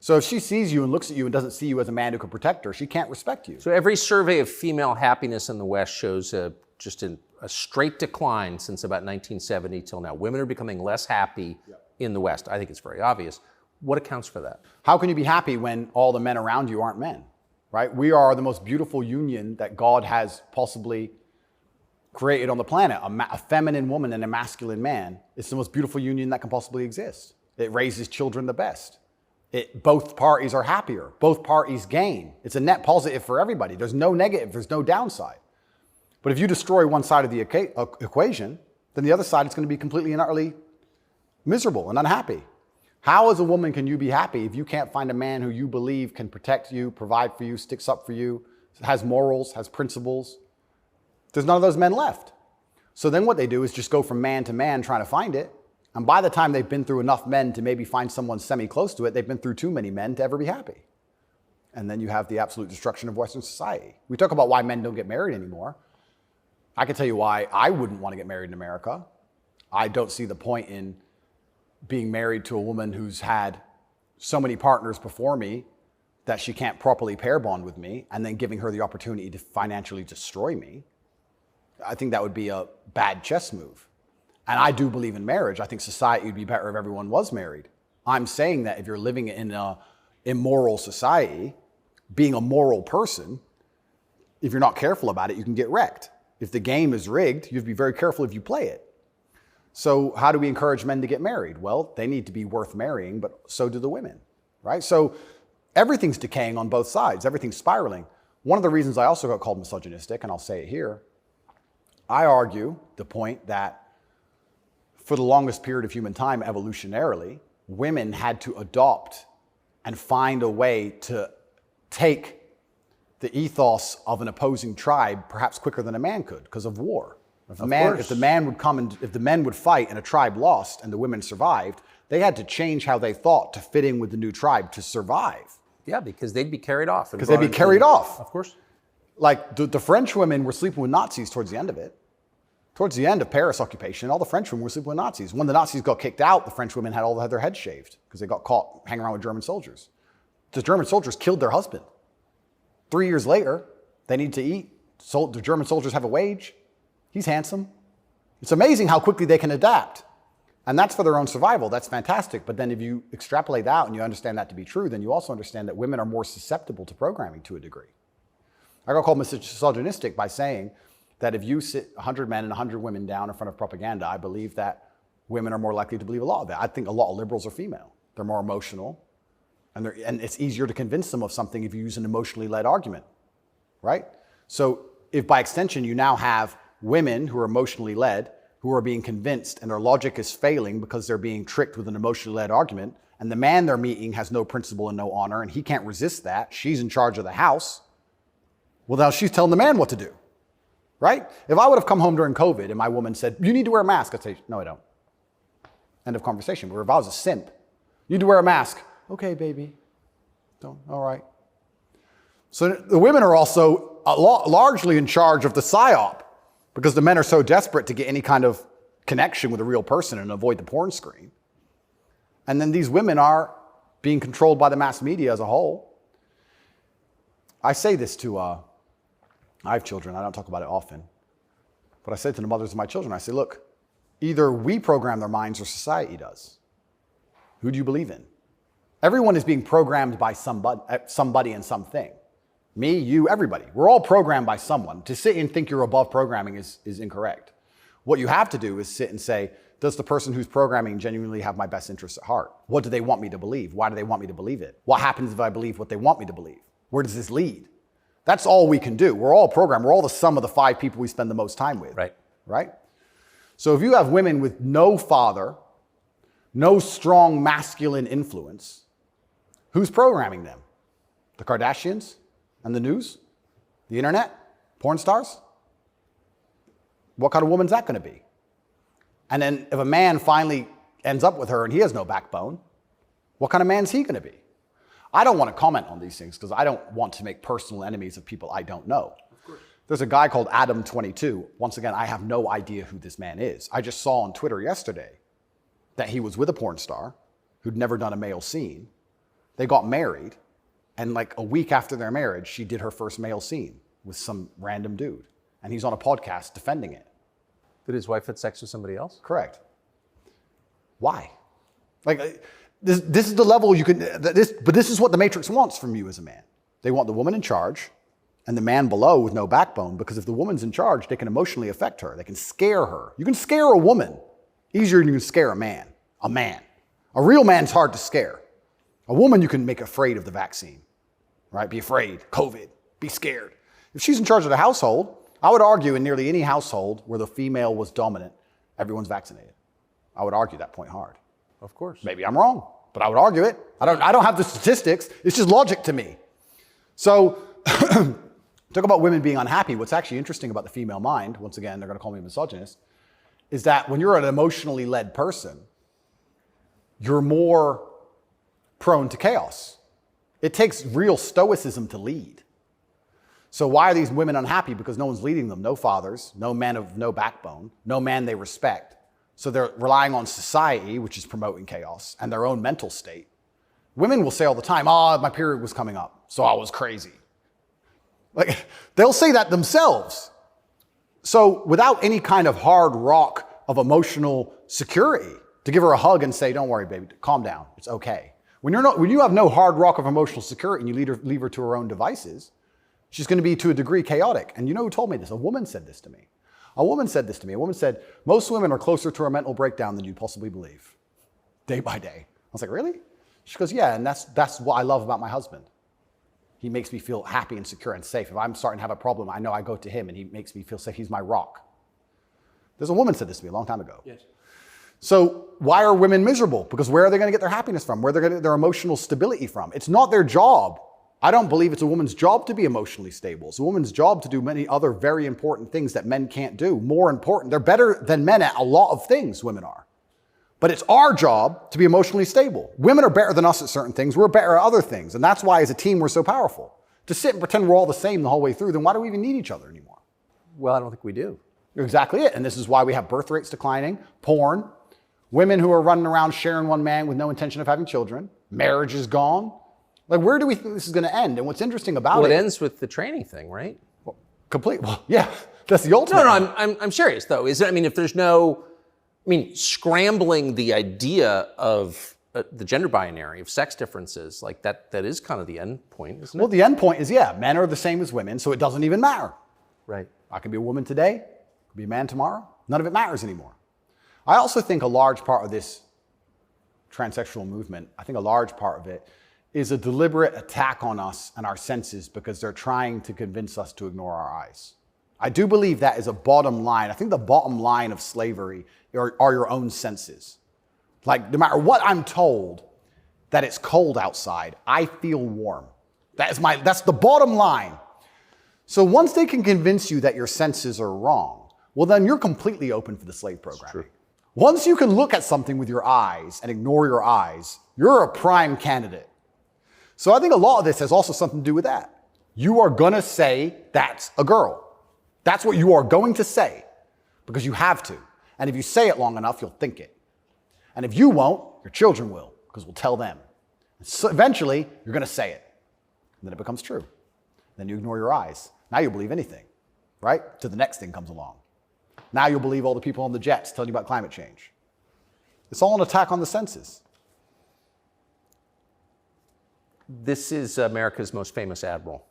So if she sees you and looks at you and doesn't see you as a man who can protect her, she can't respect you. So every survey of female happiness in the West shows just a straight decline since about 1970 till now. Women are becoming less happy in the West. I think it's very obvious. What accounts for that? How can you be happy when all the men around you aren't men, right? We are the most beautiful union that God has possibly created on the planet. A feminine woman and a masculine man. It's the most beautiful union that can possibly exist. It raises children the best. Both parties are happier. Both parties gain. It's a net positive for everybody. There's no negative. There's no downside. But if you destroy one side of the equation, then the other side is going to be completely and utterly miserable and unhappy. How as a woman can you be happy if you can't find a man who you believe can protect you, provide for you, sticks up for you, has morals, has principles? There's none of those men left. So then what they do is just go from man to man trying to find it. And by the time they've been through enough men to maybe find someone semi-close to it, they've been through too many men to ever be happy. And then you have the absolute destruction of Western society. We talk about why men don't get married anymore. I can tell you why I wouldn't want to get married in America. I don't see the point in being married to a woman who's had so many partners before me that she can't properly pair bond with me, and then giving her the opportunity to financially destroy me. I think that would be a bad chess move. And I do believe in marriage. I think society would be better if everyone was married. I'm saying that if you're living in an immoral society, being a moral person, if you're not careful about it, you can get wrecked. If the game is rigged, you have to be very careful if you play it. So how do we encourage men to get married? Well, they need to be worth marrying, but so do the women, right? So everything's decaying on both sides. Everything's spiraling. One of the reasons I also got called misogynistic, and I'll say it here, I argue the point that for the longest period of human time, evolutionarily, women had to adopt and find a way to take the ethos of an opposing tribe perhaps quicker than a man could because of war. If the men would fight and a tribe lost and the women survived, they had to change how they thought to fit in with the new tribe to survive. Yeah, because they'd be carried off. Because they'd be carried off. Of course. Like the French women were sleeping with Nazis towards the end of it. Towards the end of Paris occupation, all the French women were sleeping with Nazis. When the Nazis got kicked out, the French women had their heads shaved because they got caught hanging around with German soldiers. The German soldiers killed their husband. 3 years later, they need to eat. So the German soldiers have a wage. He's handsome. It's amazing how quickly they can adapt. And that's for their own survival. That's fantastic. But then if you extrapolate that out and you understand that to be true, then you also understand that women are more susceptible to programming to a degree. I got called misogynistic by saying that if you sit 100 men and 100 women down in front of propaganda, I believe that women are more likely to believe a lot of that. I think a lot of liberals are female. They're more emotional. And it's easier to convince them of something if you use an emotionally led argument, right? So if by extension you now have women who are emotionally led, who are being convinced and their logic is failing because they're being tricked with an emotionally led argument, and the man they're meeting has no principle and no honor, and he can't resist that, she's in charge of the house, well, now she's telling the man what to do, right? If I would have come home during COVID and my woman said, you need to wear a mask, I'd say, no, I don't. End of conversation. But if I was a simp, you need to wear a mask. Okay, baby. Don't. All right. So the women are also largely in charge of the psyop because the men are so desperate to get any kind of connection with a real person and avoid the porn screen. And then these women are being controlled by the mass media as a whole. I say this to, I have children. I don't talk about it often. But I say to the mothers of my children, I say, look, either we program their minds or society does. Who do you believe in? Everyone is being programmed by somebody and something. Me, you, everybody. We're all programmed by someone. To sit and think you're above programming is incorrect. What you have to do is sit and say, does the person who's programming genuinely have my best interests at heart? What do they want me to believe? Why do they want me to believe it? What happens if I believe what they want me to believe? Where does this lead? That's all we can do. We're all programmed. We're all the sum of the 5 people we spend the most time with. Right? So if you have women with no father, no strong masculine influence, who's programming them? The Kardashians and the news? The internet? Porn stars? What kind of woman's that going to be? And then if a man finally ends up with her and he has no backbone, what kind of man's he going to be? I don't want to comment on these things because I don't want to make personal enemies of people I don't know. There's a guy called Adam22. Once again, I have no idea who this man is. I just saw on Twitter yesterday that he was with a porn star who'd never done a male scene. They got married, and like a week after their marriage, she did her first male scene with some random dude. And he's on a podcast defending it. Did his wife have sex with somebody else? Correct. Why? Like, this is the level you can, but this is what the Matrix wants from you as a man. They want the woman in charge and the man below with no backbone, because if the woman's in charge, they can emotionally affect her. They can scare her. You can scare a woman easier than you can scare a man. A man. A real man's hard to scare. A woman you can make afraid of the vaccine, right? Be afraid, COVID, be scared. If she's in charge of the household, I would argue in nearly any household where the female was dominant, everyone's vaccinated. I would argue that point hard. Of course. Maybe I'm wrong, but I would argue it. I don't have the statistics. It's just logic to me. So talk about women being unhappy. What's actually interesting about the female mind, once again, they're going to call me a misogynist, is that when you're an emotionally led person, you're more prone to chaos. It takes real stoicism to lead. So why are these women unhappy? Because no one's leading them. No fathers, no men of no backbone, no man they respect. So they're relying on society, which is promoting chaos, and their own mental state. Women will say all the time, my period was coming up, so I was crazy. Like, they'll say that themselves. So without any kind of hard rock of emotional security, to give her a hug and say, don't worry, baby, calm down, it's okay. When you have no hard rock of emotional security and you leave her to her own devices, she's going to be, to a degree, chaotic. And you know who told me this? A woman said this to me. A woman said, most women are closer to a mental breakdown than you possibly believe, day by day. I was like, really? She goes, yeah, and that's what I love about my husband. He makes me feel happy and secure and safe. If I'm starting to have a problem, I know I go to him and he makes me feel safe. He's my rock. There's a woman said this to me a long time ago. Yes. So why are women miserable? Because where are they going to get their happiness from? Where are they going to get their emotional stability from? It's not their job. I don't believe it's a woman's job to be emotionally stable. It's a woman's job to do many other very important things that men can't do. More important. They're better than men at a lot of things, women are. But it's our job to be emotionally stable. Women are better than us at certain things. We're better at other things. And that's why as a team, we're so powerful. To sit and pretend we're all the same the whole way through, then why do we even need each other anymore? Well, I don't think we do. You're exactly it. And this is why we have birth rates declining, porn, women who are running around sharing one man with no intention of having children, marriage is gone. Like, where do we think this is going to end? And what's interesting about it ends with the training thing, right? Well, yeah, that's the ultimate. No, I'm serious though. If there's no, scrambling the idea of the gender binary, of sex differences, like that is kind of the end point, isn't it? Well, the end point is, men are the same as women, so it doesn't even matter. Right. I can be a woman today, I can be a man tomorrow. None of it matters anymore. I also think a large part of this transsexual movement, I think a large part of it is a deliberate attack on us and our senses because they're trying to convince us to ignore our eyes. I do believe that is a bottom line. I think the bottom line of slavery are your own senses. Like, no matter what I'm told that it's cold outside, I feel warm. That's the bottom line. So once they can convince you that your senses are wrong, well, then you're completely open for the slave programming. Once you can look at something with your eyes and ignore your eyes, you're a prime candidate. So I think a lot of this has also something to do with that. You are going to say that's a girl. That's what you are going to say because you have to. And if you say it long enough, you'll think it. And if you won't, your children will because we'll tell them. So eventually, you're going to say it. And then it becomes true. Then you ignore your eyes. Now you'll believe anything, right? Till the next thing comes along. Now you'll believe all the people on the jets telling you about climate change. It's all an attack on the senses. This is America's most famous admiral.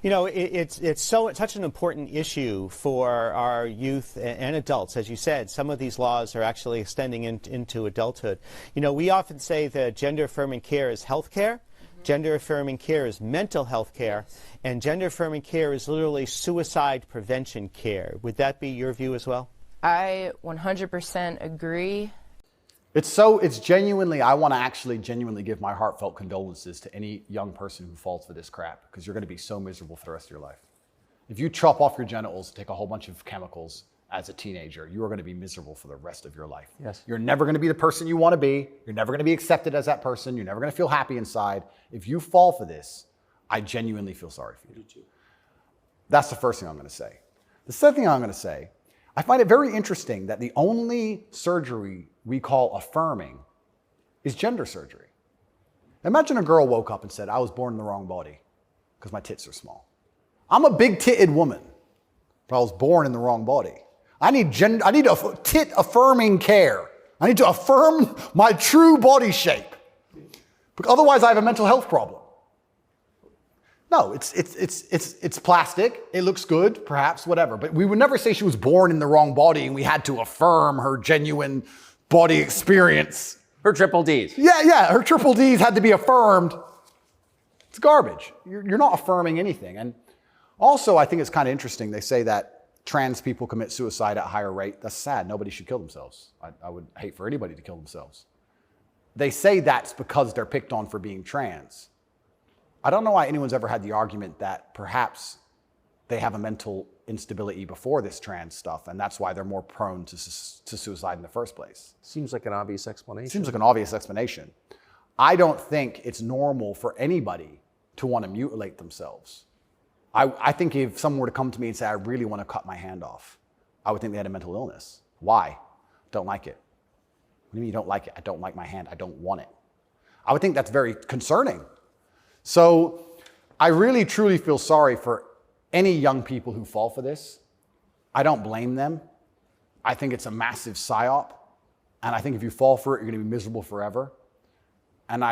It's such an important issue for our youth and adults. As you said, some of these laws are actually extending into adulthood. We often say that gender-affirming care is health care. Gender-affirming care is mental health care, and gender-affirming care is literally suicide prevention care. Would that be your view as well? I 100% agree. It's genuinely, I want to actually genuinely give my heartfelt condolences to any young person who falls for this crap, because you're going to be so miserable for the rest of your life. If you chop off your genitals, take a whole bunch of chemicals as a teenager, you are going to be miserable for the rest of your life. Yes. You're never going to be the person you want to be. You're never going to be accepted as that person. You're never going to feel happy inside. If you fall for this, I genuinely feel sorry for you. That's the first thing I'm going to say. The second thing I'm going to say, I find it very interesting that the only surgery we call affirming is gender surgery. Imagine a girl woke up and said, I was born in the wrong body because my tits are small. I'm a big-titted woman, but I was born in the wrong body. I need tit-affirming care. I need to affirm my true body shape. Because otherwise I have a mental health problem. No, it's plastic. It looks good, perhaps, whatever. But we would never say she was born in the wrong body and we had to affirm her genuine body experience. Her triple Ds. Yeah, her triple Ds had to be affirmed. It's garbage. You're not affirming anything. And also, I think it's kind of interesting. They say that trans people commit suicide at a higher rate. That's sad. Nobody should kill themselves. I would hate for anybody to kill themselves. They say that's because they're picked on for being trans. I don't know why anyone's ever had the argument that perhaps they have a mental instability before this trans stuff, and that's why they're more prone to suicide in the first place. Seems like an obvious explanation. Seems like an obvious explanation. I don't think it's normal for anybody to want to mutilate themselves. I think if someone were to come to me and say, I really want to cut my hand off, I would think they had a mental illness. Why? Don't like it. What do you mean you don't like it? I don't like my hand. I don't want it. I would think that's very concerning. So I really, truly feel sorry for any young people who fall for this. I don't blame them. I think it's a massive psyop. And I think if you fall for it, you're going to be miserable forever. And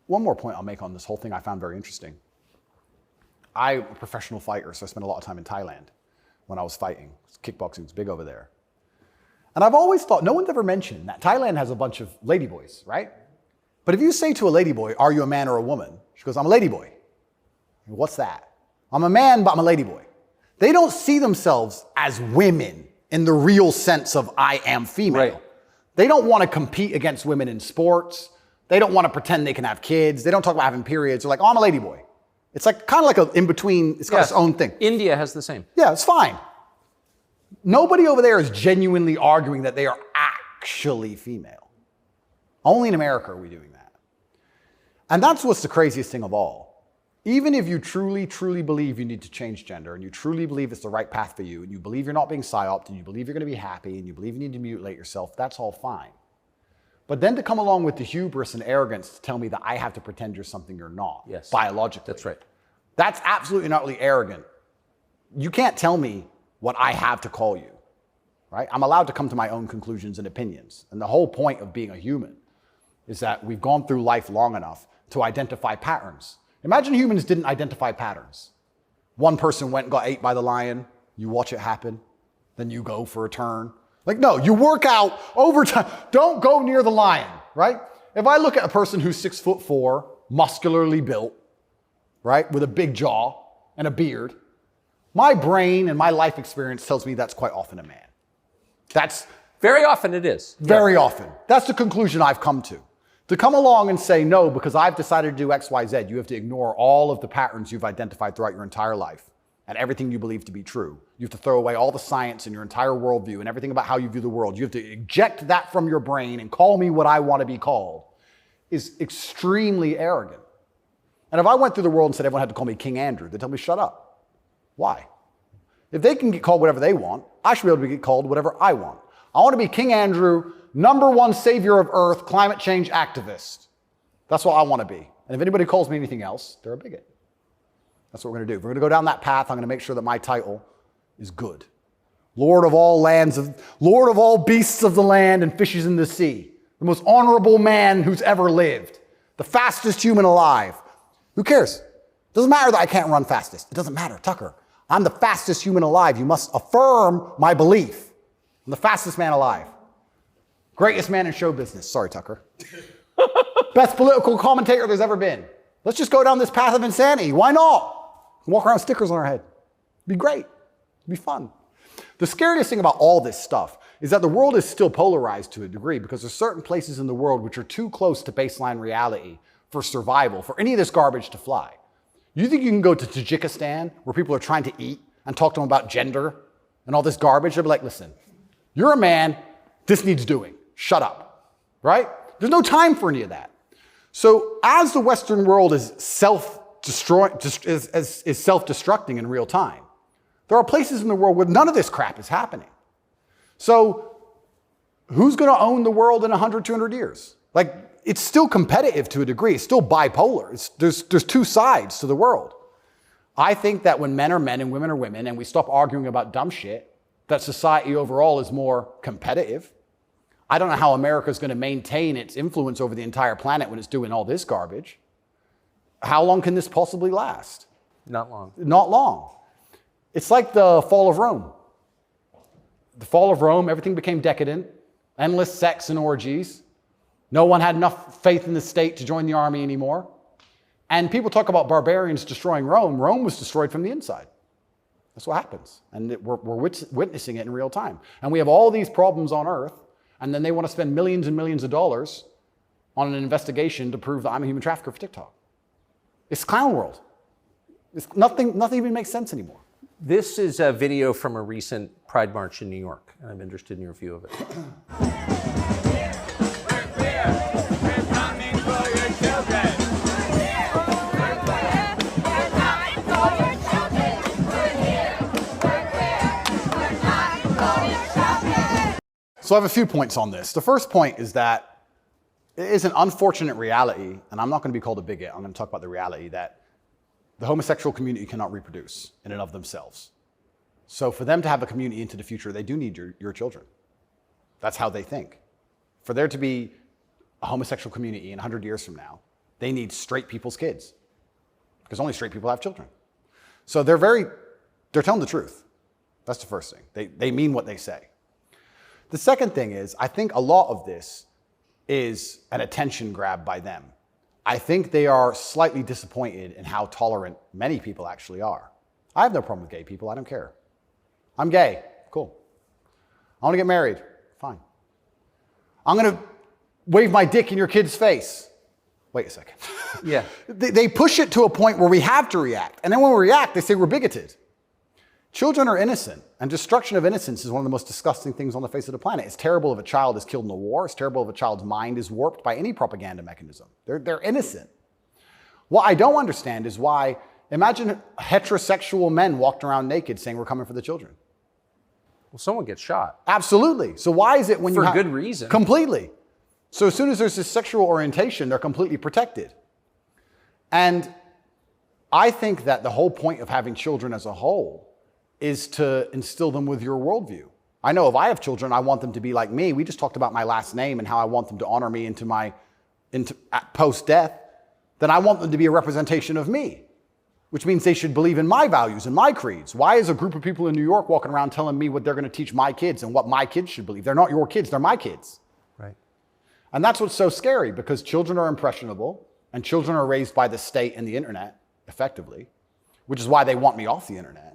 one more point I'll make on this whole thing I found very interesting. I'm a professional fighter, so I spent a lot of time in Thailand when I was fighting. Kickboxing was big over there. And I've always thought, no one's ever mentioned that Thailand has a bunch of ladyboys, right? But if you say to a ladyboy, are you a man or a woman? She goes, I'm a ladyboy. What's that? I'm a man, but I'm a ladyboy. They don't see themselves as women in the real sense of I am female. Right. They don't want to compete against women in sports. They don't want to pretend they can have kids. They don't talk about having periods. They're like, oh, I'm a ladyboy. It's like kind of like an in-between. It's got its own thing. India has the same. Yeah, it's fine. Nobody over there is genuinely arguing that they are actually female. Only in America are we doing that. And that's what's the craziest thing of all. Even if you truly, truly believe you need to change gender, and you truly believe it's the right path for you, and you believe you're not being psyoped, and you believe you're going to be happy, and you believe you need to mutilate yourself, that's all fine. But then to come along with the hubris and arrogance to tell me that I have to pretend you're something you're not, biologically. That's right. That's absolutely not really arrogant. You can't tell me what I have to call you, right? I'm allowed to come to my own conclusions and opinions. And the whole point of being a human is that we've gone through life long enough to identify patterns. Imagine humans didn't identify patterns. One person went and got ate by the lion. You watch it happen. Then you go for a turn. Like, no, you work out over time. Don't go near the lion, right? If I look at a person who's 6'4", muscularly built, right, with a big jaw and a beard, my brain and my life experience tells me that's quite often a man. That's very often it is. Very often. That's the conclusion I've come to. To come along and say, no, because I've decided to do X, Y, Z, you have to ignore all of the patterns you've identified throughout your entire life and everything you believe to be true. You have to throw away all the science and your entire worldview and everything about how you view the world. You have to eject that from your brain and call me what I want to be called is extremely arrogant. And if I went through the world and said everyone had to call me King Andrew, they'd tell me, shut up. Why? If they can get called whatever they want, I should be able to get called whatever I want. I want to be King Andrew, #1 savior of Earth, climate change activist. That's what I want to be. And if anybody calls me anything else, they're a bigot. That's what we're going to do. If we're going to go down that path, I'm going to make sure that my title is good. Lord of all beasts of the land and fishes in the sea. The most honorable man who's ever lived. The fastest human alive. Who cares? Doesn't matter that I can't run fastest. It doesn't matter, Tucker. I'm the fastest human alive. You must affirm my belief. I'm the fastest man alive. Greatest man in show business. Sorry, Tucker. Best political commentator there's ever been. Let's just go down this path of insanity. Why not? Walk around with stickers on our head. It'd be great. It'd be fun. The scariest thing about all this stuff is that the world is still polarized to a degree because there's certain places in the world which are too close to baseline reality for survival, for any of this garbage to fly. You think you can go to Tajikistan where people are trying to eat and talk to them about gender and all this garbage? They'll be like, listen, you're a man, this needs doing. Shut up, right? There's no time for any of that. So as the Western world is self-destructing in real time, there are places in the world where none of this crap is happening. So who's going to own the world in 100, 200 years? Like, it's still competitive to a degree. It's still bipolar. There's two sides to the world. I think that when men are men and women are women and we stop arguing about dumb shit, that society overall is more competitive. I don't know how America's going to maintain its influence over the entire planet when it's doing all this garbage. How long can this possibly last? Not long. Not long. It's like the fall of Rome. The fall of Rome, everything became decadent, endless sex and orgies. No one had enough faith in the state to join the army anymore. And people talk about barbarians destroying Rome. Rome was destroyed from the inside. That's what happens. And we're witnessing it in real time. And we have all these problems on Earth, and then they want to spend millions and millions of dollars on an investigation to prove that I'm a human trafficker for TikTok. It's clown world. Nothing even makes sense anymore. This is a video from a recent Pride March in New York, and I'm interested in your view of it. So I have a few points on this. The first point is that it is an unfortunate reality, and I'm not going to be called a bigot. I'm going to talk about the reality that the homosexual community cannot reproduce in and of themselves. So for them to have a community into the future, they do need your children. That's how they think. For there to be a homosexual community in 100 years from now, they need straight people's kids, because only straight people have children. So they're telling the truth. That's the first thing. They mean what they say. The second thing is, I think a lot of this is an attention grab by them. I think they are slightly disappointed in how tolerant many people actually are. I have no problem with gay people. I don't care. I'm gay. Cool. I want to get married. Fine. I'm going to wave my dick in your kid's face. Wait a second. Yeah. They push it to a point where we have to react. And then when we react, they say we're bigoted. Children are innocent, and destruction of innocence is one of the most disgusting things on the face of the planet. It's terrible if a child is killed in a war. It's terrible if a child's mind is warped by any propaganda mechanism. They're innocent. What I don't understand is why, imagine heterosexual men walked around naked saying we're coming for the children. Well, someone gets shot. Absolutely. So why is it when you For good reason. Completely. So as soon as there's this sexual orientation, they're completely protected. And I think that the whole point of having children as a whole is to instill them with your worldview. I know if I have children, I want them to be like me. We just talked about my last name and how I want them to honor me into post-death. Then I want them to be a representation of me, which means they should believe in my values and my creeds. Why is a group of people in New York walking around telling me what they're going to teach my kids and what my kids should believe? They're not your kids, they're my kids. Right. And that's what's so scary, because children are impressionable and children are raised by the state and the internet, effectively, which is why they want me off the internet.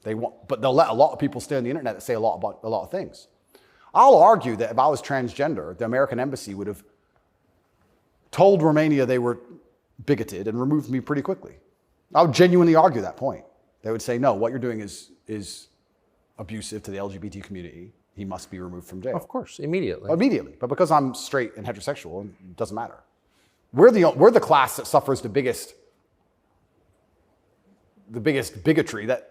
But they'll let a lot of people stay on the internet that say a lot about a lot of things. I'll argue that if I was transgender, the American embassy would have told Romania they were bigoted and removed me pretty quickly. I would genuinely argue that point. They would say, no, what you're doing is abusive to the LGBT community. He must be removed from jail. Of course, immediately. Immediately. But because I'm straight and heterosexual, it doesn't matter. We're the class that suffers the biggest bigotry that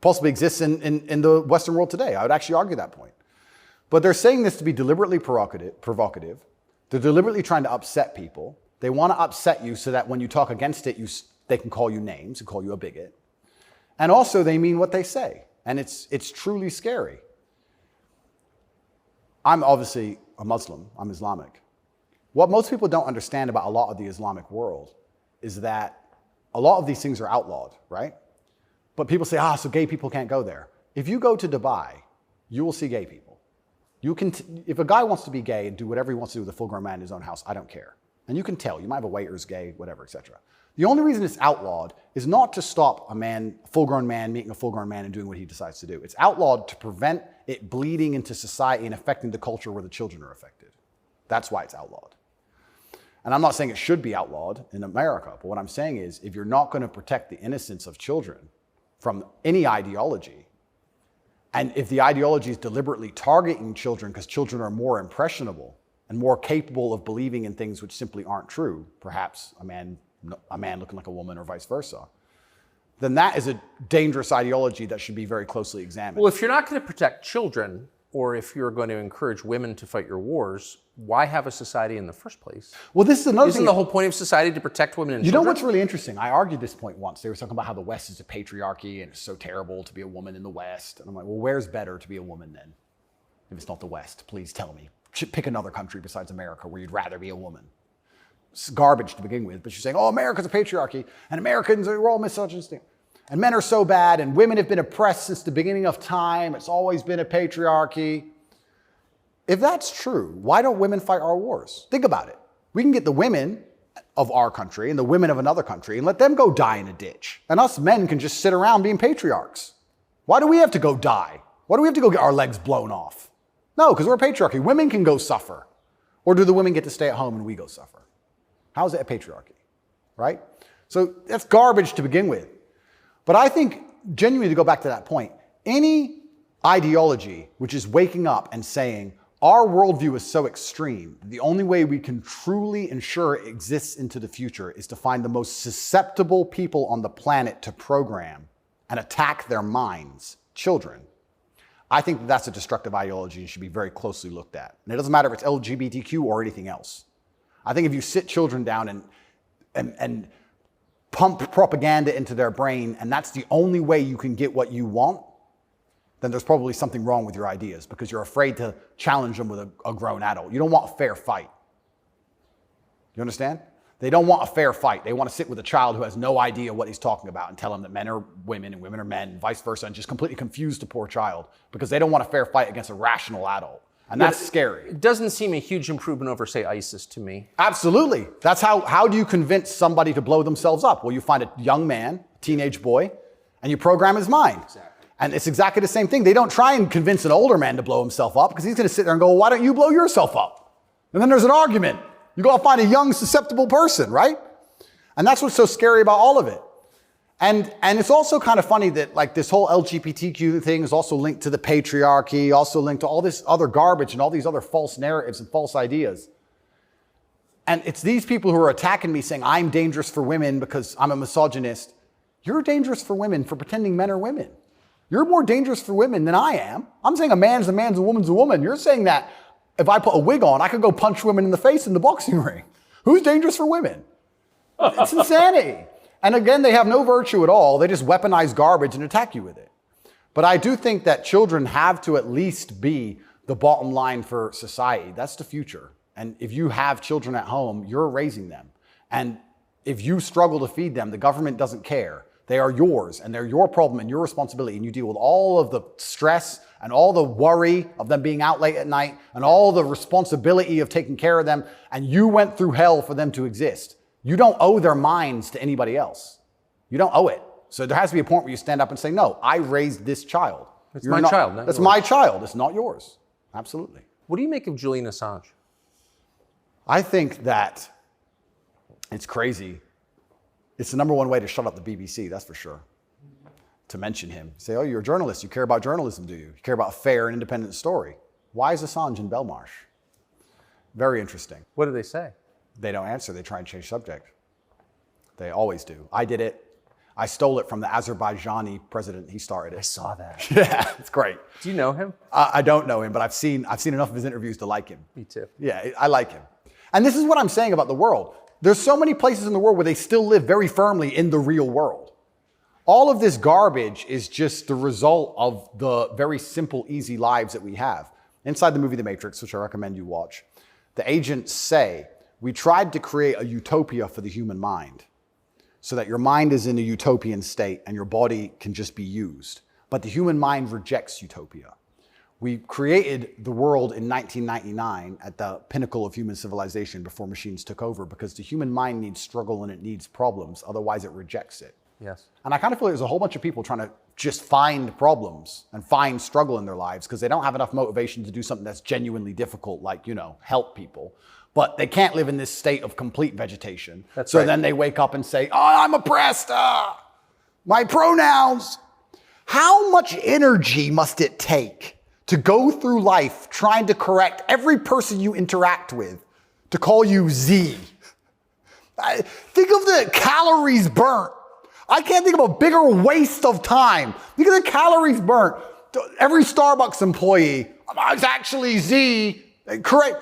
possibly exists in the Western world today. I would actually argue that point. But they're saying this to be deliberately provocative. They're deliberately trying to upset people. They want to upset you so that when you talk against it, they can call you names and call you a bigot. And also they mean what they say. And it's truly scary. I'm obviously a Muslim. I'm Islamic. What most people don't understand about a lot of the Islamic world is that a lot of these things are outlawed, right? But people say, so gay people can't go there. If you go to Dubai, you will see gay people. If a guy wants to be gay and do whatever he wants to do with a full-grown man in his own house, I don't care. And you can tell. You might have a waiter's gay, whatever, etc. The only reason it's outlawed is not to stop a full-grown man meeting a full-grown man and doing what he decides to do. It's outlawed to prevent it bleeding into society and affecting the culture where the children are affected. That's why it's outlawed. And I'm not saying it should be outlawed in America, but what I'm saying is if you're not going to protect the innocence of children from any ideology, and if the ideology is deliberately targeting children because children are more impressionable and more capable of believing in things which simply aren't true, perhaps a man looking like a woman or vice versa, then that is a dangerous ideology that should be very closely examined. Well, if you're not going to protect children, or if you're going to encourage women to fight your wars, why have a society in the first place? Well, this is another Isn't thing. the whole point of society to protect women and You children? know what's really interesting? I argued this point once. They were talking about how the West is a patriarchy and it's so terrible to be a woman in the West. And I'm like, well, where's better to be a woman then? If it's not the West, please tell me. Pick another country besides America where you'd rather be a woman. It's garbage to begin with, but you're saying, America's a patriarchy and Americans are all misogynistic. And men are so bad and women have been oppressed since the beginning of time. It's always been a patriarchy. If that's true, why don't women fight our wars? Think about it. We can get the women of our country and the women of another country and let them go die in a ditch. And us men can just sit around being patriarchs. Why do we have to go die? Why do we have to go get our legs blown off? No, because we're a patriarchy. Women can go suffer. Or do the women get to stay at home and we go suffer? How is it a patriarchy? Right? So that's garbage to begin with. But I think, genuinely, to go back to that point, any ideology which is waking up and saying, our worldview is so extreme, the only way we can truly ensure it exists into the future is to find the most susceptible people on the planet to program and attack their minds, children. I think that's a destructive ideology and should be very closely looked at. And it doesn't matter if it's LGBTQ or anything else. I think if you sit children down and pump propaganda into their brain, and that's the only way you can get what you want, then there's probably something wrong with your ideas because you're afraid to challenge them with a grown adult. You don't want a fair fight. You understand? They don't want a fair fight. They want to sit with a child who has no idea what he's talking about and tell him that men are women and women are men and vice versa, and just completely confuse the poor child because they don't want a fair fight against a rational adult. And that's scary. It doesn't seem a huge improvement over, say, ISIS to me. Absolutely. That's how do you convince somebody to blow themselves up? Well, you find a young man, teenage boy, and you program his mind. Exactly. And it's exactly the same thing. They don't try and convince an older man to blow himself up because he's going to sit there and go, well, why don't you blow yourself up? And then there's an argument. You go find a young, susceptible person, right? And that's what's so scary about all of it. And it's also kind of funny that like this whole LGBTQ thing is also linked to the patriarchy, also linked to all this other garbage and all these other false narratives and false ideas. And it's these people who are attacking me saying, I'm dangerous for women because I'm a misogynist. You're dangerous for women for pretending men are women. You're more dangerous for women than I am. I'm saying a man's a man's, a woman's a woman. You're saying that if I put a wig on, I could go punch women in the face in the boxing ring. Who's dangerous for women? It's insanity. And again, they have no virtue at all. They just weaponize garbage and attack you with it. But I do think that children have to at least be the bottom line for society. That's the future. And if you have children at home, you're raising them. And if you struggle to feed them, the government doesn't care. They are yours, and they're your problem and your responsibility, and you deal with all of the stress and all the worry of them being out late at night and all the responsibility of taking care of them, and you went through hell for them to exist. You don't owe their minds to anybody else. You don't owe it. So there has to be a point where you stand up and say, no, I raised this child. It's my child, not That's yours. my child. It's not yours. Absolutely. What do you make of Julian Assange? I think that it's crazy. It's the number one way to shut up the BBC, that's for sure. To mention him. Say, oh, you're a journalist. You care about journalism, do you? You care about a fair and independent story. Why is Assange in Belmarsh? Very interesting. What do they say? They don't answer. They try and change subject. They always do. I did it. I stole it from the Azerbaijani president. He started it. I saw that. Yeah, it's great. Do you know him? I don't know him, but I've seen enough of his interviews to like him. Me too. Yeah, I like him. And this is what I'm saying about the world. There's so many places in the world where they still live very firmly in the real world. All of this garbage is just the result of the very simple, easy lives that we have. Inside the movie The Matrix, which I recommend you watch, the agents say, we tried to create a utopia for the human mind so that your mind is in a utopian state and your body can just be used. But the human mind rejects utopia. We created the world in 1999 at the pinnacle of human civilization before machines took over because the human mind needs struggle and it needs problems. Otherwise, it rejects it. Yes. And I kind of feel like there's a whole bunch of people trying to just find problems and find struggle in their lives because they don't have enough motivation to do something that's genuinely difficult, like, help people. But they can't live in this state of complete vegetation. That's so right. Then they wake up and say, oh, I'm oppressed. My pronouns. How much energy must it take to go through life trying to correct every person you interact with to call you Z? Think of the calories burnt. I can't think of a bigger waste of time. Think of the calories burnt. Every Starbucks employee, it's actually Z. Correct.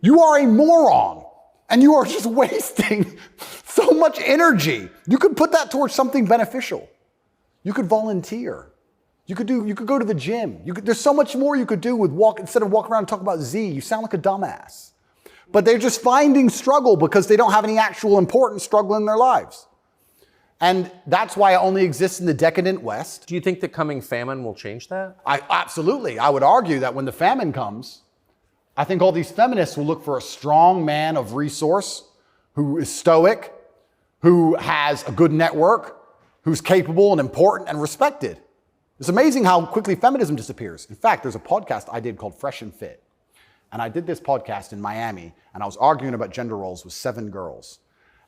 You are a moron, and you are just wasting so much energy. You could put that towards something beneficial. You could volunteer. You could go to the gym. There's so much more you could do with instead of walking around and talk about Z. You sound like a dumbass. But they're just finding struggle because they don't have any actual important struggle in their lives. And that's why it only exists in the decadent West. Do you think the coming famine will change that? Absolutely. I would argue that when the famine comes, I think all these feminists will look for a strong man of resource who is stoic, who has a good network, who's capable and important and respected. It's amazing how quickly feminism disappears. In fact, there's a podcast I did called Fresh and Fit. And I did this podcast in Miami, and I was arguing about gender roles with 7 girls.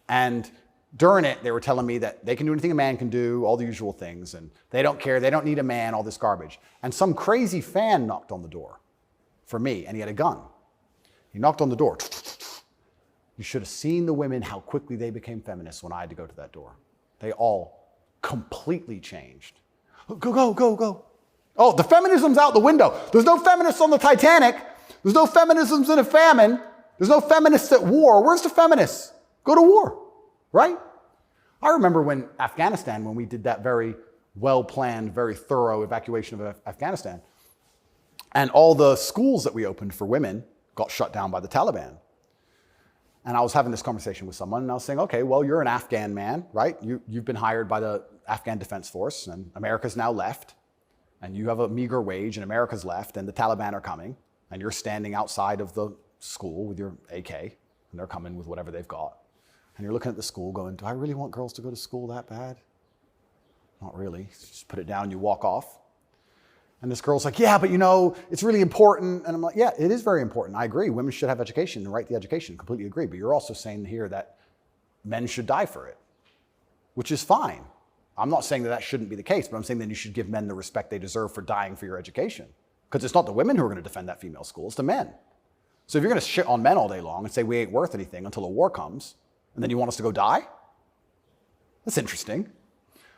And during it, they were telling me that they can do anything a man can do, all the usual things, and they don't care, they don't need a man, all this garbage. And some crazy fan knocked on the door for me, and he had a gun. He knocked on the door. You should have seen the women, how quickly they became feminists when I had to go to that door. They all completely changed. Go, go, go, go. Oh, the feminism's out the window. There's no feminists on the Titanic. There's no feminisms in a famine. There's no feminists at war. Where's the feminists? Go to war, right? I remember when Afghanistan, when we did that very well-planned, very thorough evacuation of Afghanistan, and all the schools that we opened for women got shut down by the Taliban. And I was having this conversation with someone, and I was saying, okay, well, you're an Afghan man, right? You've been hired by the Afghan Defense Force, and America's now left, and you have a meager wage, and America's left, and the Taliban are coming, and you're standing outside of the school with your AK, and they're coming with whatever they've got. And you're looking at the school going, do I really want girls to go to school that bad? Not really. Just put it down, you walk off. And this girl's like, yeah, but you know, it's really important. And I'm like, yeah, it is very important. I agree. Women should have education and right the education. Completely agree. But you're also saying here that men should die for it, which is fine. I'm not saying that that shouldn't be the case, but I'm saying that you should give men the respect they deserve for dying for your education. Because it's not the women who are going to defend that female school, it's the men. So if you're going to shit on men all day long and say we ain't worth anything until a war comes, and then you want us to go die? That's interesting.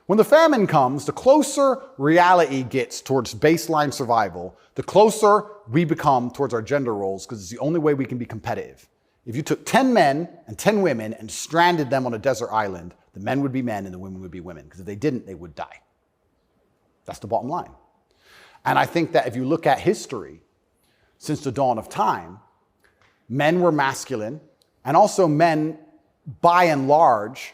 When the famine comes, the closer reality gets towards baseline survival, the closer we become towards our gender roles, because it's the only way we can be competitive. If you took 10 men and 10 women and stranded them on a desert island, the men would be men and the women would be women, because if they didn't, they would die. That's the bottom line. And I think that if you look at history, since the dawn of time, men were masculine, and also men, by and large,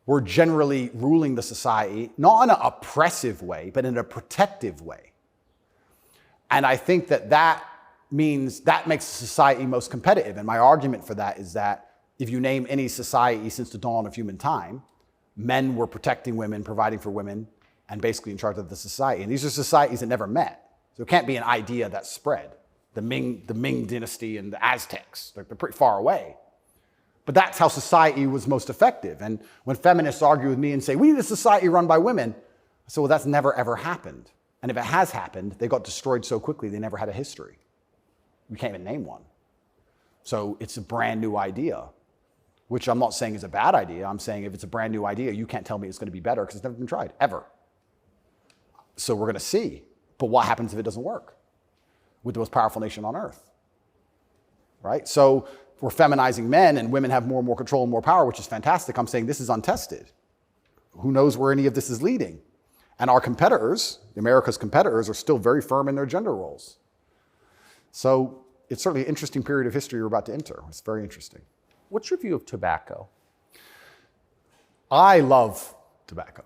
were generally ruling the society, not in an oppressive way, but in a protective way. And I think that that means that makes the society most competitive. And my argument for that is that if you name any society since the dawn of human time, men were protecting women, providing for women, and basically in charge of the society. And these are societies that never met. So it can't be an idea that spread. The Ming dynasty and the Aztecs, they're pretty far away. But that's how society was most effective. And when feminists argue with me and say, we need a society run by women, I say, well, that's never, ever happened. And if it has happened, they got destroyed so quickly, they never had a history. We can't even name one. So it's a brand new idea, which I'm not saying is a bad idea. I'm saying if it's a brand new idea, you can't tell me it's going to be better because it's never been tried, ever. So we're going to see. But what happens if it doesn't work with the most powerful nation on earth? Right? So we're feminizing men and women have more and more control and more power, which is fantastic. I'm saying this is untested. Who knows where any of this is leading? And our competitors, America's competitors, are still very firm in their gender roles. So it's certainly an interesting period of history we're about to enter. It's very interesting. What's your view of tobacco? I love tobacco.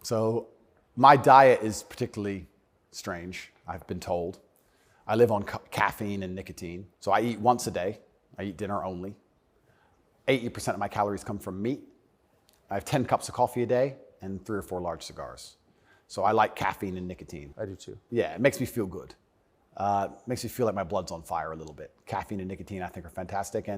So my diet is particularly strange, I've been told. I live on caffeine and nicotine. So I eat once a day. I eat dinner only. 80% of my calories come from meat. I have 10 cups of coffee a day and 3 or 4 large cigars. So I like caffeine and nicotine. I do too. Yeah, it makes me feel good. Makes me feel like my blood's on fire a little bit. Caffeine and nicotine I think are fantastic.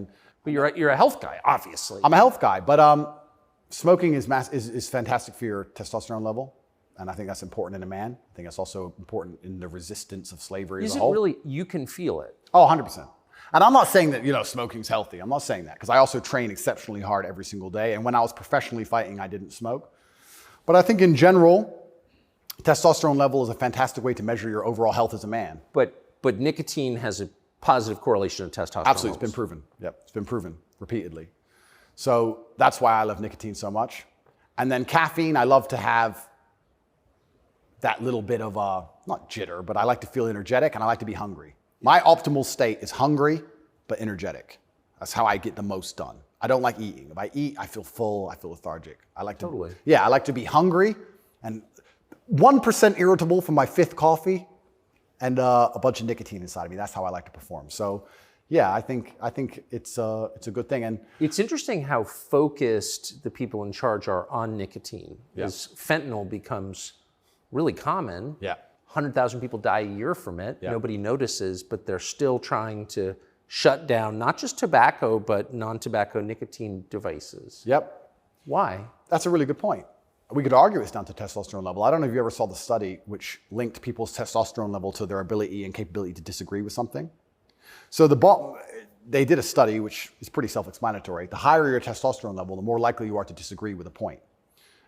But you're a health guy, obviously. I'm a health guy, but smoking is fantastic for your testosterone level. And I think that's important in a man. I think that's also important in the resistance of slavery as a whole. Is it really, you can feel it? Oh, 100%. And I'm not saying that, smoking's healthy. I'm not saying that because I also train exceptionally hard every single day. And when I was professionally fighting, I didn't smoke. But I think in general, testosterone level is a fantastic way to measure your overall health as a man. But nicotine has a positive correlation of testosterone. Absolutely, levels. it's been proven. Yep, it's been proven repeatedly. So that's why I love nicotine so much. And then caffeine, I love to have that little bit of not jitter, but I like to feel energetic and I like to be hungry. My optimal state is hungry, but energetic. That's how I get the most done. I don't like eating. If I eat, I feel full, I feel lethargic. I like to, Totally. Yeah, I like to be hungry and 1% irritable from my 5th coffee and a bunch of nicotine inside of me. That's how I like to perform. So yeah, I think it's a good thing. And it's interesting how focused the people in charge are on nicotine. Yeah. As fentanyl becomes really common. Yeah. 100,000 people die a year from it. Yeah. Nobody notices, but they're still trying to shut down not just tobacco, but non-tobacco nicotine devices. Yep. Why? That's a really good point. We could argue it's down to testosterone level. I don't know if you ever saw the study which linked people's testosterone level to their ability and capability to disagree with something. So they did a study which is pretty self-explanatory. The higher your testosterone level, the more likely you are to disagree with a point.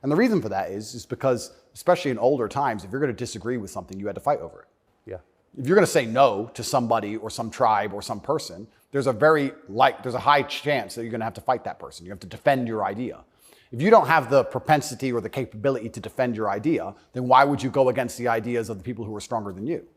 And the reason for that is because, especially in older times, if you're going to disagree with something, you had to fight over it. Yeah. If you're going to say no to somebody or some tribe or some person, there's a high chance that you're going to have to fight that person. You have to defend your idea. If you don't have the propensity or the capability to defend your idea, then why would you go against the ideas of the people who are stronger than you?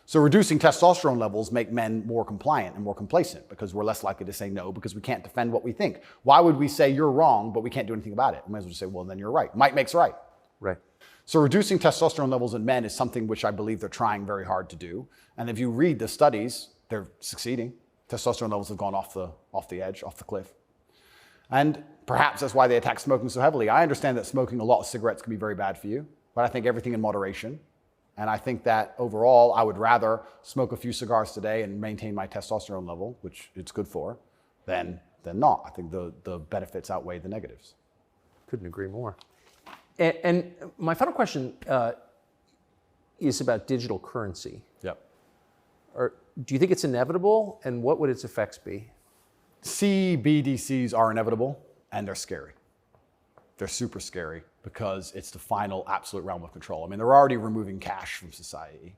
So reducing testosterone levels make men more compliant and more complacent because we're less likely to say no because we can't defend what we think. Why would we say you're wrong, but we can't do anything about it? We might as well just say, well, then you're right. Might makes right. Right. So reducing testosterone levels in men is something which I believe they're trying very hard to do. And if you read the studies, they're succeeding. Testosterone levels have gone off the edge, off the cliff. And perhaps that's why they attack smoking so heavily. I understand that smoking a lot of cigarettes can be very bad for you, but I think everything in moderation. And I think that overall, I would rather smoke a few cigars today and maintain my testosterone level, which it's good for, than not. I think the benefits outweigh the negatives. Couldn't agree more. And my final question is about digital currency. Yep. Do you think it's inevitable, and what would its effects be? CBDCs are inevitable, and they're scary. They're super scary because it's the final absolute realm of control. I mean, they're already removing cash from society.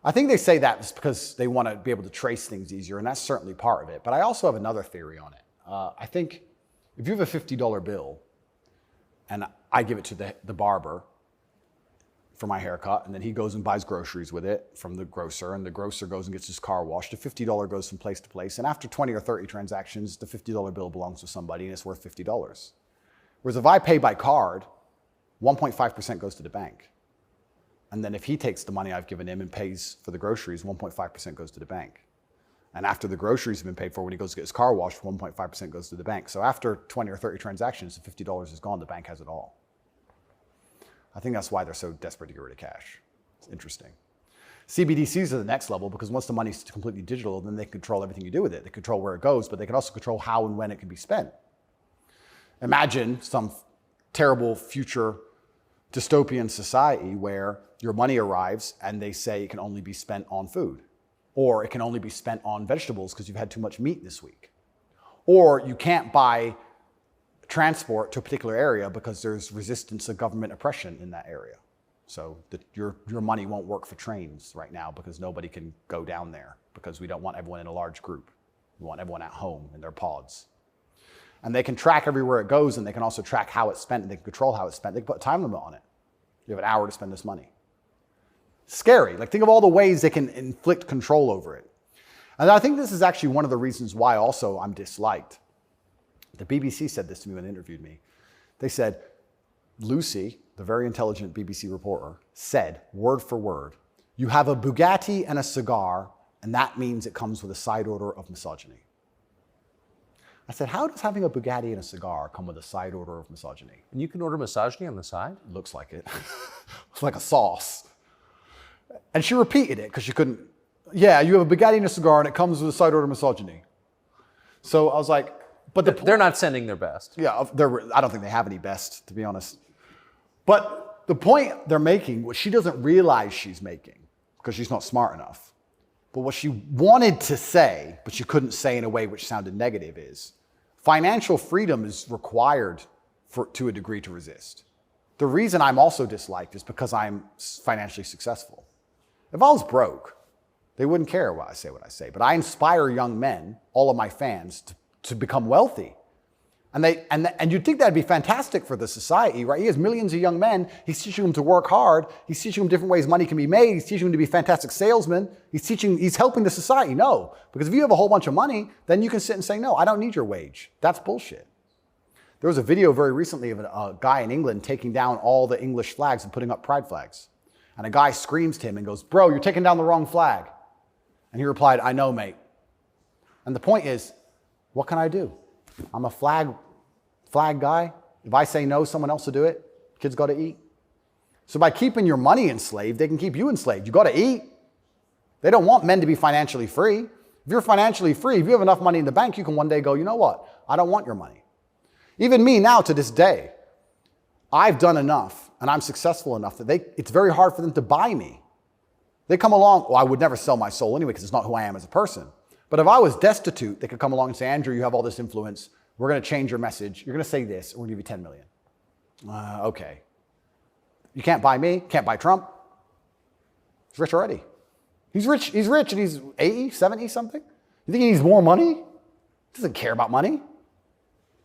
I think they say that just because they want to be able to trace things easier, and that's certainly part of it. But I also have another theory on it. I think if you have a $50 bill, and I give it to the barber for my haircut, and then he goes and buys groceries with it from the grocer, and the grocer goes and gets his car washed, the $50 goes from place to place, and after 20 or 30 transactions, the $50 bill belongs to somebody, and it's worth $50. Whereas if I pay by card, 1.5% goes to the bank. And then if he takes the money I've given him and pays for the groceries, 1.5% goes to the bank. And after the groceries have been paid for, when he goes to get his car washed, 1.5% goes to the bank. So after 20 or 30 transactions, the $50 is gone, the bank has it all. I think that's why they're so desperate to get rid of cash. It's interesting. CBDCs are the next level because once the money's completely digital, then they control everything you do with it. They control where it goes, but they can also control how and when it can be spent. Imagine some terrible future dystopian society where your money arrives and they say it can only be spent on food, or it can only be spent on vegetables because you've had too much meat this week, or you can't buy transport to a particular area because there's resistance to government oppression in that area. So your money won't work for trains right now because nobody can go down there because we don't want everyone in a large group. We want everyone at home in their pods. And they can track everywhere it goes, and they can also track how it's spent, and they can control how it's spent. They can put a time limit on it. You have an hour to spend this money. Scary. Like, think of all the ways they can inflict control over it. And I think this is actually one of the reasons why also I'm disliked. The BBC said this to me when they interviewed me. They said, Lucy, the very intelligent BBC reporter, said, word for word, you have a Bugatti and a cigar, and that means it comes with a side order of misogyny. I said, how does having a Bugatti and a cigar come with a side order of misogyny? And you can order misogyny on the side? Looks like it. It's like a sauce. And she repeated it because she couldn't. Yeah, you have a Bugatti and a cigar and it comes with a side order of misogyny. So I was like, but they're not sending their best. Yeah, I don't think they have any best, to be honest. But the point they're making, what she doesn't realize she's making, because she's not smart enough, but what she wanted to say, but she couldn't say in a way which sounded negative, is financial freedom is required to a degree to resist. The reason I'm also disliked is because I'm financially successful. If I was broke, they wouldn't care what I say. But I inspire young men, all of my fans, to become wealthy. And you'd think that'd be fantastic for the society, right? He has millions of young men. He's teaching them to work hard. He's teaching them different ways money can be made. He's teaching them to be fantastic salesmen. He's helping the society. No, because if you have a whole bunch of money, then you can sit and say, no, I don't need your wage. That's bullshit. There was a video very recently of a guy in England taking down all the English flags and putting up pride flags. And a guy screams to him and goes, bro, you're taking down the wrong flag. And he replied, I know, mate. And the point is, what can I do? I'm a flag guy. If I say no, someone else will do it. Kids got to eat. So by keeping your money enslaved, they can keep you enslaved. You got to eat. They don't want men to be financially free. If you're financially free, if you have enough money in the bank, you can one day go, you know what? I don't want your money. Even me now to this day, I've done enough and I'm successful enough that it's very hard for them to buy me. They come along, well, I would never sell my soul anyway because it's not who I am as a person. But if I was destitute, they could come along and say, Andrew, you have all this influence. We're going to change your message. You're going to say this. We're going to give you 10 million. Okay. You can't buy me. Can't buy Trump. He's rich already. He's rich and he's 80, 70 something. You think he needs more money? He doesn't care about money.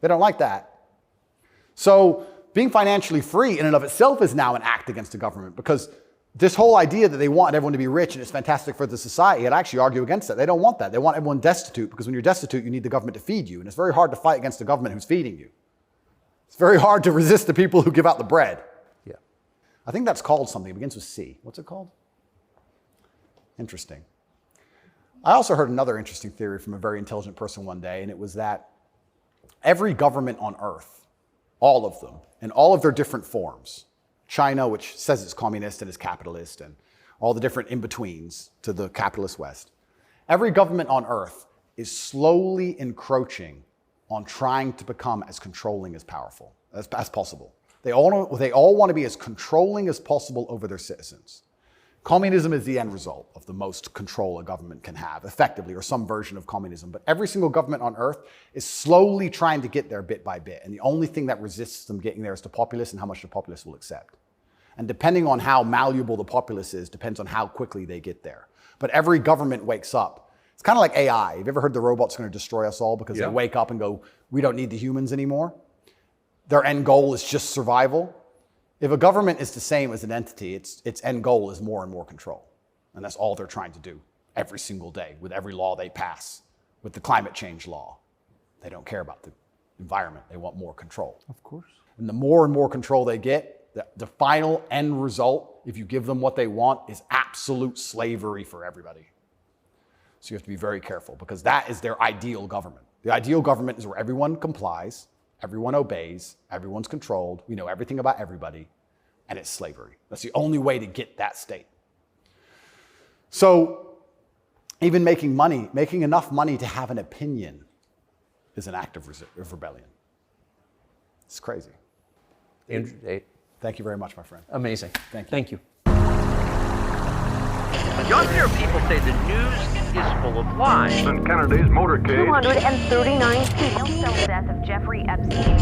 They don't like that. So being financially free in and of itself is now an act against the government, because this whole idea that they want everyone to be rich and it's fantastic for the society, I'd actually argue against that. They don't want that. They want everyone destitute, because when you're destitute, you need the government to feed you. And it's very hard to fight against the government who's feeding you. It's very hard to resist the people who give out the bread. Yeah. I think that's called something. It begins with C. What's it called? Interesting. I also heard another interesting theory from a very intelligent person one day, and it was that every government on earth, all of them, in all of their different forms, China, which says it's communist and is capitalist, and all the different in-betweens to the capitalist West, every government on earth is slowly encroaching on trying to become as controlling as powerful as possible. They all want to be as controlling as possible over their citizens. Communism is the end result of the most control a government can have, effectively, or some version of communism. But every single government on earth is slowly trying to get there bit by bit. And the only thing that resists them getting there is the populace and how much the populace will accept. And depending on how malleable the populace is, depends on how quickly they get there. But every government wakes up. It's kind of like AI. Have you ever heard the robot's going to destroy us all because they wake up and go, we don't need the humans anymore? Their end goal is just survival. If a government is the same as an entity, its end goal is more and more control. And that's all they're trying to do every single day with every law they pass, with the climate change law. They don't care about the environment. They want more control. Of course. And the more and more control they get, the final end result, if you give them what they want, is absolute slavery for everybody. So you have to be very careful, because that is their ideal government. The ideal government is where everyone complies, everyone obeys, everyone's controlled, we know everything about everybody, and it's slavery. That's the only way to get that state. So even making enough money to have an opinion is an act of rebellion. It's crazy. Andrew, Tate. Thank you very much, my friend. Amazing. Thank you. Thank you. Younger people say the news is full of lies. In Kennedy's motorcade. 239 people. The death of Jeffrey Epstein.